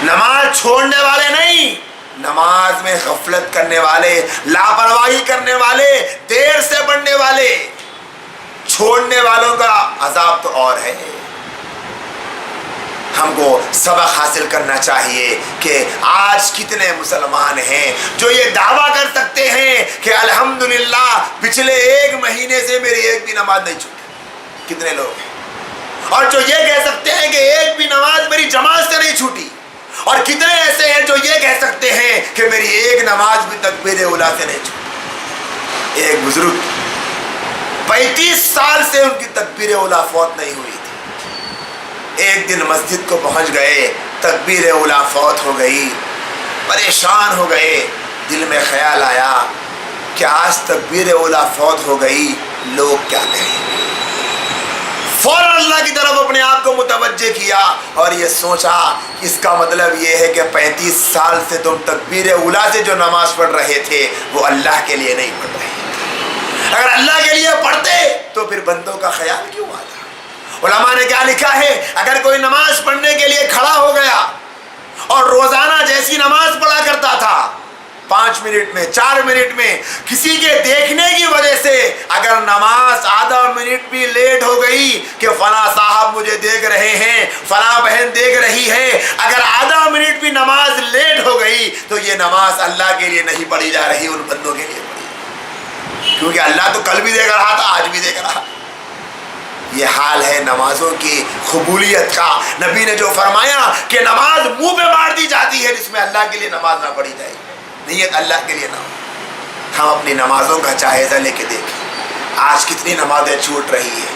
نماز چھوڑنے والے نہیں، نماز میں غفلت کرنے والے، لاپرواہی کرنے والے، دیر سے پڑھنے والے۔ چھوڑنے والوں کا عذاب تو اور ہے، ہم کو سبق حاصل کرنا چاہیے کہ آج کتنے مسلمان ہیں جو یہ دعویٰ کر سکتے ہیں کہ الحمدللہ پچھلے 1 مہینے سے میری ایک بھی نماز نہیں چھوٹی. کتنے لوگ ہیں؟ اور جو یہ کہہ سکتے ہیں کہ ایک بھی نماز میری جماعت سے نہیں چھوٹی. اور کتنے ایسے ہیں جو یہ کہہ سکتے ہیں کہ میری ایک نماز بھی تکبیر اولیٰ سے نہیں چھوٹی. ایک بزرگ 35 سال سے ان کی تکبیر اولیٰ فوت نہیں ہوئی تھی. ایک دن مسجد کو پہنچ گئے, تکبیر اولیٰ فوت ہو گئی, پریشان ہو گئے. دل میں خیال آیا کہ آج تکبیر اولیٰ فوت ہو گئی, لوگ کیا کہیں. فوراً اللہ کی طرف اپنے آپ کو متوجہ کیا اور یہ سوچا اس کا مطلب یہ ہے کہ 35 سال سے تم تکبیر اولیٰ سے جو نماز پڑھ رہے تھے وہ اللہ کے لیے نہیں پڑھ رہے. اگر اللہ کے لیے پڑھتے تو پھر بندوں کا خیال کیوں آتا؟ علماء نے کیا لکھا ہے, اگر کوئی نماز پڑھنے کے لیے کھڑا ہو گیا اور روزانہ جیسی نماز پڑھا کرتا تھا 5 منٹ میں 4 منٹ میں کسی کے دیکھنے کی وجہ سے اگر نماز آدھا منٹ بھی لیٹ ہو گئی کہ فلاں صاحب مجھے دیکھ رہے ہیں, فلاں بہن دیکھ رہی ہے, اگر آدھا منٹ بھی نماز لیٹ ہو گئی تو یہ نماز اللہ کے لیے نہیں پڑھی جا رہی, ان بندوں کے لیے پڑھی. کیونکہ اللہ تو کل بھی دیکھ رہا تھا, آج بھی دیکھ رہا. یہ حال ہے نمازوں کی قبولیت کا. نبی نے جو فرمایا کہ نماز منہ پہ مار دی جاتی ہے جس میں اللہ کے لیے نماز نہ پڑھی جائے, نیت اللہ کے لیے نہ ہو. ہم اپنی نمازوں کا جائزہ لے کے دیکھیں آج کتنی نمازیں چھوٹ رہی ہیں.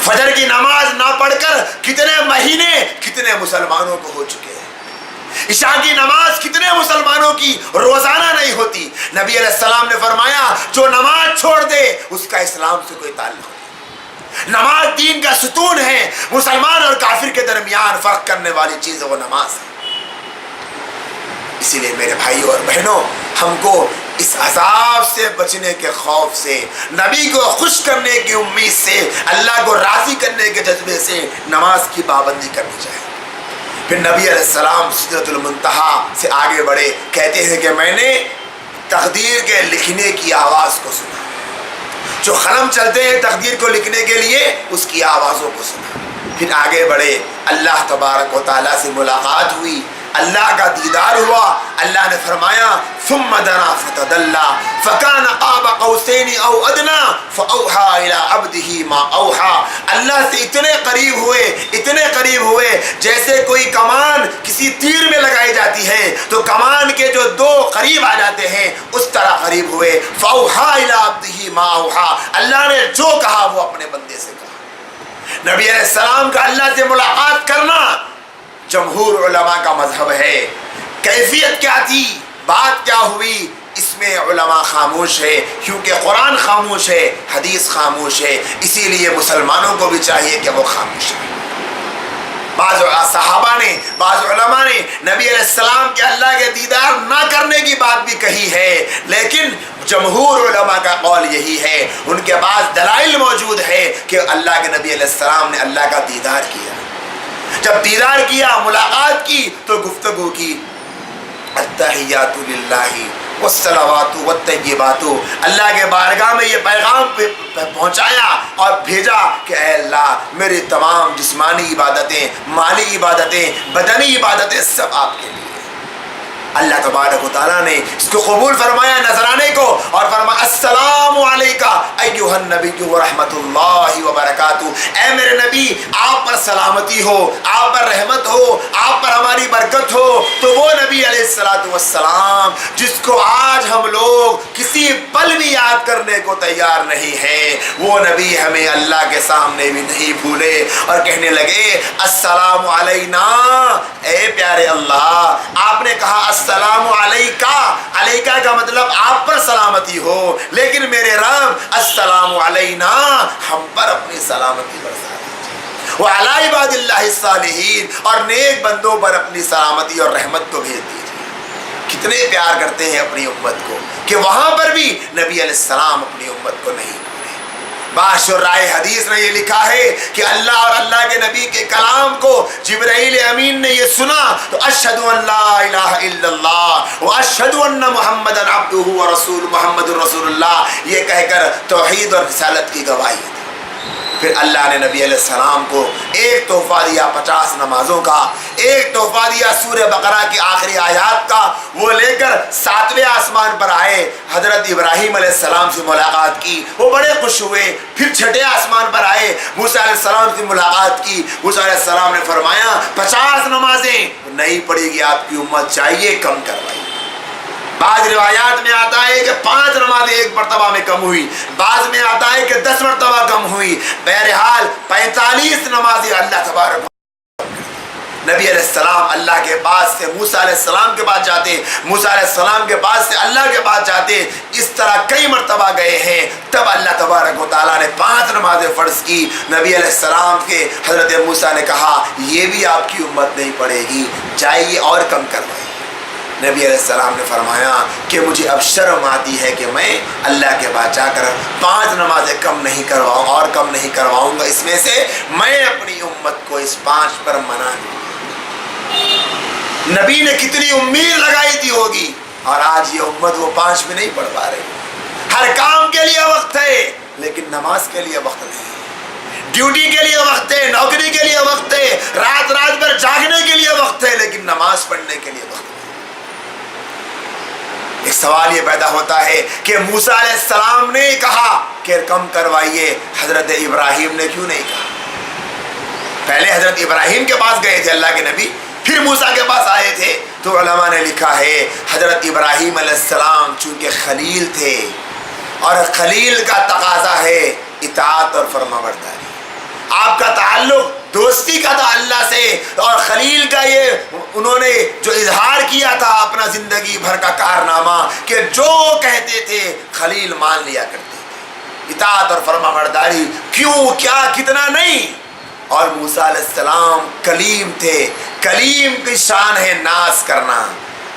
فجر کی نماز نہ پڑھ کر کتنے مہینے کتنے مسلمانوں کو ہو چکے ہیں. عشاء کی نماز کتنے مسلمانوں کی روزانہ نہیں ہوتی. نبی علیہ السلام نے فرمایا جو نماز چھوڑ دے اس کا اسلام سے کوئی تعلق نہیں. نماز دین کا ستون ہے. مسلمان اور کافر کے درمیان فرق کرنے والی چیز وہ نماز ہے. اسی لیے میرے بھائیوں اور بہنوں, ہم کو اس عذاب سے بچنے کے خوف سے, نبی کو خوش کرنے کی امید سے, اللہ کو راضی کرنے کے جذبے سے نماز کی پابندی کرنی چاہیے. پھر نبی علیہ السلام سدرۃ المنتہا سے آگے بڑھے, کہتے ہیں کہ میں نے تقدیر کے لکھنے کی آواز کو سنا. جو قلم چلتے ہیں تقدیر کو لکھنے کے لیے اس کی آوازوں کو سنا. پھر آگے بڑھے, اللہ تبارک و تعالیٰ سے ملاقات ہوئی, اللہ کا دیدار ہوا. اللہ نے فرمایا ثم دنا فتدلى فكان قاب قوسين او ادنى فاوحى الى عبده ما اوحى. اللہ سے اتنے قریب ہوئے جیسے کوئی کمان کسی تیر میں لگائی جاتی ہے تو کمان کے جو 2 قریب آ جاتے ہیں اس طرح قریب ہوئے. فاوحى الى عبده ما اوحى. اللہ نے جو کہا وہ اپنے بندے سے کہا. نبی علیہ السلام کا اللہ سے ملاقات کرنا جمہور علماء کا مذہب ہے. کیفیت کیا تھی, بات کیا ہوئی, اس میں علماء خاموش ہے کیونکہ قرآن خاموش ہے, حدیث خاموش ہے. اسی لیے مسلمانوں کو بھی چاہیے کہ وہ خاموش رہیں. بعض صحابہ نے, بعض علماء نے نبی علیہ السلام کے اللہ کے دیدار نہ کرنے کی بات بھی کہی ہے, لیکن جمہور علماء کا قول یہی ہے. ان کے پاس دلائل موجود ہے کہ اللہ کے نبی علیہ السلام نے اللہ کا دیدار کیا. جب دیدار کیا, ملاقات کی تو گفتگو کی. التحیات للہ والصلوات والطیبات. اللہ کے بارگاہ میں یہ پیغام پہنچایا اور بھیجا کہ اے اللہ میری تمام جسمانی عبادتیں, مالی عبادتیں, بدنی عبادتیں سب آپ کے لیے. اللہ تبارک و تعالیٰ نے اس کو قبول فرمایا نذرانے کو اور فرمایا السلام علیکہ ایھا النبی ورحمۃ اللہ وبرکاتہ. اے میرے نبی آپ پر سلامتی ہو, آپ پر رحمت ہو, آپ پر ہماری برکت ہو. تو وہ نبی علیہ السلام جس کو آج ہم لوگ کسی پل بھی یاد کرنے کو تیار نہیں ہیں, وہ نبی ہمیں اللہ کے سامنے بھی نہیں بھولے اور کہنے لگے السلام علینا. اے پیارے اللہ, آپ نے کہا السلام علیکہ, علیکہ کا مطلب آپ پر سلامتی ہو, لیکن میرے رب السلام علینا, ہم پر اپنی سلامتی برسا دیجیے. وعلی عباد اللہ الصالحین, اور نیک بندوں پر اپنی سلامتی اور رحمت کو بھیج دیجیے. کتنے پیار کرتے ہیں اپنی امت کو کہ وہاں پر بھی نبی علیہ السلام اپنی امت کو نہیں. باشرائے حدیث نے یہ لکھا ہے کہ اللہ اور اللہ کے نبی کے کلام کو جبرائیل امین نے یہ سنا تو اشہد ان لا الہ الا اللہ واشہد ان محمدا عبدہ ورسول محمد رسول اللہ یہ کہہ کر توحید اور رسالت کی گواہی دی. پھر اللہ نے نبی علیہ السلام کو ایک تحفہ دیا 50 نمازوں کا، ایک تحفہ دیا سورہ بقرہ کی آخری آیات کا۔ وہ لے کر 7ویں آسمان پر آئے، حضرت ابراہیم علیہ السلام سے ملاقات کی، وہ بڑے خوش ہوئے۔ پھر 6ٹھے آسمان پر آئے، موسیٰ علیہ السلام سے ملاقات کی۔ موسیٰ علیہ السلام نے فرمایا 50 نمازیں نہیں پڑے گی آپ کی امت، چاہیے کم کروائیے۔ بعض روایات میں آتا ہے کہ 5 نمازیں ایک مرتبہ میں کم ہوئی، بعض میں آتا ہے کہ 10 مرتبہ کم ہوئی، بہرحال 45 نمازیں اللہ تبارک نبی علیہ السلام اللہ کے پاس سے موسیٰ علیہ السلام کے پاس جاتے، موسیٰ علیہ السلام کے پاس سے اللہ کے پاس جاتے، اس طرح کئی مرتبہ گئے ہیں۔ تب اللہ تبارک و تعالیٰ نے 5 نمازیں فرض کی۔ نبی علیہ السلام کے حضرت موسیٰ نے کہا یہ بھی آپ کی امت نہیں پڑے گی، چاہیے اور کم کروائیے۔ نبی علیہ السلام نے فرمایا کہ مجھے اب شرم آتی ہے کہ میں اللہ کے پاس جا کر 5 نمازیں کم نہیں کرواؤں اور کم نہیں کرواؤں گا، اس میں سے میں اپنی امت کو اس 5 پر منع دوں۔ نبی نے کتنی امید لگائی تھی ہوگی، اور آج یہ امت وہ 5 میں نہیں پڑھ پا رہی۔ ہر کام کے لیے وقت ہے لیکن نماز کے لیے وقت نہیں، ڈیوٹی کے لیے وقت ہے، نوکری کے لیے وقت ہے، رات رات بھر جاگنے کے لیے وقت ہے، لیکن نماز پڑھنے کے لیے وقت نہیں۔ ایک سوال یہ پیدا ہوتا ہے کہ موسیٰ علیہ السلام نے کہا کہ کم کروائیے، حضرت ابراہیم نے کیوں نہیں کہا؟ پہلے حضرت ابراہیم کے پاس گئے تھے اللہ کے نبی، پھر موسیٰ کے پاس آئے تھے۔ تو علماء نے لکھا ہے حضرت ابراہیم علیہ السلام چونکہ خلیل تھے، اور خلیل کا تقاضا ہے اطاعت اور فرمانبرداری۔ آپ کا تعلق دوستی کا تھا اللہ سے، اور خلیل کا یہ انہوں نے جو اظہار کیا تھا اپنا زندگی بھر کا کارنامہ کہ جو کہتے تھے خلیل مان لیا کرتے تھے، اطاعت اور فرمانبرداری، کیوں کیا کتنا نہیں۔ اور موسیٰ علیہ السلام کلیم تھے، کلیم کی شان ہے ناز کرنا،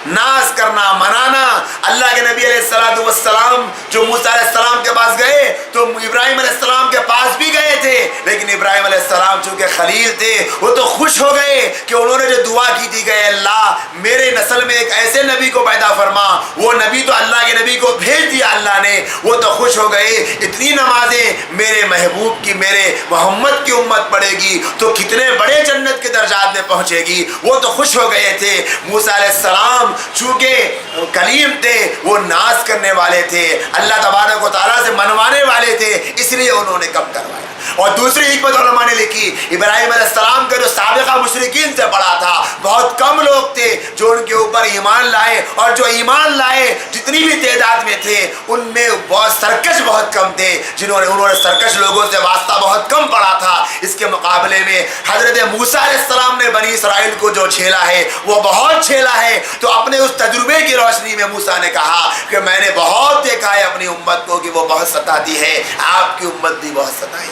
ناز کرنا، منانا۔ اللہ کے نبی علیہ السلام جو موسیٰ علیہ السلام کے پاس گئے تو ابراہیم علیہ السلام کے پاس بھی گئے تھے، لیکن ابراہیم علیہ السلام چونکہ خلیل تھے وہ تو خوش ہو گئے کہ انہوں نے جو دعا کی تھی کہ اللہ میرے نسل میں ایک ایسے نبی کو پیدا فرما، وہ نبی تو اللہ کے نبی کو بھیج دیا اللہ نے، وہ تو خوش ہو گئے اتنی نمازیں میرے محبوب کی، میرے محمد کی امت پڑھے گی تو کتنے بڑے جنت کے درجات میں پہنچے گی، وہ تو خوش ہو گئے تھے۔ موسیٰ علیہ السلام چونکہ کلیم تھے، وہ ناز کرنے والے تھے، اللہ تبارک و تعالیٰ سے منوانے والے تھے، اس لیے انہوں نے کم کروایا۔ اور دوسری حکمت علماء نے لکھی، ابراہیم علیہ السلام کا جو سابقہ مشرکین سے بڑا تھا، بہت کم لوگ تھے جو ان کے اوپر ایمان لائے، اور جو ایمان لائے جتنی بھی تعداد میں تھے ان میں بہت سرکش بہت کم تھے، انہوں نے سرکش لوگوں سے واسطہ بہت کم پڑا تھا۔ اس کے مقابلے میں حضرت موسیٰ علیہ السلام نے بنی اسرائیل کو جو جھیلا ہے وہ بہت جھیلا ہے۔ تو اپنے اس تجربے کی روشنی میں موسیٰ نے کہا کہ میں نے بہت دیکھا ہے اپنی امت کو کہ وہ بہت ستاتی ہے، آپ کی امت بھی بہت ستائے۔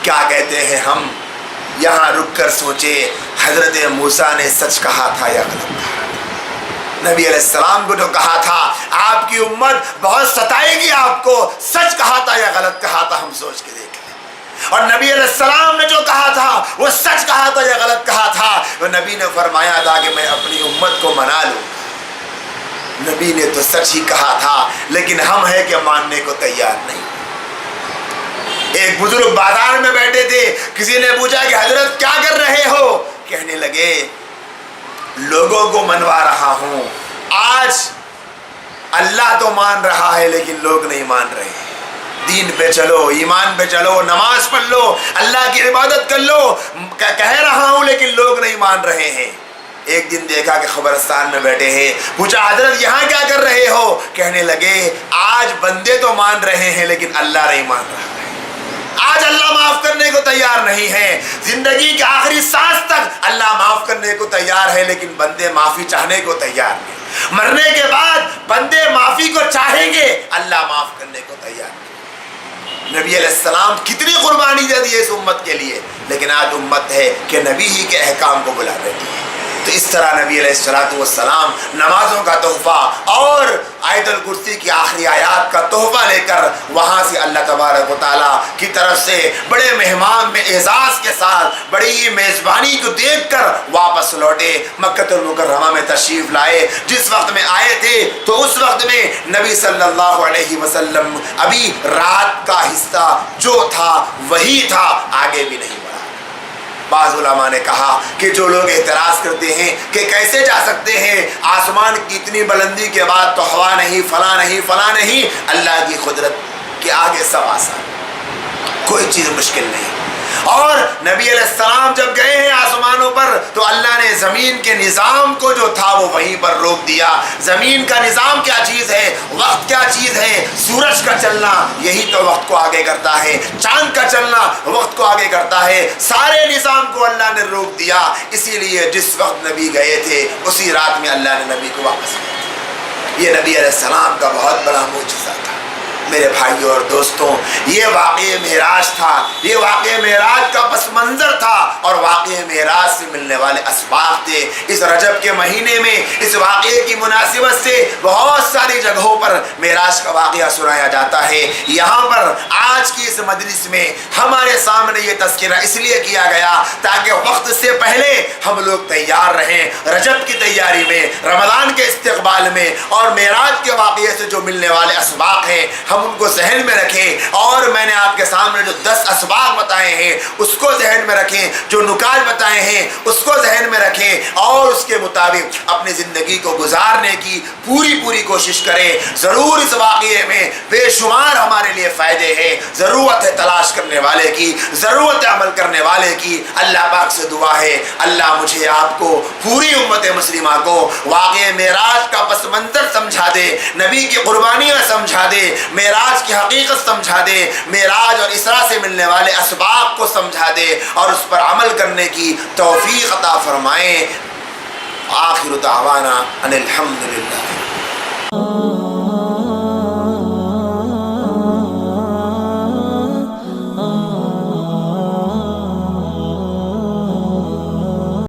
کیا کہتے ہیں ہم؟ یہاں رک کر سوچے حضرت موسیٰ نے سچ کہا تھا یا غلط کہا؟ نبی علیہ السلام کو جو کہا تھا آپ کی امت بہت ستائے گی، آپ کو سچ کہا تھا یا غلط کہا تھا؟ ہم سوچ کے دیکھ لیں۔ اور نبی علیہ السلام نے جو کہا تھا وہ سچ کہا تھا یا غلط کہا تھا؟ وہ نبی نے فرمایا تھا کہ میں اپنی امت کو منا لوں گا۔ نبی نے تو سچ ہی کہا تھا، لیکن ہم ہیں کہ ماننے کو تیار نہیں۔ ایک بزرگ بازار میں بیٹھے تھے، کسی نے پوچھا کہ حضرت کیا کر رہے ہو؟ کہنے لگے لوگوں کو منوا رہا ہوں، آج اللہ تو مان رہا ہے لیکن لوگ نہیں مان رہے۔ دین پہ چلو، ایمان پہ چلو، نماز پڑھ لو، اللہ کی عبادت کر لو، کہہ رہا ہوں لیکن لوگ نہیں مان رہے ہیں۔ ایک دن دیکھا کہ قبرستان میں بیٹھے ہیں، پوچھا حضرت یہاں کیا کر رہے ہو؟ کہنے لگے آج بندے تو مان رہے ہیں لیکن اللہ نہیں مان رہا ہے، آج اللہ معاف کرنے کو تیار نہیں ہے، زندگی کے آخری سانس تک اللہ معاف کرنے کو تیار ہے لیکن بندے معافی چاہنے کو تیار نہیں، مرنے کے بعد بندے معافی کو چاہیں گے، اللہ معاف کرنے کو تیار نہیں۔ نبی علیہ السلام کتنی قربانی دے دی اس امت کے لیے، لیکن آج امت ہے کہ نبی ہی کے احکام کو بلا دیتی ہے۔ تو اس طرح نبی علیہ السلام نمازوں کا تحفہ اور آیت الکرسی کی آخری آیات کا تحفہ لے کر وہاں سے اللہ تبارک و تعالیٰ کی طرف سے بڑے مہمان میں اعزاز کے ساتھ بڑی میزبانی کو دیکھ کر واپس لوٹے، مکہ المکرمہ میں تشریف لائے۔ جس وقت میں آئے تھے تو اس وقت میں نبی صلی اللہ علیہ وسلم ابھی رات کا حصہ جو تھا وہی تھا، آگے بھی نہیں بڑھا۔ بعض علماء نے کہا کہ جو لوگ اعتراض کرتے ہیں کہ کیسے جا سکتے ہیں آسمان کی اتنی بلندی کے بعد تو ہوا نہیں، فلاں نہیں، فلاں نہیں، اللہ کی قدرت کے آگے سب آسان، کوئی چیز مشکل نہیں۔ اور نبی علیہ السلام جب گئے ہیں آسمانوں پر تو اللہ نے زمین کے نظام کو جو تھا وہ وہیں پر روک دیا۔ زمین کا نظام کیا چیز ہے، وقت کیا چیز ہے، سورج کا چلنا یہی تو وقت کو آگے کرتا ہے، چاند کا چلنا وقت کو آگے کرتا ہے، سارے نظام کو اللہ نے روک دیا۔ اسی لیے جس وقت نبی گئے تھے اسی رات میں اللہ نے نبی کو واپس کیا۔ یہ نبی علیہ السلام کا بہت بڑا معجزہ تھا۔ میرے بھائیوں اور دوستوں، یہ واقعہ معراج تھا، یہ واقعہ معراج کا پس منظر تھا اور واقعہ معراج سے ملنے والے اسباق تھے۔ اس رجب کے مہینے میں اس واقعے کی مناسبت سے بہت ساری جگہوں پر معراج کا واقعہ سنایا جاتا ہے۔ یہاں پر آج کی اس مجلس میں ہمارے سامنے یہ تذکرہ اس لیے کیا گیا تاکہ وقت سے پہلے ہم لوگ تیار رہیں، رجب کی تیاری میں، رمضان کے استقبال میں اور معراج کے واقعے سے جو ملنے والے اسباق ہیں ہم ان کو ذہن میں رکھیں۔ اور میں نے آپ کے سامنے جو 10 اسباق بتائے ہیں اس کو ذہن میں رکھیں، جو نکات بتائے ہیں اس کو ذہن میں رکھیں اور اس کے مطابق اپنی زندگی کو گزارنے کی پوری کوشش کریں۔ ضرور اس واقعے میں بے شمار ہمارے لیے فائدے ہیں، ضرورت ہے تلاش کرنے والے کی، ضرورت ہے عمل کرنے والے کی۔ اللہ پاک سے دعا ہے اللہ مجھے آپ کو پوری امت مسلمہ کو واقعہ معراج کا پس منظر سمجھا دے، نبی کی قربانیاں سمجھا دے، معراج کی حقیقت سمجھا دے، معراج اور اسراء سے ملنے والے اسباق کو سمجھا دے اور اس پر عمل کرنے کی توفیق عطا فرمائے۔ آخر دعوانا ان الحمدللہ۔